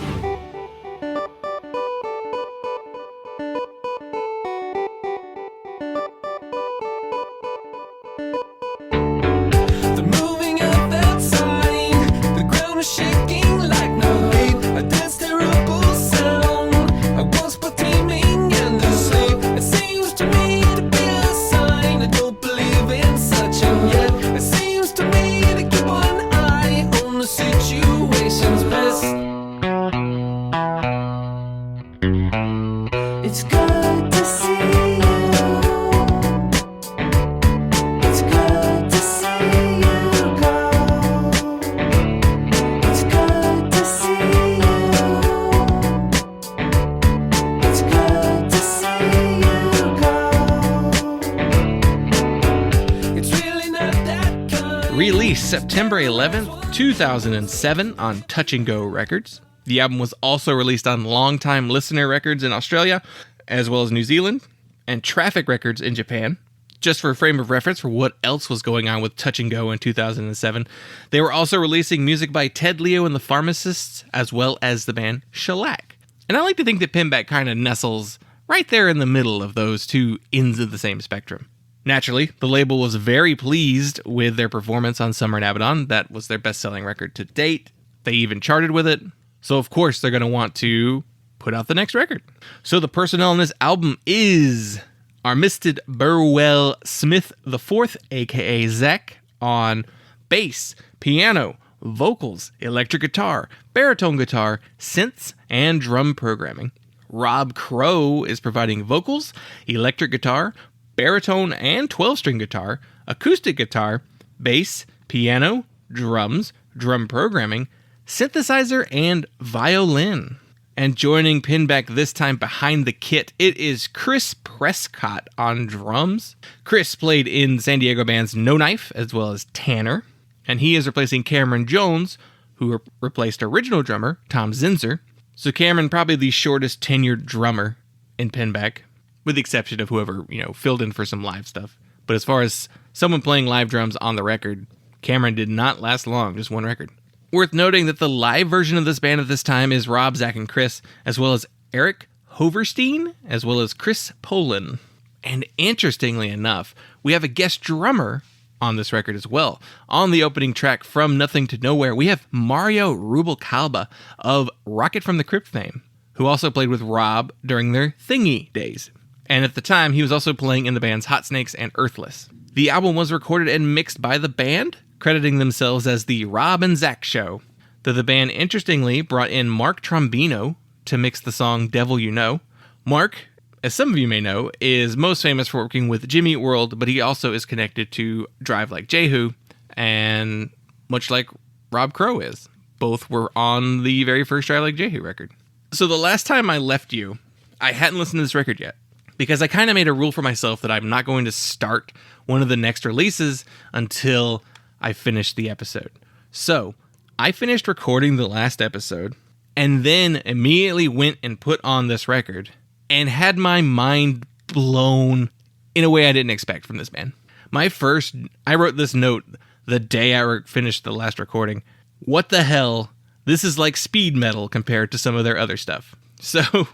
Speaker 1: Released September 11th, 2007 on Touch and Go Records. The album was also released on Longtime Listener Records in Australia, as well as New Zealand, and Traffic Records in Japan. Just for a frame of reference for what else was going on with Touch and Go in 2007, they were also releasing music by Ted Leo and the Pharmacists, as well as the band Shellac. And I like to think that Pinback kind of nestles right there in the middle of those two ends of the same spectrum. Naturally, the label was very pleased with their performance on Summer in Abaddon. That was their best-selling record to date. They even charted with it. So, of course, they're going to want to put out the next record. So the personnel in this album is Armistead Burwell Smith IV, a.k.a. Zach, on bass, piano, vocals, electric guitar, baritone guitar, synths, and drum programming. Rob Crow is providing vocals, electric guitar, baritone and 12-string guitar, acoustic guitar, bass, piano, drums, drum programming, synthesizer, and violin. And joining Pinback this time behind the kit, it is Chris Prescott on drums. Chris played in San Diego bands No Knife as well as Tanner, and he is replacing Cameron Jones, who replaced original drummer Tom Zinser. So Cameron, probably the shortest tenured drummer in Pinback, with the exception of whoever, filled in for some live stuff. But as far as someone playing live drums on the record, Cameron did not last long, just one record. Worth noting that the live version of this band at this time is Rob, Zach, and Chris, as well as Eric Hoverstein, as well as Chris Polin. And interestingly enough, we have a guest drummer on this record as well. On the opening track, From Nothing to Nowhere, we have Mario Rubalcaba of Rocket from the Crypt fame, who also played with Rob during their Thingy days. And at the time, he was also playing in the bands Hot Snakes and Earthless. The album was recorded and mixed by the band, crediting themselves as the Rob and Zach Show, though the band interestingly brought in Mark Trombino to mix the song Devil You Know. Mark, as some of you may know, is most famous for working with Jimmy Eat World, but he also is connected to Drive Like Jehu, and much like Rob Crow is. Both were on the very first Drive Like Jehu record. So the last time I left you, I hadn't listened to this record yet, because I kind of made a rule for myself that I'm not going to start one of the next releases until I finished the episode. So I finished recording the last episode and then immediately went and put on this record and had my mind blown in a way I didn't expect from this band. I wrote this note the day I finished the last recording. What the hell? This is like speed metal compared to some of their other stuff. So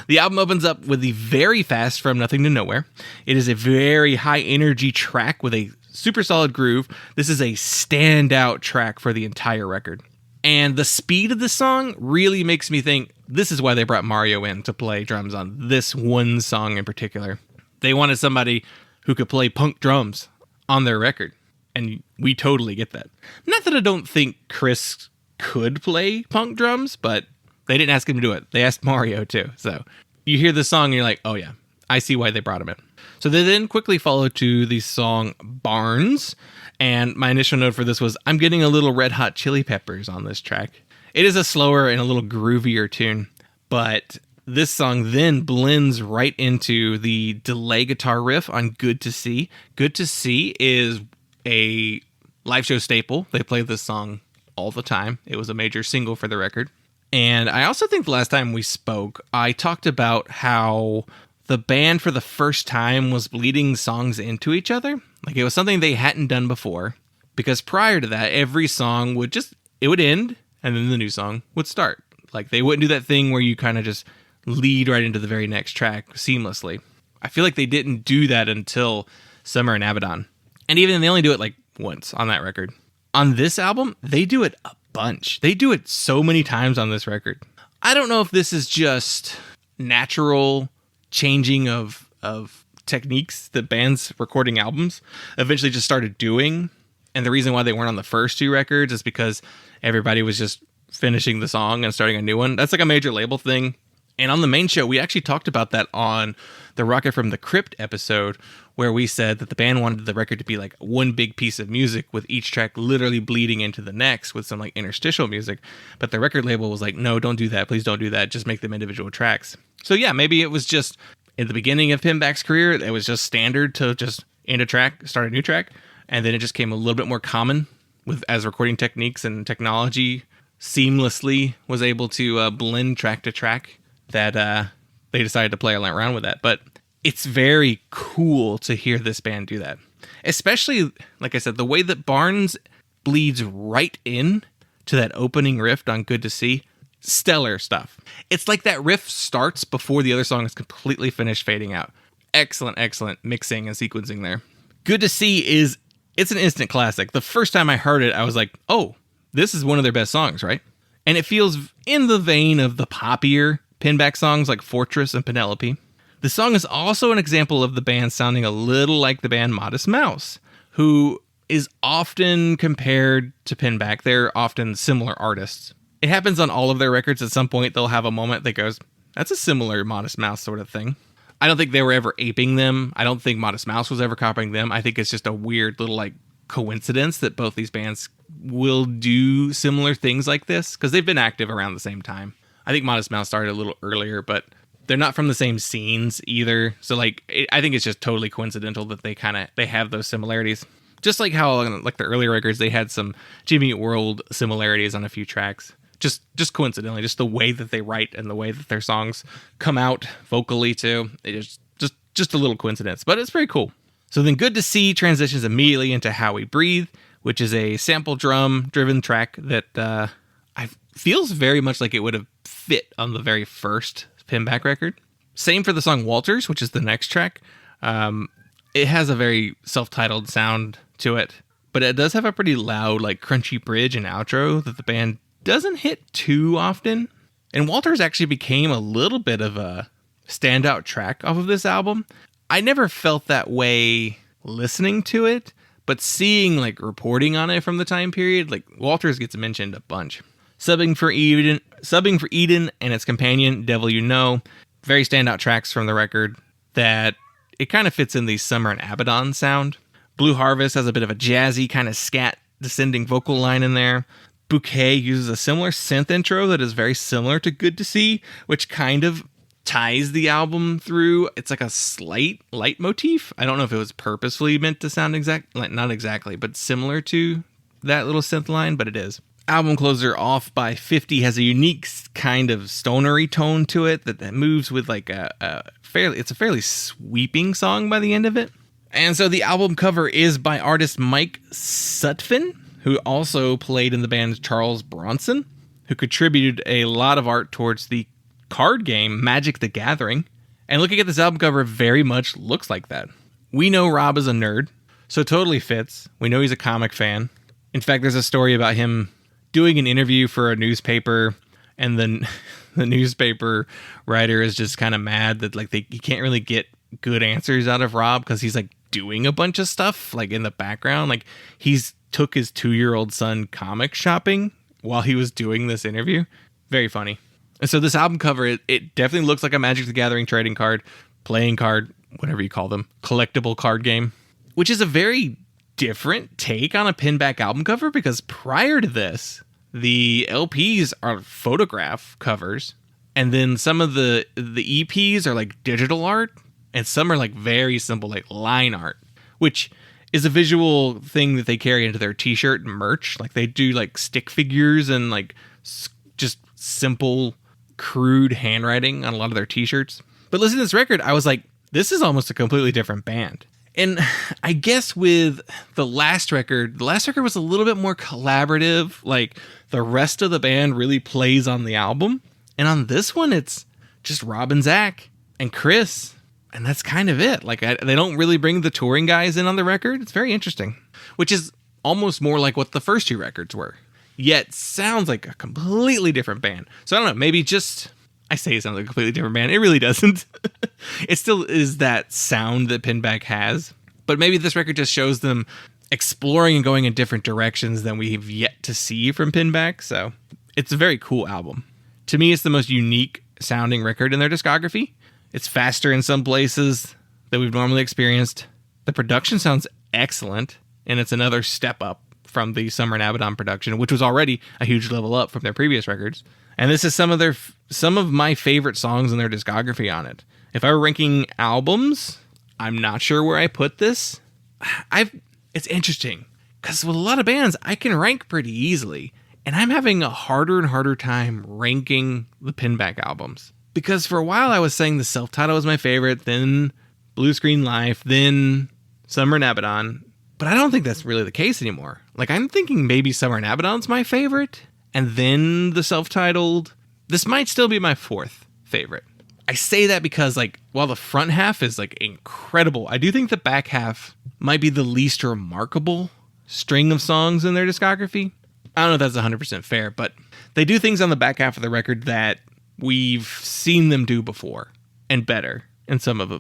Speaker 1: the album opens up with the very fast From Nothing to Nowhere. It is a very high energy track with a super solid groove. This is a standout track for the entire record. And the speed of the song really makes me think this is why they brought Mario in to play drums on this one song in particular. They wanted somebody who could play punk drums on their record. And we totally get that. Not that I don't think Chris could play punk drums, but they didn't ask him to do it. They asked Mario too. So you hear the song and you're like, oh yeah, I see why they brought him in. So they then quickly follow to the song Barnes. And my initial note for this was, I'm getting a little Red Hot Chili Peppers on this track. It is a slower and a little groovier tune, but this song then blends right into the delay guitar riff on Good to See. Good to See is a live show staple. They play this song all the time. It was a major single for the record. And I also think the last time we spoke, I talked about how the band for the first time was bleeding songs into each other. Like it was something they hadn't done before, because prior to that, every song would end and then the new song would start. Like they wouldn't do that thing where you kind of just lead right into the very next track seamlessly. I feel like they didn't do that until Summer in Abaddon. And even then they only do it like once on that record. On this album, they do it a bunch. They do it so many times on this record. I don't know if this is just natural changing of techniques that bands recording albums eventually just started doing. And the reason why they weren't on the first two records is because everybody was just finishing the song and starting a new one. That's like a major label thing. And on the main show, we actually talked about that on the Rocket from the Crypt episode, where we said that the band wanted the record to be like one big piece of music with each track literally bleeding into the next with some like interstitial music. But the record label was like, no, don't do that. Please don't do that. Just make them individual tracks. So yeah, maybe it was just at the beginning of Pinback's career, it was just standard to just end a track, start a new track. And then it just came a little bit more common as recording techniques and technology seamlessly was able to blend track to track, that they decided to play around with that. But it's very cool to hear this band do that. Especially, like I said, the way that Barnes bleeds right in to that opening riff on Good to See. Stellar stuff. It's like that riff starts before the other song is completely finished fading out. Excellent, excellent mixing and sequencing there. Good to See it's an instant classic. The first time I heard it, I was like, oh, this is one of their best songs, right? And it feels in the vein of the poppier Pinback songs like Fortress and Penelope. The song is also an example of the band sounding a little like the band Modest Mouse, who is often compared to Pinback. They're often similar artists. It happens on all of their records. At some point, they'll have a moment that goes, that's a similar Modest Mouse sort of thing. I don't think they were ever aping them. I don't think Modest Mouse was ever copying them. I think it's just a weird little like coincidence that both these bands will do similar things like this, because they've been active around the same time. I think Modest Mouse started a little earlier, but they're not from the same scenes either. So like, I think it's just totally coincidental that they have those similarities. Just like how like the earlier records, they had some Jimmy Eat World similarities on a few tracks. Just coincidentally, just the way that they write and the way that their songs come out vocally too. It is just a little coincidence, but it's very cool. So then Good to See transitions immediately into How We Breathe, which is a sample drum driven track that feels very much like it would have fit on the very first Pinback record. Same for the song Walters, which is the next track. It has a very self-titled sound to it, but it does have a pretty loud, like crunchy bridge and outro that the band doesn't hit too often. And Walters actually became a little bit of a standout track off of this album. I never felt that way listening to it, but seeing like reporting on it from the time period, like Walters gets mentioned a bunch. Subbing for Eden and its companion, Devil You Know, very standout tracks from the record that it kind of fits in the Summer and Abaddon sound. Blue Harvest has a bit of a jazzy kind of scat descending vocal line in there. Bouquet uses a similar synth intro that is very similar to Good to See, which kind of ties the album through. It's like a slight leitmotif. I don't know if it was purposefully meant to sound not exactly, but similar to that little synth line, but it is. Album closer Off by 50 has a unique kind of stonery tone to it that moves with like it's a fairly sweeping song by the end of it. And so the album cover is by artist Mike Sutphin, who also played in the band Charles Bronson, who contributed a lot of art towards the card game Magic the Gathering. And looking at this album cover, very much looks like that. We know Rob is a nerd, so it totally fits. We know he's a comic fan. In fact, there's a story about him doing an interview for a newspaper, and then the newspaper writer is just kind of mad that like he can't really get good answers out of Rob because he's like doing a bunch of stuff like in the background. Like he's took his 2-year-old son comic shopping while he was doing this interview. Very funny. And so this album cover, it definitely looks like a Magic the Gathering trading card, playing card, whatever you call them, collectible card game, which is a very different take on a Pinback album cover, because prior to this, the LPs are photograph covers, and then some of the EPs are like digital art, and some are like very simple, like line art, which is a visual thing that they carry into their t-shirt merch. Like they do like stick figures and like just simple, crude handwriting on a lot of their t-shirts. But listening to this record, I was like, this is almost a completely different band. And I guess with the last record was a little bit more collaborative. Like the rest of the band really plays on the album. And on this one, it's just Rob and Zach and Chris. And that's kind of it. Like they don't really bring the touring guys in on the record. It's very interesting, which is almost more like what the first two records were. Yet sounds like a completely different band. So I don't know, maybe I say it sounds like a completely different band. It really doesn't. It still is that sound that Pinback has. But maybe this record just shows them exploring and going in different directions than we've yet to see from Pinback. So it's a very cool album. To me, it's the most unique sounding record in their discography. It's faster in some places than we've normally experienced. The production sounds excellent, and it's another step up from the Summer and Abaddon production, which was already a huge level up from their previous records. And this is some of my favorite songs in their discography on it. If I were ranking albums, I'm not sure where I put this. It's interesting because with a lot of bands, I can rank pretty easily, and I'm having a harder and harder time ranking the Pinback albums. Because for a while I was saying the self-title was my favorite, then Blue Screen Life, then Summer and Abaddon. But I don't think that's really the case anymore. Like I'm thinking maybe Summer and Abaddon's my favorite, and then the self-titled. This might still be my fourth favorite. I say that because like while the front half is like incredible, I do think the back half might be the least remarkable string of songs in their discography. I don't know if that's 100% fair, but they do things on the back half of the record that we've seen them do before and better in some of the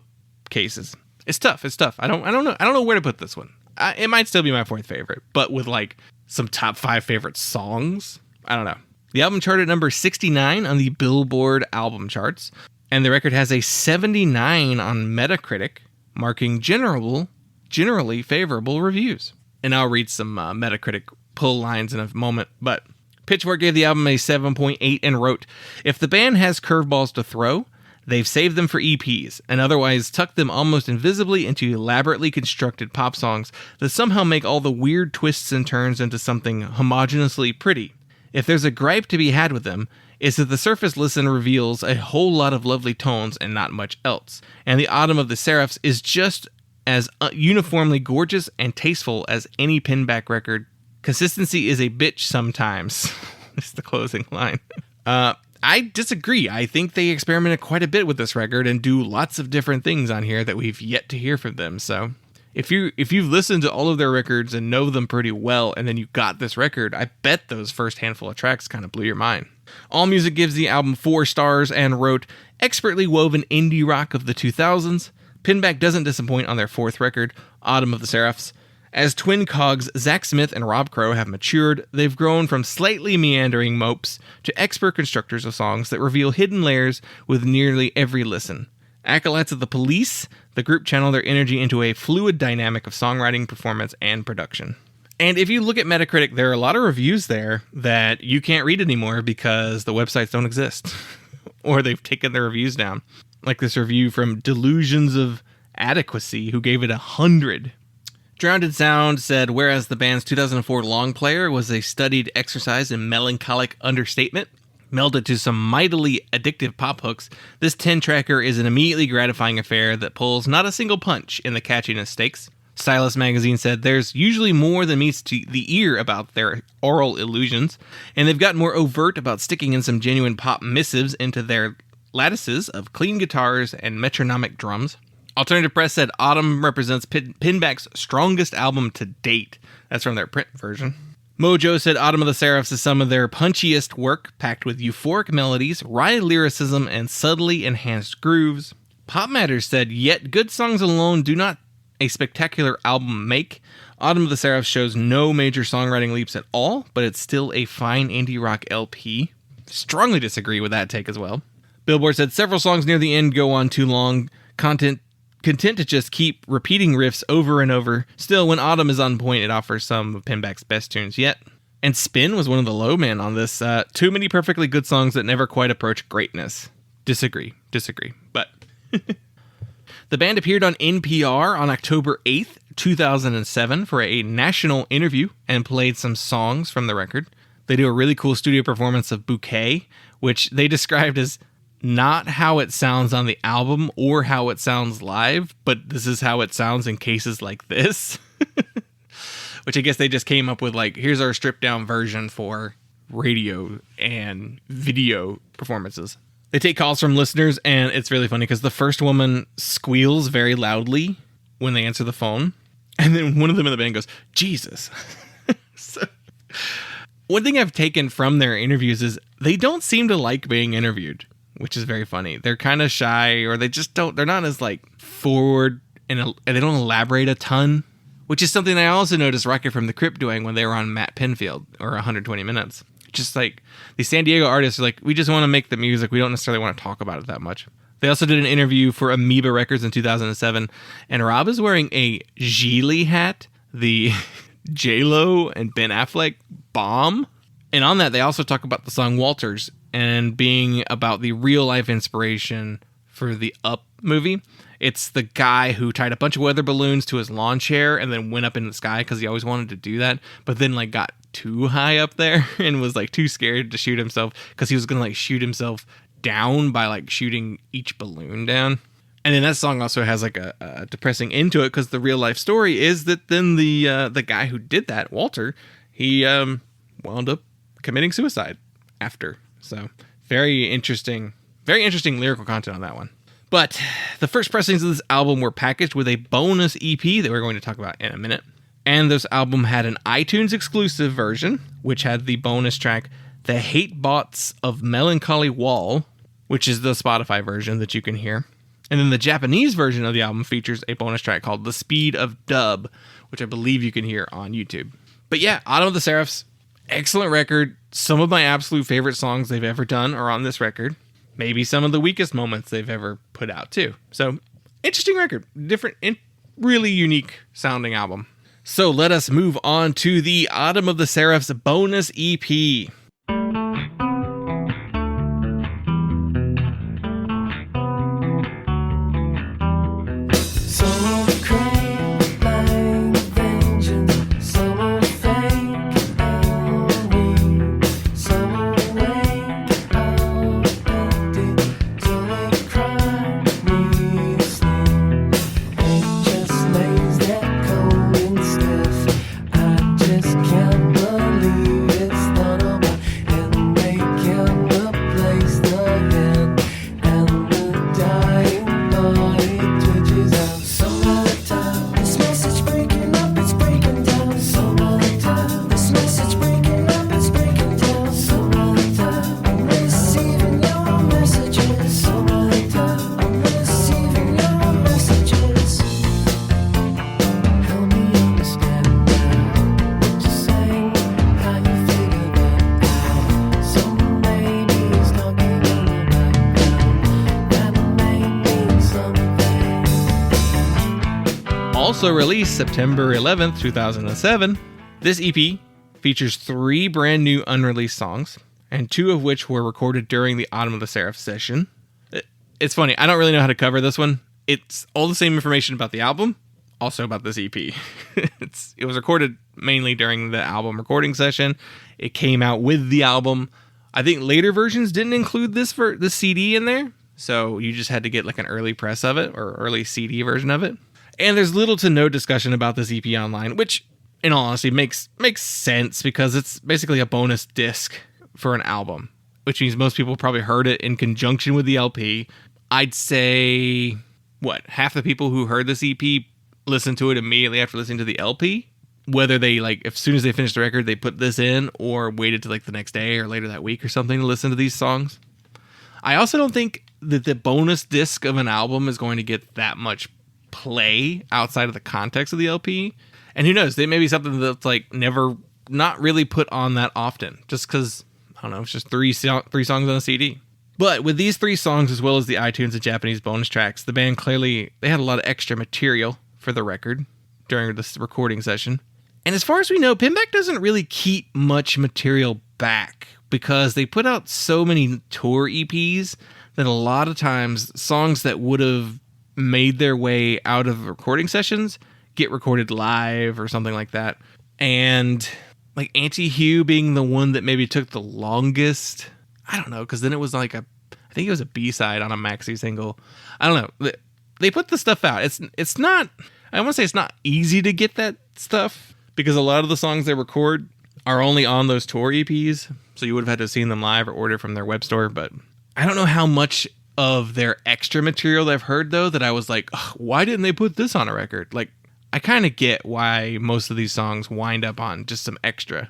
Speaker 1: cases. It's tough. I don't know where to put this one. It might still be my fourth favorite, but with like some top 5 favorite songs, I don't know. The album charted number 69 on the Billboard album charts, and the record has a 79 on Metacritic, marking generally favorable reviews. And I'll read some Metacritic pull lines in a moment, but Pitchfork gave the album a 7.8 and wrote, "If the band has curveballs to throw, they've saved them for EPs, and otherwise tucked them almost invisibly into elaborately constructed pop songs that somehow make all the weird twists and turns into something homogeneously pretty. If there's a gripe to be had with them, it's that the surface listen reveals a whole lot of lovely tones and not much else, and the Autumn of the Seraphs is just as uniformly gorgeous and tasteful as any Pinback record. Consistency is a bitch sometimes." It's the closing line. I disagree. I think they experimented quite a bit with this record and do lots of different things on here that we've yet to hear from them. So if you've listened to all of their records and know them pretty well, and then you got this record, I bet those first handful of tracks kind of blew your mind. AllMusic gives the album 4 stars and wrote, "Expertly woven indie rock of the 2000s. Pinback doesn't disappoint on their 4th record, Autumn of the Seraphs. As twin cogs, Zach Smith and Rob Crow have matured, they've grown from slightly meandering mopes to expert constructors of songs that reveal hidden layers with nearly every listen. Acolytes of the Police, the group channel their energy into a fluid dynamic of songwriting, performance, and production." And if you look at Metacritic, there are a lot of reviews there that you can't read anymore because the websites don't exist. Or they've taken their reviews down. Like this review from Delusions of Adequacy, who gave it 100. Drowned Sound said, "Whereas the band's 2004 long player was a studied exercise in melancholic understatement, melded to some mightily addictive pop hooks, this 10-tracker is an immediately gratifying affair that pulls not a single punch in the catchiness stakes." Stylus magazine said, "There's usually more than meets to the ear about their oral illusions, and they've gotten more overt about sticking in some genuine pop missives into their lattices of clean guitars and metronomic drums." Alternative Press said Autumn represents Pinback's strongest album to date. That's from their print version. Mojo said Autumn of the Seraphs is some of their punchiest work, packed with euphoric melodies, wry lyricism, and subtly enhanced grooves. Pop Matters said, "Yet good songs alone do not a spectacular album make. Autumn of the Seraphs shows no major songwriting leaps at all, but it's still a fine indie rock LP." Strongly disagree with that take as well. Billboard said several songs near the end go on too long, content to just keep repeating riffs over and over. Still, when Autumn is on point, it offers some of Pinback's best tunes yet. And Spin was one of the low men on this. Too many perfectly good songs that never quite approach greatness. Disagree. But the band appeared on NPR on October 8th, 2007 for a national interview and played some songs from the record. They do a really cool studio performance of Bouquet, which they described as not how it sounds on the album or how it sounds live, but this is how it sounds in cases like this. Which I guess they just came up with, like, here's our stripped down version for radio and video performances. They take calls from listeners, and it's really funny because the first woman squeals very loudly when they answer the phone, and then one of them in the band goes, "Jesus." So, one thing I've taken from their interviews is they don't seem to like being interviewed, which is very funny. They're kind of shy, or they're not as, like, forward, and they don't elaborate a ton, which is something I also noticed Rocket from the Crypt doing when they were on Matt Pinfield, or 120 Minutes. Just like, these San Diego artists are like, we just want to make the music. We don't necessarily want to talk about it that much. They also did an interview for Amoeba Records in 2007, and Rob is wearing a Geely hat, the J-Lo and Ben Affleck bomb. And on that, they also talk about the song Walters and being about the real-life inspiration for the Up movie. It's the guy who tied a bunch of weather balloons to his lawn chair and then went up in the sky because he always wanted to do that, but then, like, got too high up there and was, like, too scared to shoot himself because he was going to, like, shoot himself down by, like, shooting each balloon down. And then that song also has, like, a depressing end to it because the real-life story is that then the guy who did that, Walter, he wound up committing suicide after. So very interesting lyrical content on that one. But the first pressings of this album were packaged with a bonus EP that we're going to talk about in a minute. And this album had an iTunes exclusive version, which had the bonus track, The Hate Bots of Melancholy Wall, which is the Spotify version that you can hear. And then the Japanese version of the album features a bonus track called The Speed of Dub, which I believe you can hear on YouTube. But yeah, Autumn of the Seraphs, excellent record. Some of my absolute favorite songs they've ever done are on this record. Maybe some of the weakest moments they've ever put out too. So, interesting record. Different, really unique sounding album. So let us move on to the Autumn of the Seraphs bonus EP. Also released September 11th, 2007, this EP features 3 brand new unreleased songs, and 2 of which were recorded during the Autumn of the Seraph session. It's funny, I don't really know how to cover this one. It's all the same information about the album, also about this EP. It was recorded mainly during the album recording session. It came out with the album. I think later versions didn't include this CD in there, so you just had to get like an early press of it or early CD version of it. And there's little to no discussion about this EP online, which, in all honesty, makes sense because it's basically a bonus disc for an album, which means most people probably heard it in conjunction with the LP. I'd say, half the people who heard this EP listened to it immediately after listening to the LP. Whether they, as soon as they finished the record, they put this in or waited till, the next day or later that week or something to listen to these songs. I also don't think that the bonus disc of an album is going to get that much play outside of the context of the LP, and who knows, they may be something that's not really put on that often, just because I don't know, it's just three songs on a CD. But with these 3 songs, as well as the iTunes and Japanese bonus tracks, the band clearly they had a lot of extra material for the record during this recording session. And as far as we know, Pinback doesn't really keep much material back because they put out so many tour EPs that a lot of times songs that would have made their way out of recording sessions get recorded live or something like that. And Anti-Hue being the one that maybe took the longest, I don't know, because then it was I think it was a B-side on a maxi single. I don't know. They put the stuff out. It's not, I want to say it's not easy to get that stuff because a lot of the songs they record are only on those tour EPs. So you would have had to have seen them live or order from their web store. But I don't know how much of their extra material that I've heard, though, that I was like, why didn't they put this on a record? I kind of get why most of these songs wind up on just some extra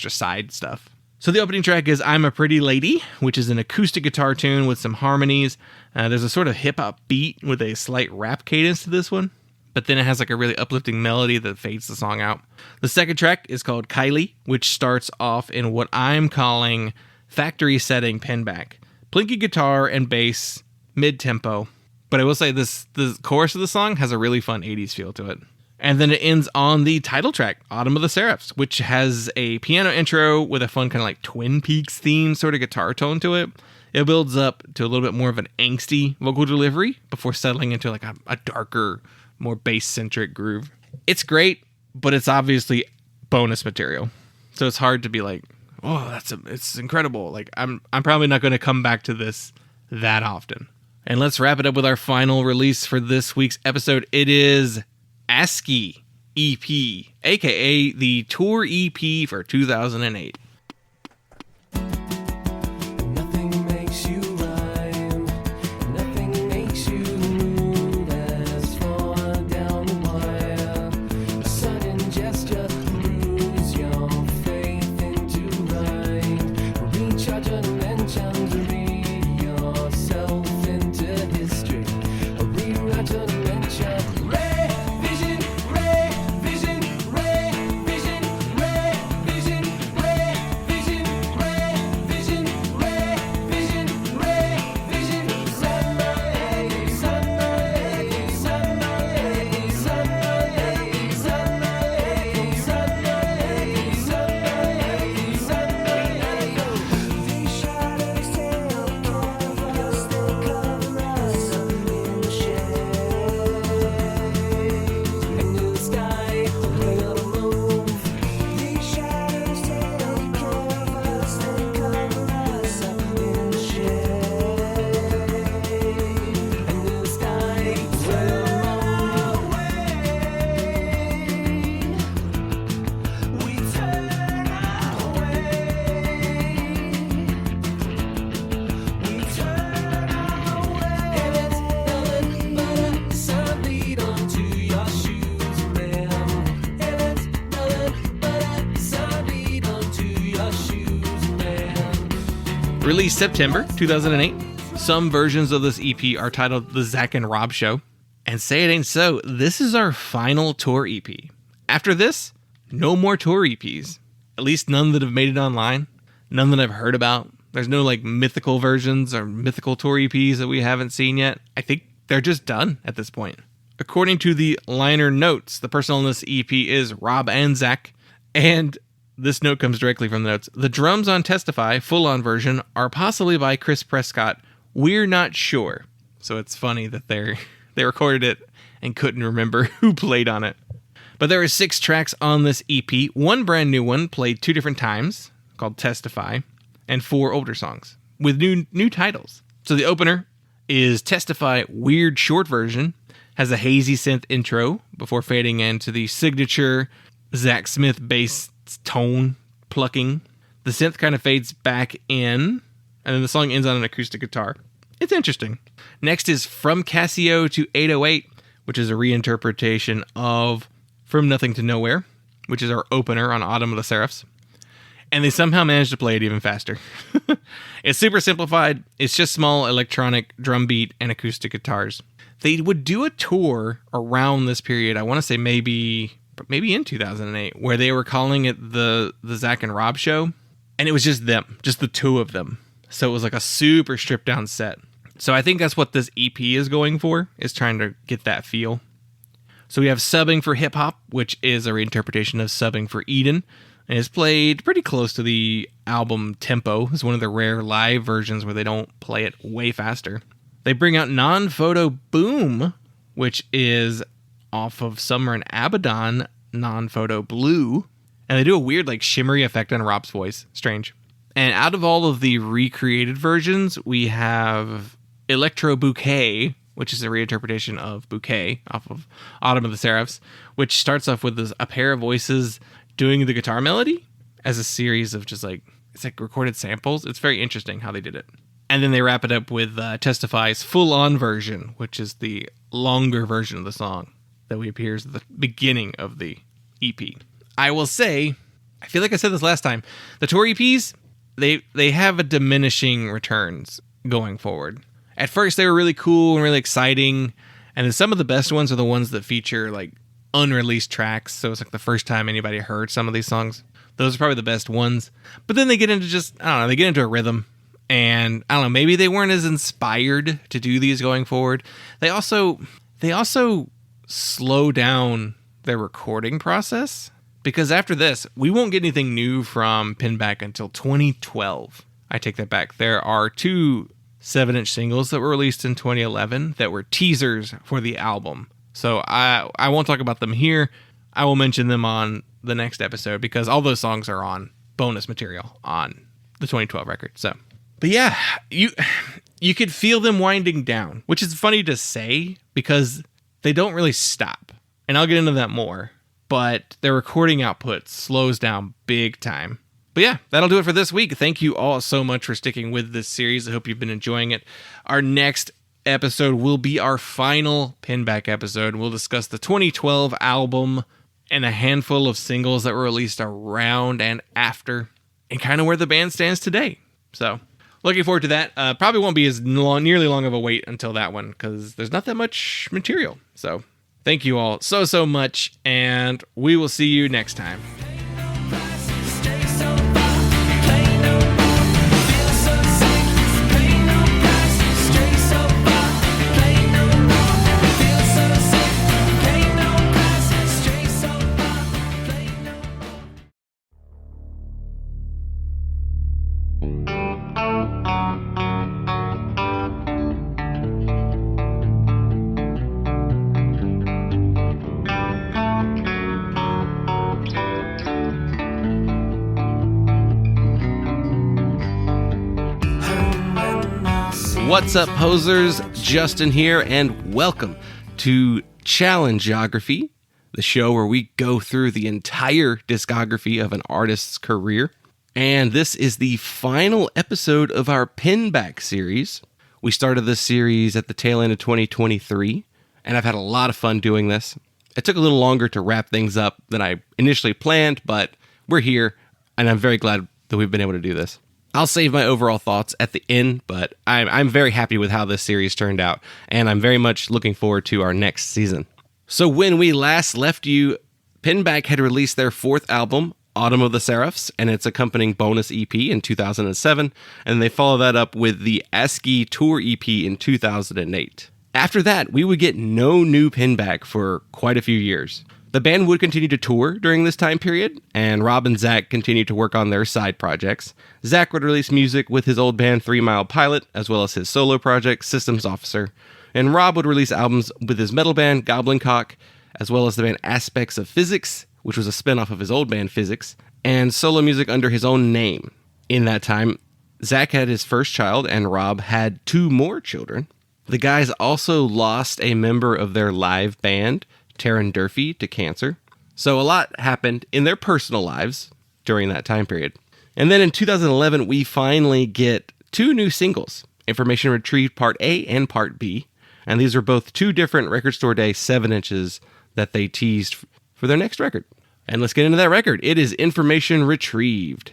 Speaker 1: side stuff. So the opening track is I'm a Pretty Lady, which is an acoustic guitar tune with some harmonies. There's a sort of hip-hop beat with a slight rap cadence to this one, but then it has a really uplifting melody that fades the song out. The second track is called Kylie, which starts off in what I'm calling factory setting Pinback. Plinky guitar and bass, mid-tempo. But I will say the chorus of the song has a really fun 80s feel to it. And then it ends on the title track, Autumn of the Seraphs, which has a piano intro with a fun kind of Twin Peaks theme sort of guitar tone to it. It builds up to a little bit more of an angsty vocal delivery before settling into a darker, more bass-centric groove. It's great, but it's obviously bonus material. So it's hard to be it's incredible. I'm probably not going to come back to this that often. And let's wrap it up with our final release for this week's episode. It is ASCII EP, aka the tour EP for 2008. Released September 2008. Some versions of this EP are titled The Zach and Rob Show. And say it ain't so, this is our final tour EP. After this, no more tour EPs. At least none that have made it online. None that I've heard about. There's no like mythical versions or mythical tour EPs that we haven't seen yet. I think they're just done at this point. According to the liner notes, the person on this EP is Rob and Zach. And this note comes directly from the notes. The drums on Testify, full-on version, are possibly by Chris Prescott. We're not sure. So it's funny that they recorded it and couldn't remember who played on it. But there are 6 tracks on this EP. 1 brand new one played 2 different times, called Testify, and 4 older songs with new titles. So the opener is Testify Weird Short Version, has a hazy synth intro before fading into the signature Zach Smith bass tone plucking. The synth kind of fades back in, and then the song ends on an acoustic guitar. It's interesting. Next is From Casio to 808, which is a reinterpretation of From Nothing to Nowhere, which is our opener on Autumn of the Seraphs. And they somehow managed to play it even faster. It's super simplified. It's just small electronic drum beat and acoustic guitars. They would do a tour around this period. I want to say maybe in 2008, where they were calling it the Zach and Rob Show. And it was just them, just the 2 of them. So it was like a super stripped down set. So I think that's what this EP is going for, is trying to get that feel. So we have Subbing for Hip Hop, which is a reinterpretation of Subbing for Eden. And it's played pretty close to the album tempo. It's one of the rare live versions where they don't play it way faster. They bring out Non-Photo Boom, which is off of Summer and Abaddon, Non-Photo Blue. And they do a weird like shimmery effect on Rob's voice. Strange. And out of all of the recreated versions, we have Electro Bouquet, which is a reinterpretation of Bouquet off of Autumn of the Seraphs, which starts off with a pair of voices doing the guitar melody as a series of just like, it's like recorded samples. It's very interesting how they did it. And then they wrap it up with Testify's full-on version, which is the longer version of the song that appears at the beginning of the EP. I will say, I feel like I said this last time, the tour EPs, they have a diminishing returns going forward. At first, they were really cool and really exciting, and then some of the best ones are the ones that feature like unreleased tracks, so it's like the first time anybody heard some of these songs. Those are probably the best ones. But then they get into they get into a rhythm. And I don't know, maybe they weren't as inspired to do these going forward. They also slow down their recording process, because after this, we won't get anything new from Pinback until 2012. I take that back. There are 2 7-inch singles that were released in 2011 that were teasers for the album. So I won't talk about them here. I will mention them on the next episode because all those songs are on bonus material on the 2012 record. So. But yeah, you could feel them winding down, which is funny to say because they don't really stop. And I'll get into that more. But their recording output slows down big time. But yeah, that'll do it for this week. Thank you all so much for sticking with this series. I hope you've been enjoying it. Our next episode will be our final Pinback episode. We'll discuss the 2012 album and a handful of singles that were released around and after, and kind of where the band stands today. So, looking forward to that. Probably won't be as nearly long of a wait until that one because there's not that much material. So, thank you all so much, and we will see you next time. What's up, posers? Justin here, and welcome to Challenge-ography, the show where we go through the entire discography of an artist's career. And this is the final episode of our Pinback series. We started this series at the tail end of 2023, and I've had a lot of fun doing this. It took a little longer to wrap things up than I initially planned, but we're here, and I'm very glad that we've been able to do this.
Speaker 4: I'll save my overall thoughts at the end, but I'm very happy with how this series turned out, and I'm very much looking forward to our next season. So when we last left you, Pinback had released their fourth album, Autumn of the Seraphs, and its accompanying bonus EP in 2007, and they followed that up with the ASCII Tour EP in 2008. After that, we would get no new Pinback for quite a few years. The band would continue to tour during this time period, and Rob and Zach continued to work on their side projects. Zach would release music with his old band 3 Mile Pilot, as well as his solo project, Systems Officer, and Rob would release albums with his metal band, Goblin Cock, as well as the band Aspects of Physics, which was a spin-off of his old band Physics, and solo music under his own name. In that time, Zach had his first child, and Rob had 2 more children. The guys also lost a member of their live band, Taryn Durfee, to cancer. So a lot happened in their personal lives during that time period. And then in 2011, we finally get 2 new singles, Information Retrieved Part A and Part B. And these were both 2 different Record Store Day 7 inches that they teased for their next record. And let's get into that record. It is Information Retrieved.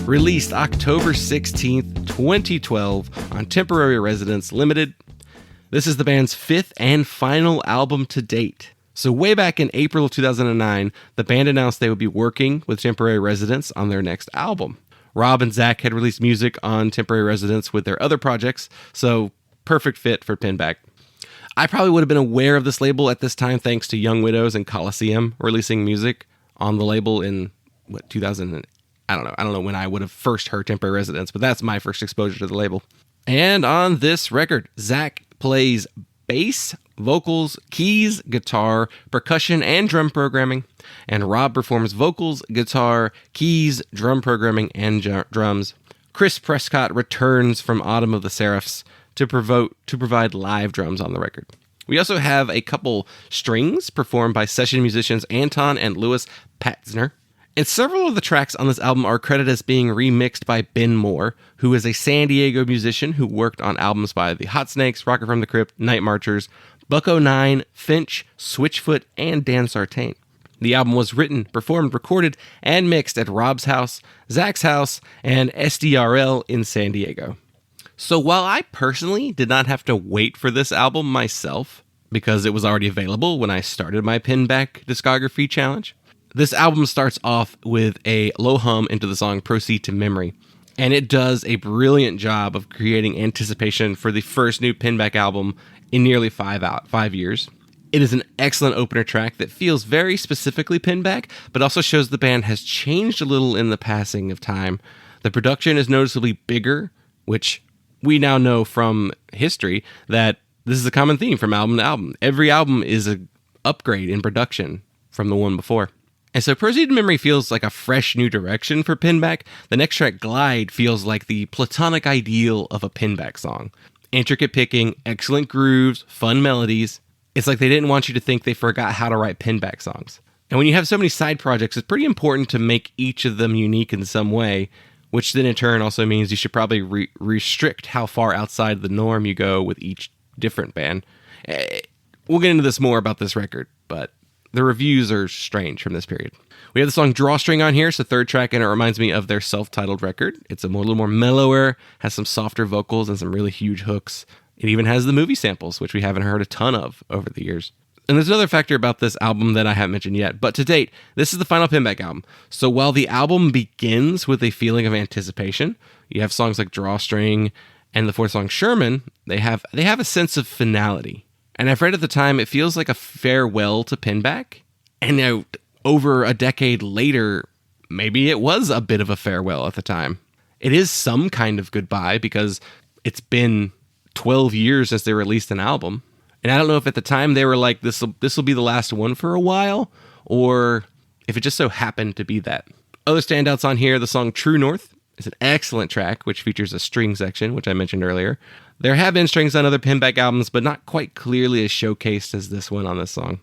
Speaker 4: Released October 16th, 2012 on Temporary Residence Limited. This is the band's 5th and final album to date. So way back in April of 2009, the band announced they would be working with Temporary Residence on their next album. Rob and Zach had released music on Temporary Residence with their other projects, so perfect fit for Pinback. I probably would have been aware of this label at this time thanks to Young Widows and Coliseum releasing music on the label in, 2000? I don't know when I would have first heard Temporary Residence, but that's my first exposure to the label. And on this record, Zach plays bass, vocals, keys, guitar, percussion, and drum programming. And Rob performs vocals, guitar, keys, drum programming, and drums. Chris Prescott returns from Autumn of the Seraphs to provide live drums on the record. We also have a couple strings performed by session musicians Anton and Louis Patzner. And several of the tracks on this album are credited as being remixed by Ben Moore, who is a San Diego musician who worked on albums by the Hot Snakes, Rocket from the Crypt, Night Marchers, Bucko 9, Finch, Switchfoot, and Dan Sartain. The album was written, performed, recorded, and mixed at Rob's house, Zach's house, and SDRL in San Diego. So while I personally did not have to wait for this album myself, because it was already available when I started my Pinback discography challenge, this album starts off with a low hum into the song Proceed to Memory, and it does a brilliant job of creating anticipation for the first new Pinback album in nearly 5 years. It is an excellent opener track that feels very specifically Pinback, but also shows the band has changed a little in the passing of time. The production is noticeably bigger, which we now know from history that this is a common theme from album to album. Every album is an upgrade in production from the one before. And so Proceed to Memory feels like a fresh new direction for Pinback. The next track, Glide, feels like the platonic ideal of a Pinback song. Intricate picking, excellent grooves, fun melodies. It's like they didn't want you to think they forgot how to write Pinback songs. And when you have so many side projects, it's pretty important to make each of them unique in some way, which then in turn also means you should probably restrict how far outside the norm you go with each different band. We'll get into this more about this record, but the reviews are strange from this period. We have the song Drawstring on here. It's the third track, and it reminds me of their self-titled record. It's a little more mellower, has some softer vocals and some really huge hooks. It even has the movie samples, which we haven't heard a ton of over the years. And there's another factor about this album that I haven't mentioned yet, but to date, this is the final Pinback album. So while the album begins with a feeling of anticipation, you have songs like Drawstring and the fourth song Sherman, they have a sense of finality. And I've read at the time, it feels like a farewell to Pinback. And now, over a decade later, maybe it was a bit of a farewell at the time. It is some kind of goodbye because it's been 12 years since they released an album. And I don't know if at the time they were like, this will be the last one for a while, or if it just so happened to be that. Other standouts on here, the song True North is an excellent track, which features a string section, which I mentioned earlier. There have been strings on other Pinback albums, but not quite clearly as showcased as this one on this song.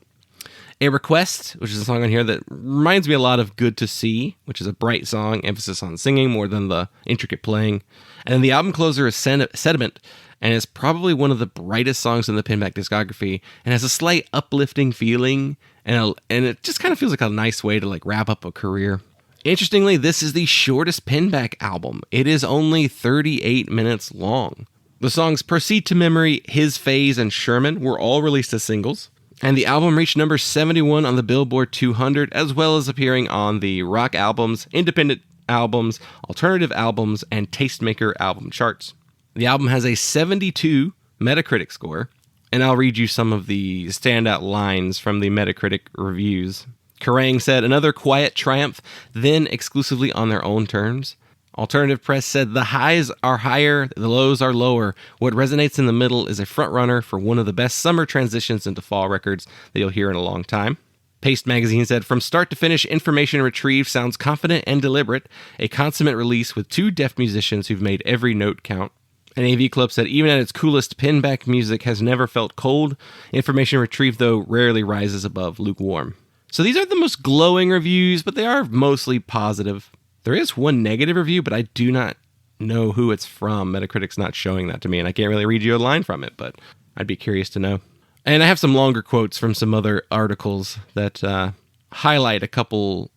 Speaker 4: A Request, which is a song on here that reminds me a lot of Good to See, which is a bright song, emphasis on singing more than the intricate playing. And then the album closer is Sediment, and it's probably one of the brightest songs in the Pinback discography, and has a slight uplifting feeling, and it just kind of feels like a nice way to like wrap up a career. Interestingly, this is the shortest Pinback album. It is only 38 minutes long. The songs Proceed to Memory, His Phase, and Sherman were all released as singles. And the album reached number 71 on the Billboard 200, as well as appearing on the rock albums, independent albums, alternative albums, and Tastemaker album charts. The album has a 72 Metacritic score, and I'll read you some of the standout lines from the Metacritic reviews. Kerrang said, another quiet triumph, then exclusively on their own terms. Alternative Press said, the highs are higher, the lows are lower. What resonates in the middle is a frontrunner for one of the best summer transitions into fall records that you'll hear in a long time. Paste Magazine said, from start to finish, information retrieved sounds confident and deliberate, a consummate release with two deft musicians who've made every note count. And AV Club said, even at its coolest, Pinback music has never felt cold. Information retrieved, though, rarely rises above lukewarm. So these are the most glowing reviews, but they are mostly positive. There is one negative review, but I do not know who it's from. Metacritic's not showing that to me, and I can't really read you a line from it, but I'd be curious to know. And I have some longer quotes from some other articles that highlight a couple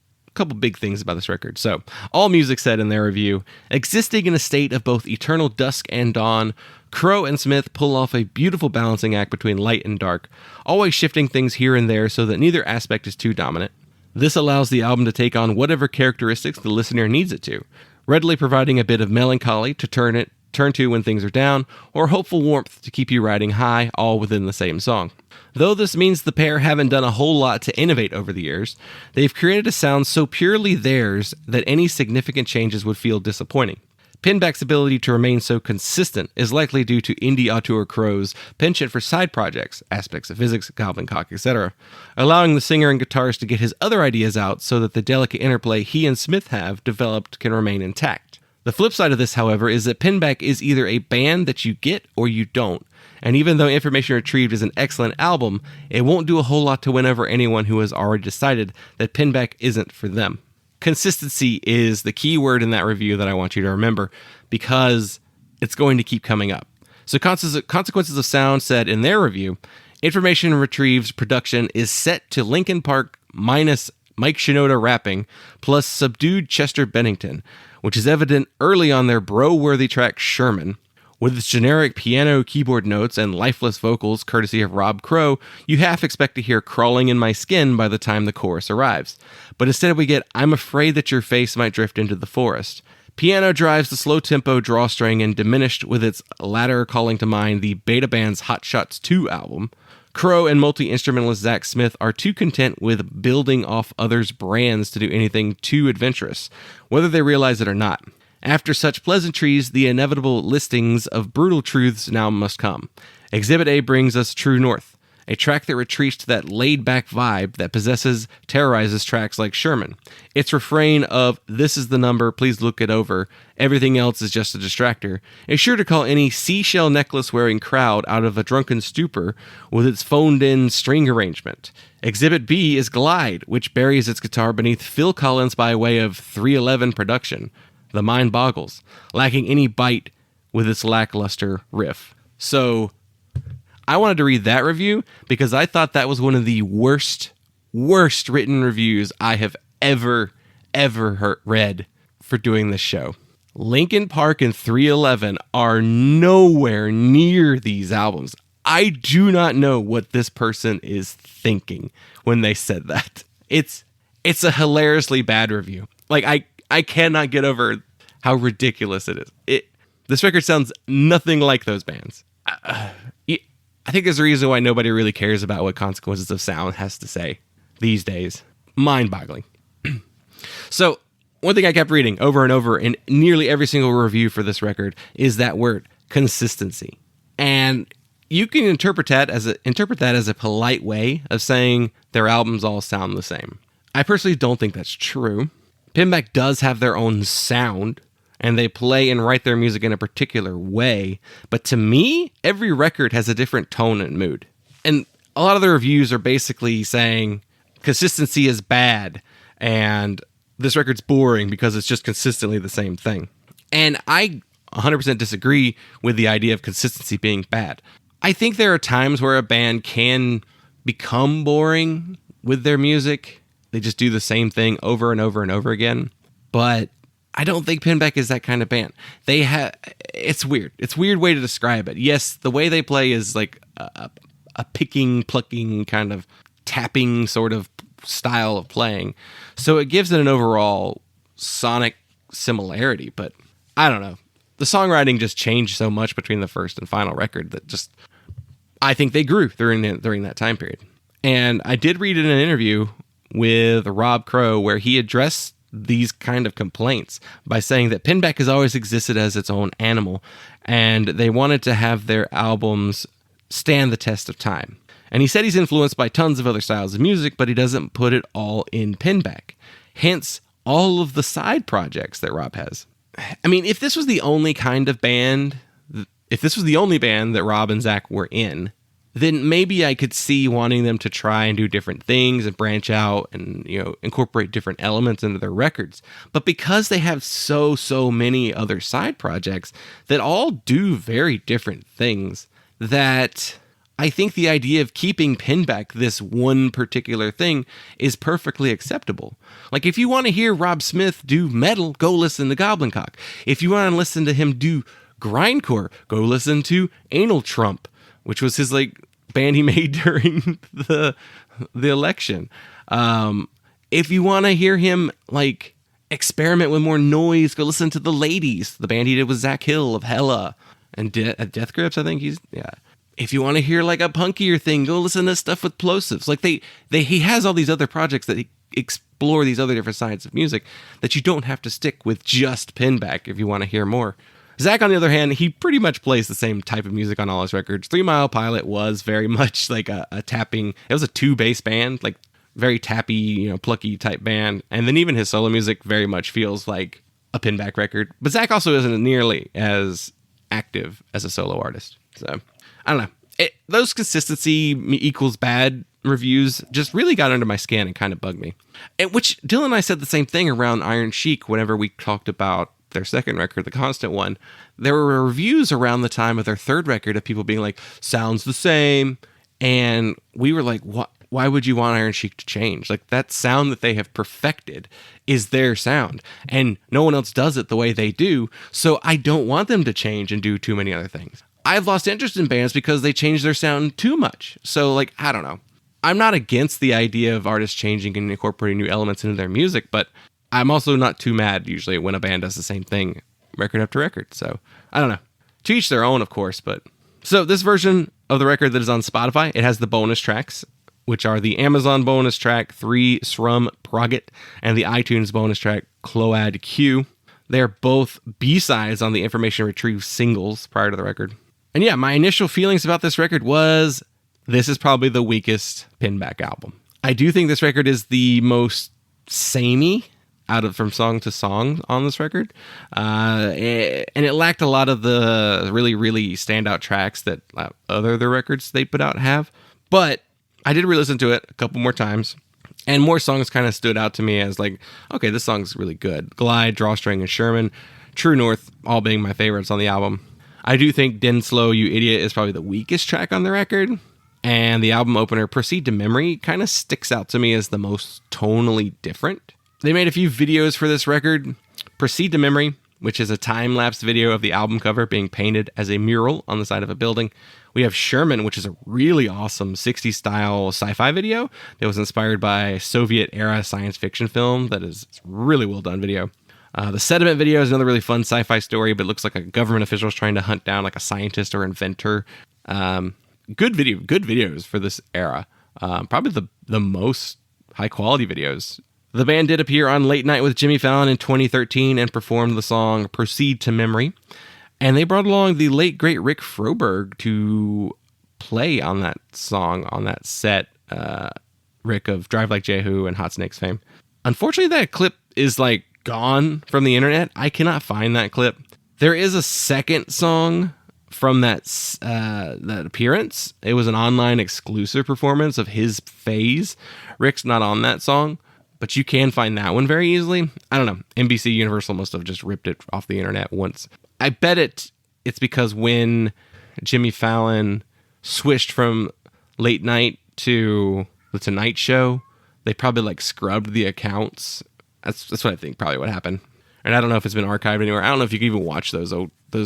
Speaker 4: big things about this record. So, AllMusic said in their review, existing in a state of both eternal dusk and dawn, Crow and Smith pull off a beautiful balancing act between light and dark, always shifting things here and there so that neither aspect is too dominant. This allows the album to take on whatever characteristics the listener needs it to, readily providing a bit of melancholy to turn to when things are down, or hopeful warmth to keep you riding high, all within the same song. Though this means the pair haven't done a whole lot to innovate over the years, they've created a sound so purely theirs that any significant changes would feel disappointing. Pinback's ability to remain so consistent is likely due to indie auteur Crow's penchant for side projects, aspects of physics, gobbledygook, etc., allowing the singer and guitarist to get his other ideas out so that the delicate interplay he and Smith have developed can remain intact. The flip side of this, however, is that Pinback is either a band that you get or you don't, and even though Information Retrieved is an excellent album, it won't do a whole lot to win over anyone who has already decided that Pinback isn't for them. Consistency is the key word in that review that I want you to remember, because it's going to keep coming up. So Consequences of Sound said in their review, Information Retrieved's production is set to Linkin Park minus Mike Shinoda rapping, plus subdued Chester Bennington, which is evident early on their bro-worthy track Sherman. With its generic piano keyboard notes and lifeless vocals courtesy of Rob Crow, you half expect to hear Crawling in My Skin by the time the chorus arrives. But instead we get I'm Afraid That Your Face Might Drift Into the Forest. Piano drives the slow-tempo drawstring and diminished with its latter calling to mind the Beta Band's Hot Shots 2 album. Crow and multi-instrumentalist Zach Smith are too content with building off others' brands to do anything too adventurous, whether they realize it or not. After such pleasantries, the inevitable listings of brutal truths now must come. Exhibit A brings us True North, a track that retreats to that laid-back vibe that terrorizes tracks like Sherman. Its refrain of, this is the number, please look it over, everything else is just a distractor, is sure to call any seashell necklace-wearing crowd out of a drunken stupor with its phoned-in string arrangement. Exhibit B is Glide, which buries its guitar beneath Phil Collins by way of 311 production. the mind boggles, lacking any bite with its lackluster riff. So I wanted to read that review because I thought that was one of the worst written reviews I have ever read for doing this show. Linkin Park and 311 are nowhere near these albums. I do not know what this person is thinking when they said that. It's a hilariously bad review. Like I cannot get over how ridiculous it is. This record sounds nothing like those bands. I think there's a reason why nobody really cares about what Consequences of Sound has to say these days. Mind-boggling. So, one thing I kept reading over and over in nearly every single review for this record is that word, consistency. And you can interpret that as a polite way of saying their albums all sound the same. I personally don't think that's true. Pinback does have their own sound, and they play and write their music in a particular way. But to me, every record has a different tone and mood. And a lot of the reviews are basically saying consistency is bad, and this record's boring because it's just consistently the same thing. And I 100% disagree with the idea of consistency being bad. I think there are times where a band can become boring with their music. They just do the same thing over and over and over again. But I don't think Pinback is that kind of band. It's weird. It's a weird way to describe it. Yes, the way they play is like a picking, plucking, kind of tapping sort of style of playing. So it gives it an overall sonic similarity, but I don't know. The songwriting just changed so much between the first and final record that just, I think they grew during that time period. And I did read in an interview with Rob Crow where he addressed these kind of complaints by saying that Pinback has always existed as its own animal, and they wanted to have their albums stand the test of time. And he said he's influenced by tons of other styles of music, but he doesn't put it all in Pinback. Hence, all of the side projects that Rob has. I mean, if this was the only band that Rob and Zach were in, then maybe I could see wanting them to try and do different things and branch out and, incorporate different elements into their records. But because they have so many other side projects that all do very different things, that I think the idea of keeping Pinback this one particular thing is perfectly acceptable. Like, if you want to hear Rob Smith do metal, go listen to Goblin Cock. If you want to listen to him do grindcore, go listen to Anal Trump, which was his band he made during the election. If you want to hear him experiment with more noise, go listen to The Ladies, the band he did with Zach Hill of Hella and Death Grips. I think if you want to hear a punkier thing, go listen to stuff with plosives. He has all these other projects that explore these other different sides of music that you don't have to stick with just Pinback if you want to hear more. Zach, on the other hand, he pretty much plays the same type of music on all his records. 3 Mile Pilot was very much like a tapping. It was a 2-bass band, very tappy, plucky type band. And then even his solo music very much feels like a Pinback record. But Zach also isn't nearly as active as a solo artist. So, I don't know. Those consistency equals bad reviews just really got under my skin and kind of bugged me. Which Dylan and I said the same thing around Iron Chic whenever we talked about their second record, The Constant One. There were reviews around the time of their third record of people being like, sounds the same. And we were like, what? Why would you want Iron Chic to change? That sound that they have perfected is their sound, and no one else does it the way they do. So I don't want them to change and do too many other things. I've lost interest in bands because they change their sound too much. So I don't know. I'm not against the idea of artists changing and incorporating new elements into their music, but I'm also not too mad usually when a band does the same thing record after record. So I don't know. To each their own, of course. But so this version of the record that is on Spotify, it has the bonus tracks, which are the Amazon bonus track 3 Srum Proget and the iTunes bonus track Cload Q. They're both B-sides on the Information Retrieve singles prior to the record. And yeah, my initial feelings about this record was this is probably the weakest Pinback album. I do think this record is the most samey from song to song on this record. And it lacked a lot of the really, really standout tracks that other records they put out have. But I did re-listen to it a couple more times. And more songs kind of stood out to me as like, okay, this song's really good. Glide, Drawstring, and Sherman. True North all being my favorites on the album. I do think Denslow, You Idiot is probably the weakest track on the record. And the album opener, Proceed to Memory, kind of sticks out to me as the most tonally different. They made a few videos for this record. Proceed to Memory, which is a time-lapse video of the album cover being painted as a mural on the side of a building. We have Sherman, which is a really awesome 60s style sci-fi video that was inspired by a Soviet-era science fiction film that is really well done video. The Sediment video is another really fun sci-fi story, but it looks like a government official is trying to hunt down like a scientist or inventor. Good videos for this era. Probably the most high-quality videos. The band did appear on Late Night with Jimmy Fallon in 2013 and performed the song Proceed to Memory. And they brought along the late, great Rick Froberg to play on that song, on that set, Rick of Drive Like Jehu and Hot Snakes fame. Unfortunately, that clip is like gone from the internet. I cannot find that clip. There is a second song from that appearance. It was an online exclusive performance of his phase. Rick's not on that song, but you can find that one very easily. I don't know. NBC Universal must have just ripped it off the internet once. I bet it's because when Jimmy Fallon switched from Late Night to The Tonight Show, they probably like scrubbed the accounts. That's what I think probably what happened. And I don't know if it's been archived anywhere. I don't know if you can even watch those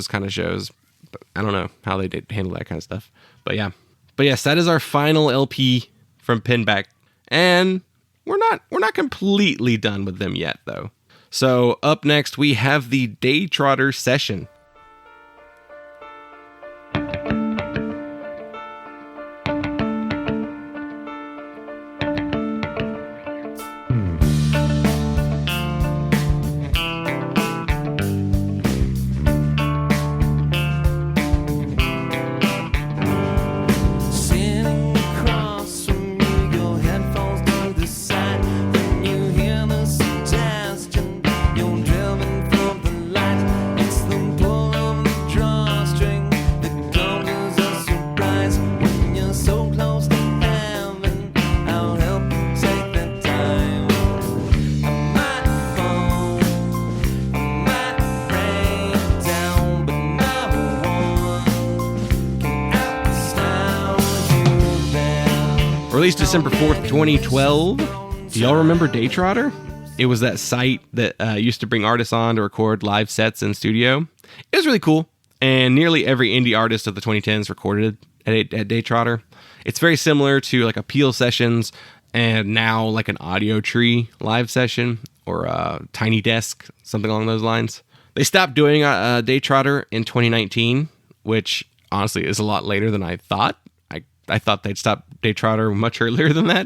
Speaker 4: kind of shows. But I don't know how they did handle that kind of stuff. But yes, that is our final LP from Pinback. And we're not completely done with them yet, though. So up next, we have the Day Trotter Session. Released December 4th, 2012. Do y'all remember Day Trotter? It was that site that used to bring artists on to record live sets in studio. It was really cool, and nearly every indie artist of the 2010s recorded at Day Trotter. It's very similar to like a Peel Sessions and now like an Audio Tree live session or a Tiny Desk, something along those lines. They stopped doing Day Trotter in 2019, which honestly is a lot later than I thought. I thought they'd stop Day Trotter much earlier than that.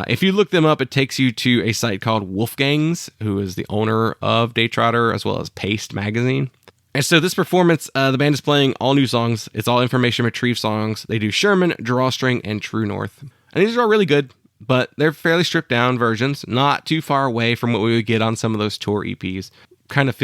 Speaker 4: If you look them up, it takes you to a site called Wolfgang's, who is the owner of Day Trotter, as well as Paste magazine. And so this performance, the band is playing all new songs. It's all information retrieve songs. They do Sherman, Drawstring, and True North. And these are all really good, but they're fairly stripped down versions, not too far away from what we would get on some of those tour EPs. Kind of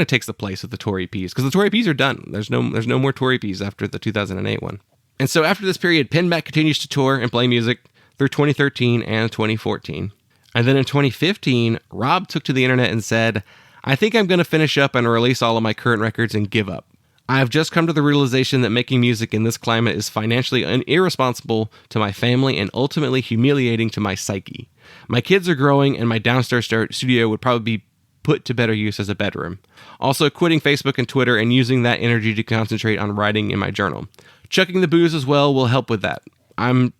Speaker 4: takes the place of the tour EPs, because the tour EPs are done. There's no more tour EPs after the 2008 one. And so after this period, Pinback continues to tour and play music through 2013 and 2014. And then in 2015, Rob took to the internet and said, "I think I'm going to finish up and release all of my current records and give up. I have just come to the realization that making music in this climate is financially irresponsible to my family and ultimately humiliating to my psyche. My kids are growing and my downstairs studio would probably be put to better use as a bedroom. Also quitting Facebook and Twitter and using that energy to concentrate on writing in my journal. Chucking the booze as well will help with that. I'm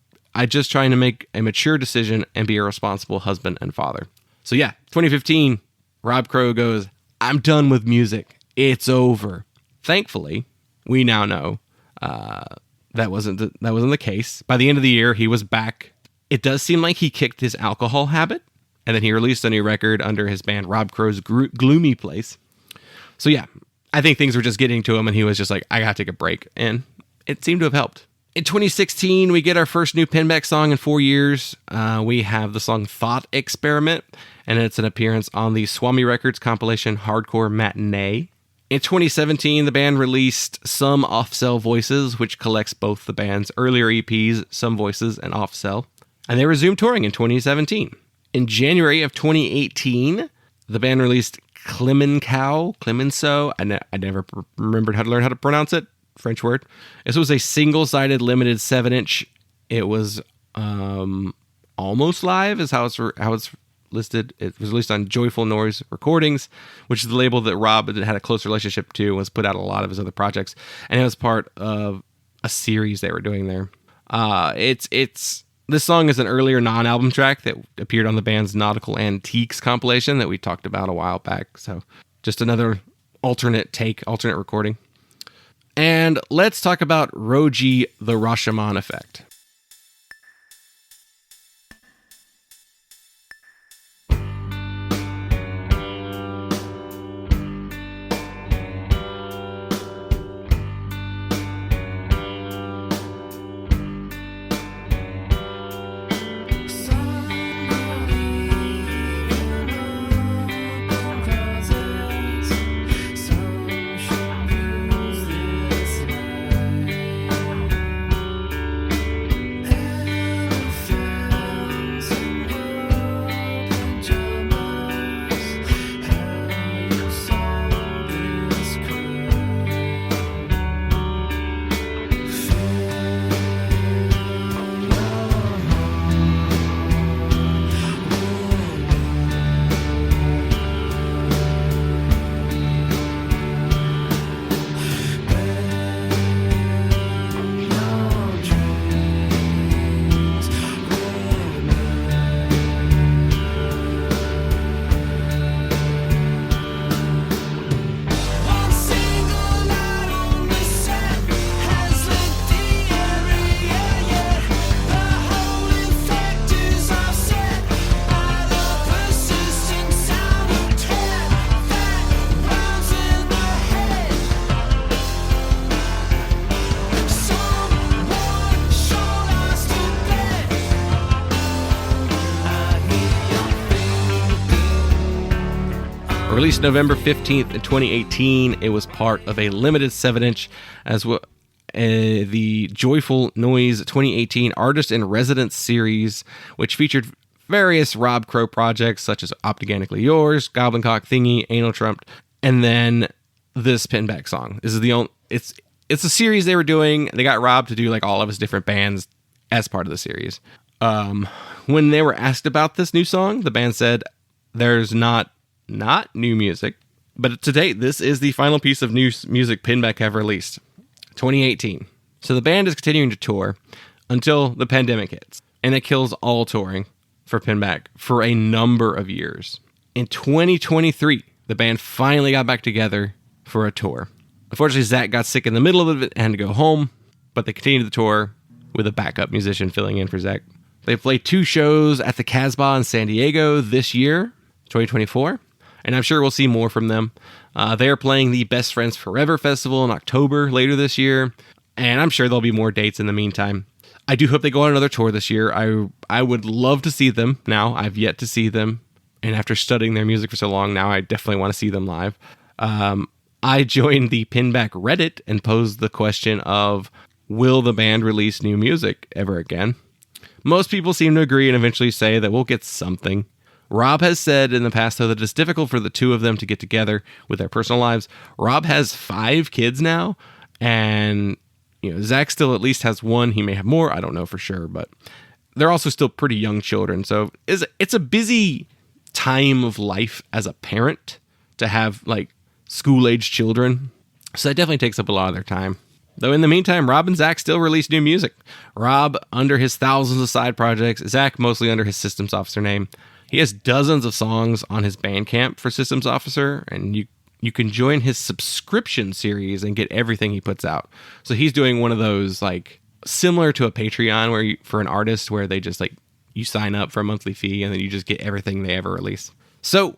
Speaker 4: just trying to make a mature decision and be a responsible husband and father." So yeah, 2015, Rob Crow goes, "I'm done with music. It's over." Thankfully, we now know that wasn't the case. By the end of the year, he was back. It does seem like he kicked his alcohol habit, and then he released a new record under his band Rob Crow's Gloomy Place. So yeah, I think things were just getting to him, and he was just like, "I gotta take a break," and it seemed to have helped. In 2016, we get our first new Pinback song in 4 years. We have the song Thought Experiment, and it's an appearance on the Swami Records compilation Hardcore Matinee. In 2017, the band released Some Off-Cell Voices, which collects both the band's earlier EPs, Some Voices and Off-Cell. And they resumed touring in 2017. In January of 2018, the band released Clemenceau. I never remembered how to learn how to pronounce it. French word. This was a single-sided limited 7-inch. It was almost live is how it's listed. It was released on Joyful Noise Recordings, which is the label that Rob had a close relationship to and was put out a lot of his other projects. And it was part of a series they were doing there. This song is an earlier non-album track that appeared on the band's Nautical Antiques compilation that we talked about a while back. So just another alternate recording. And let's talk about Roji, the Rashomon effect. Released November 15th in 2018, it was part of a limited 7-inch as well. The Joyful Noise 2018 Artist in Residence series, which featured various Rob Crow projects such as Optiganically Yours, Goblin Cock Thingy, Anal Trumped, and then this Pinback song. This is the only. It's a series they were doing. They got Rob to do like all of his different bands as part of the series. When they were asked about this new song, the band said, "There's not new music, but to date, this is the final piece of new music Pinback have released, 2018. So the band is continuing to tour until the pandemic hits, and it kills all touring for Pinback for a number of years. In 2023, the band finally got back together for a tour. Unfortunately, Zach got sick in the middle of it and had to go home, but they continued the tour with a backup musician filling in for Zach. They played 2 shows at the Casbah in San Diego this year, 2024. And I'm sure we'll see more from them. They are playing the Best Friends Forever Festival in October later this year, and I'm sure there'll be more dates in the meantime. I do hope they go on another tour this year. I would love to see them now. I've yet to see them, and after studying their music for so long now, I definitely want to see them live. I joined the Pinback Reddit and posed the question of, will the band release new music ever again? Most people seem to agree and eventually say that we'll get something. Rob has said in the past, though, that it's difficult for the two of them to get together with their personal lives. Rob has 5 kids now, and Zach still at least has 1. He may have more. I don't know for sure, but they're also still pretty young children. So it's a busy time of life as a parent to have like school-age children. So that definitely takes up a lot of their time. Though in the meantime, Rob and Zach still release new music. Rob under his thousands of side projects, Zach mostly under his Systems Officer name. He has dozens of songs on his Bandcamp for Systems Officer, and you can join his subscription series and get everything he puts out. So he's doing one of those like similar to a Patreon where for an artist where they just like you sign up for a monthly fee and then you just get everything they ever release. So,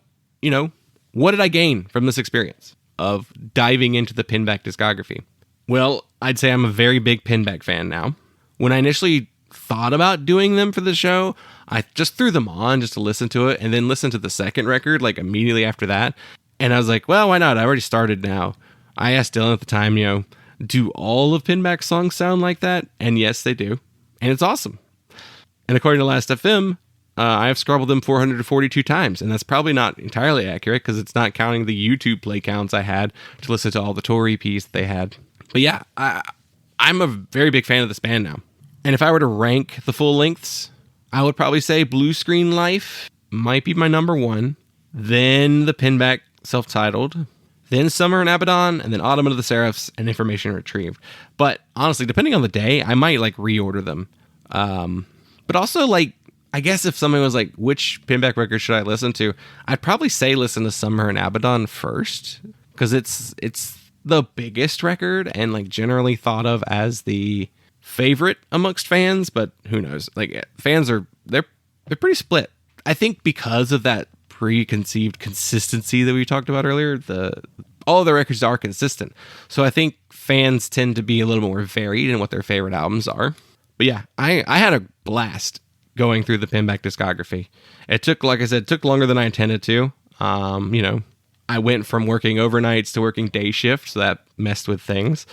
Speaker 4: what did I gain from this experience of diving into the Pinback discography? Well, I'd say I'm a very big Pinback fan now. When I initially thought about doing them for the show, I just threw them on just to listen to it and then listen to the second record like immediately after that. And I was like, well, why not? I already started now. I asked Dylan at the time, do all of Pinback's songs sound like that? And yes, they do. And it's awesome. And according to Last.fm, I have scrabbled them 442 times, and that's probably not entirely accurate because it's not counting the YouTube play counts I had to listen to all the tour EPs that they had. But yeah, I'm a very big fan of this band now. And if I were to rank the full lengths, I would probably say Blue Screen Life might be my number one, then the Pinback self-titled, then Summer in Abaddon, and then Autumn of the Seraphs and Information Retrieved. But honestly, depending on the day, I might like reorder them. But also, like, I guess if somebody was like, which Pinback record should I listen to? I'd probably say listen to Summer in Abaddon first, because it's the biggest record and like generally thought of as the favorite amongst fans. But who knows? Like, fans they're pretty split. I think because of that preconceived consistency that we talked about earlier, all of the records are consistent. So I think fans tend to be a little more varied in what their favorite albums are. But yeah, I had a blast going through the Pinback discography. It took, like I said, longer than I intended to. I went from working overnights to working day shift, so that messed with things.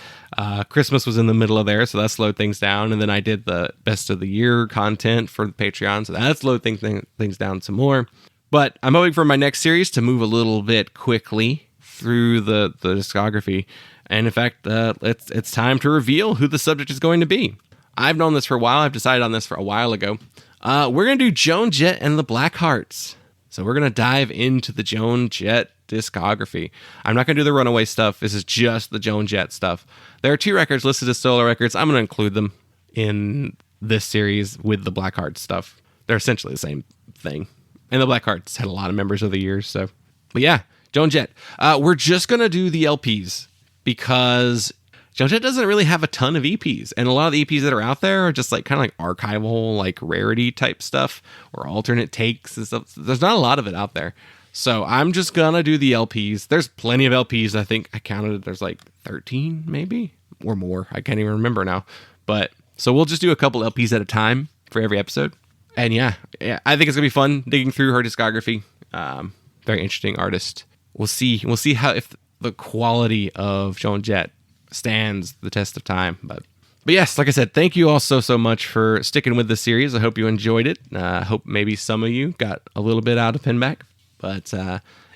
Speaker 4: Christmas was in the middle of there, so that slowed things down. And then I did the best of the year content for the Patreon, so that slowed things down some more. But I'm hoping for my next series to move a little bit quickly through the discography. And in fact, it's time to reveal who the subject is going to be. I've known this for a while. I've decided on this for a while ago. We're going to do Joan Jett and the Blackhearts. So we're going to dive into the Joan Jett discography. I'm not going to do the Runaway stuff. This is just the Joan Jett stuff. There are 2 records listed as solo records. I'm going to include them in this series with the Blackhearts stuff. They're essentially the same thing. And the Blackhearts had a lot of members over the years. So, but yeah, Joan Jett. We're just going to do the LPs because Joan Jett doesn't really have a ton of EPs, and a lot of the EPs that are out there are just like kind of like archival, like rarity type stuff or alternate takes and stuff. There's not a lot of it out there. So I'm just gonna do the LPs. There's plenty of LPs. I think I counted. There's like 13 maybe or more. I can't even remember now. But so we'll just do a couple LPs at a time for every episode. And yeah, I think it's gonna be fun digging through her discography. Very interesting artist. We'll see how if the quality of Joan Jett stands the test of time. But yes, like I said, thank you all so much for sticking with the series. I hope you enjoyed it. I hope maybe some of you got a little bit out of Pinback. But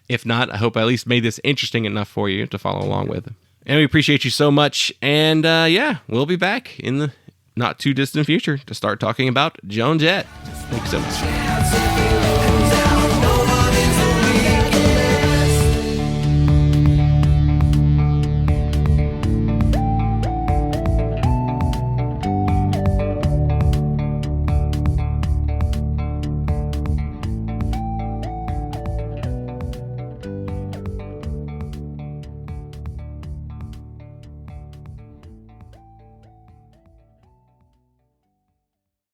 Speaker 4: if not, I hope I at least made this interesting enough for you to follow along with. And we appreciate you so much. And yeah, we'll be back in the not too distant future to start talking about Joan Jett. Thanks so much.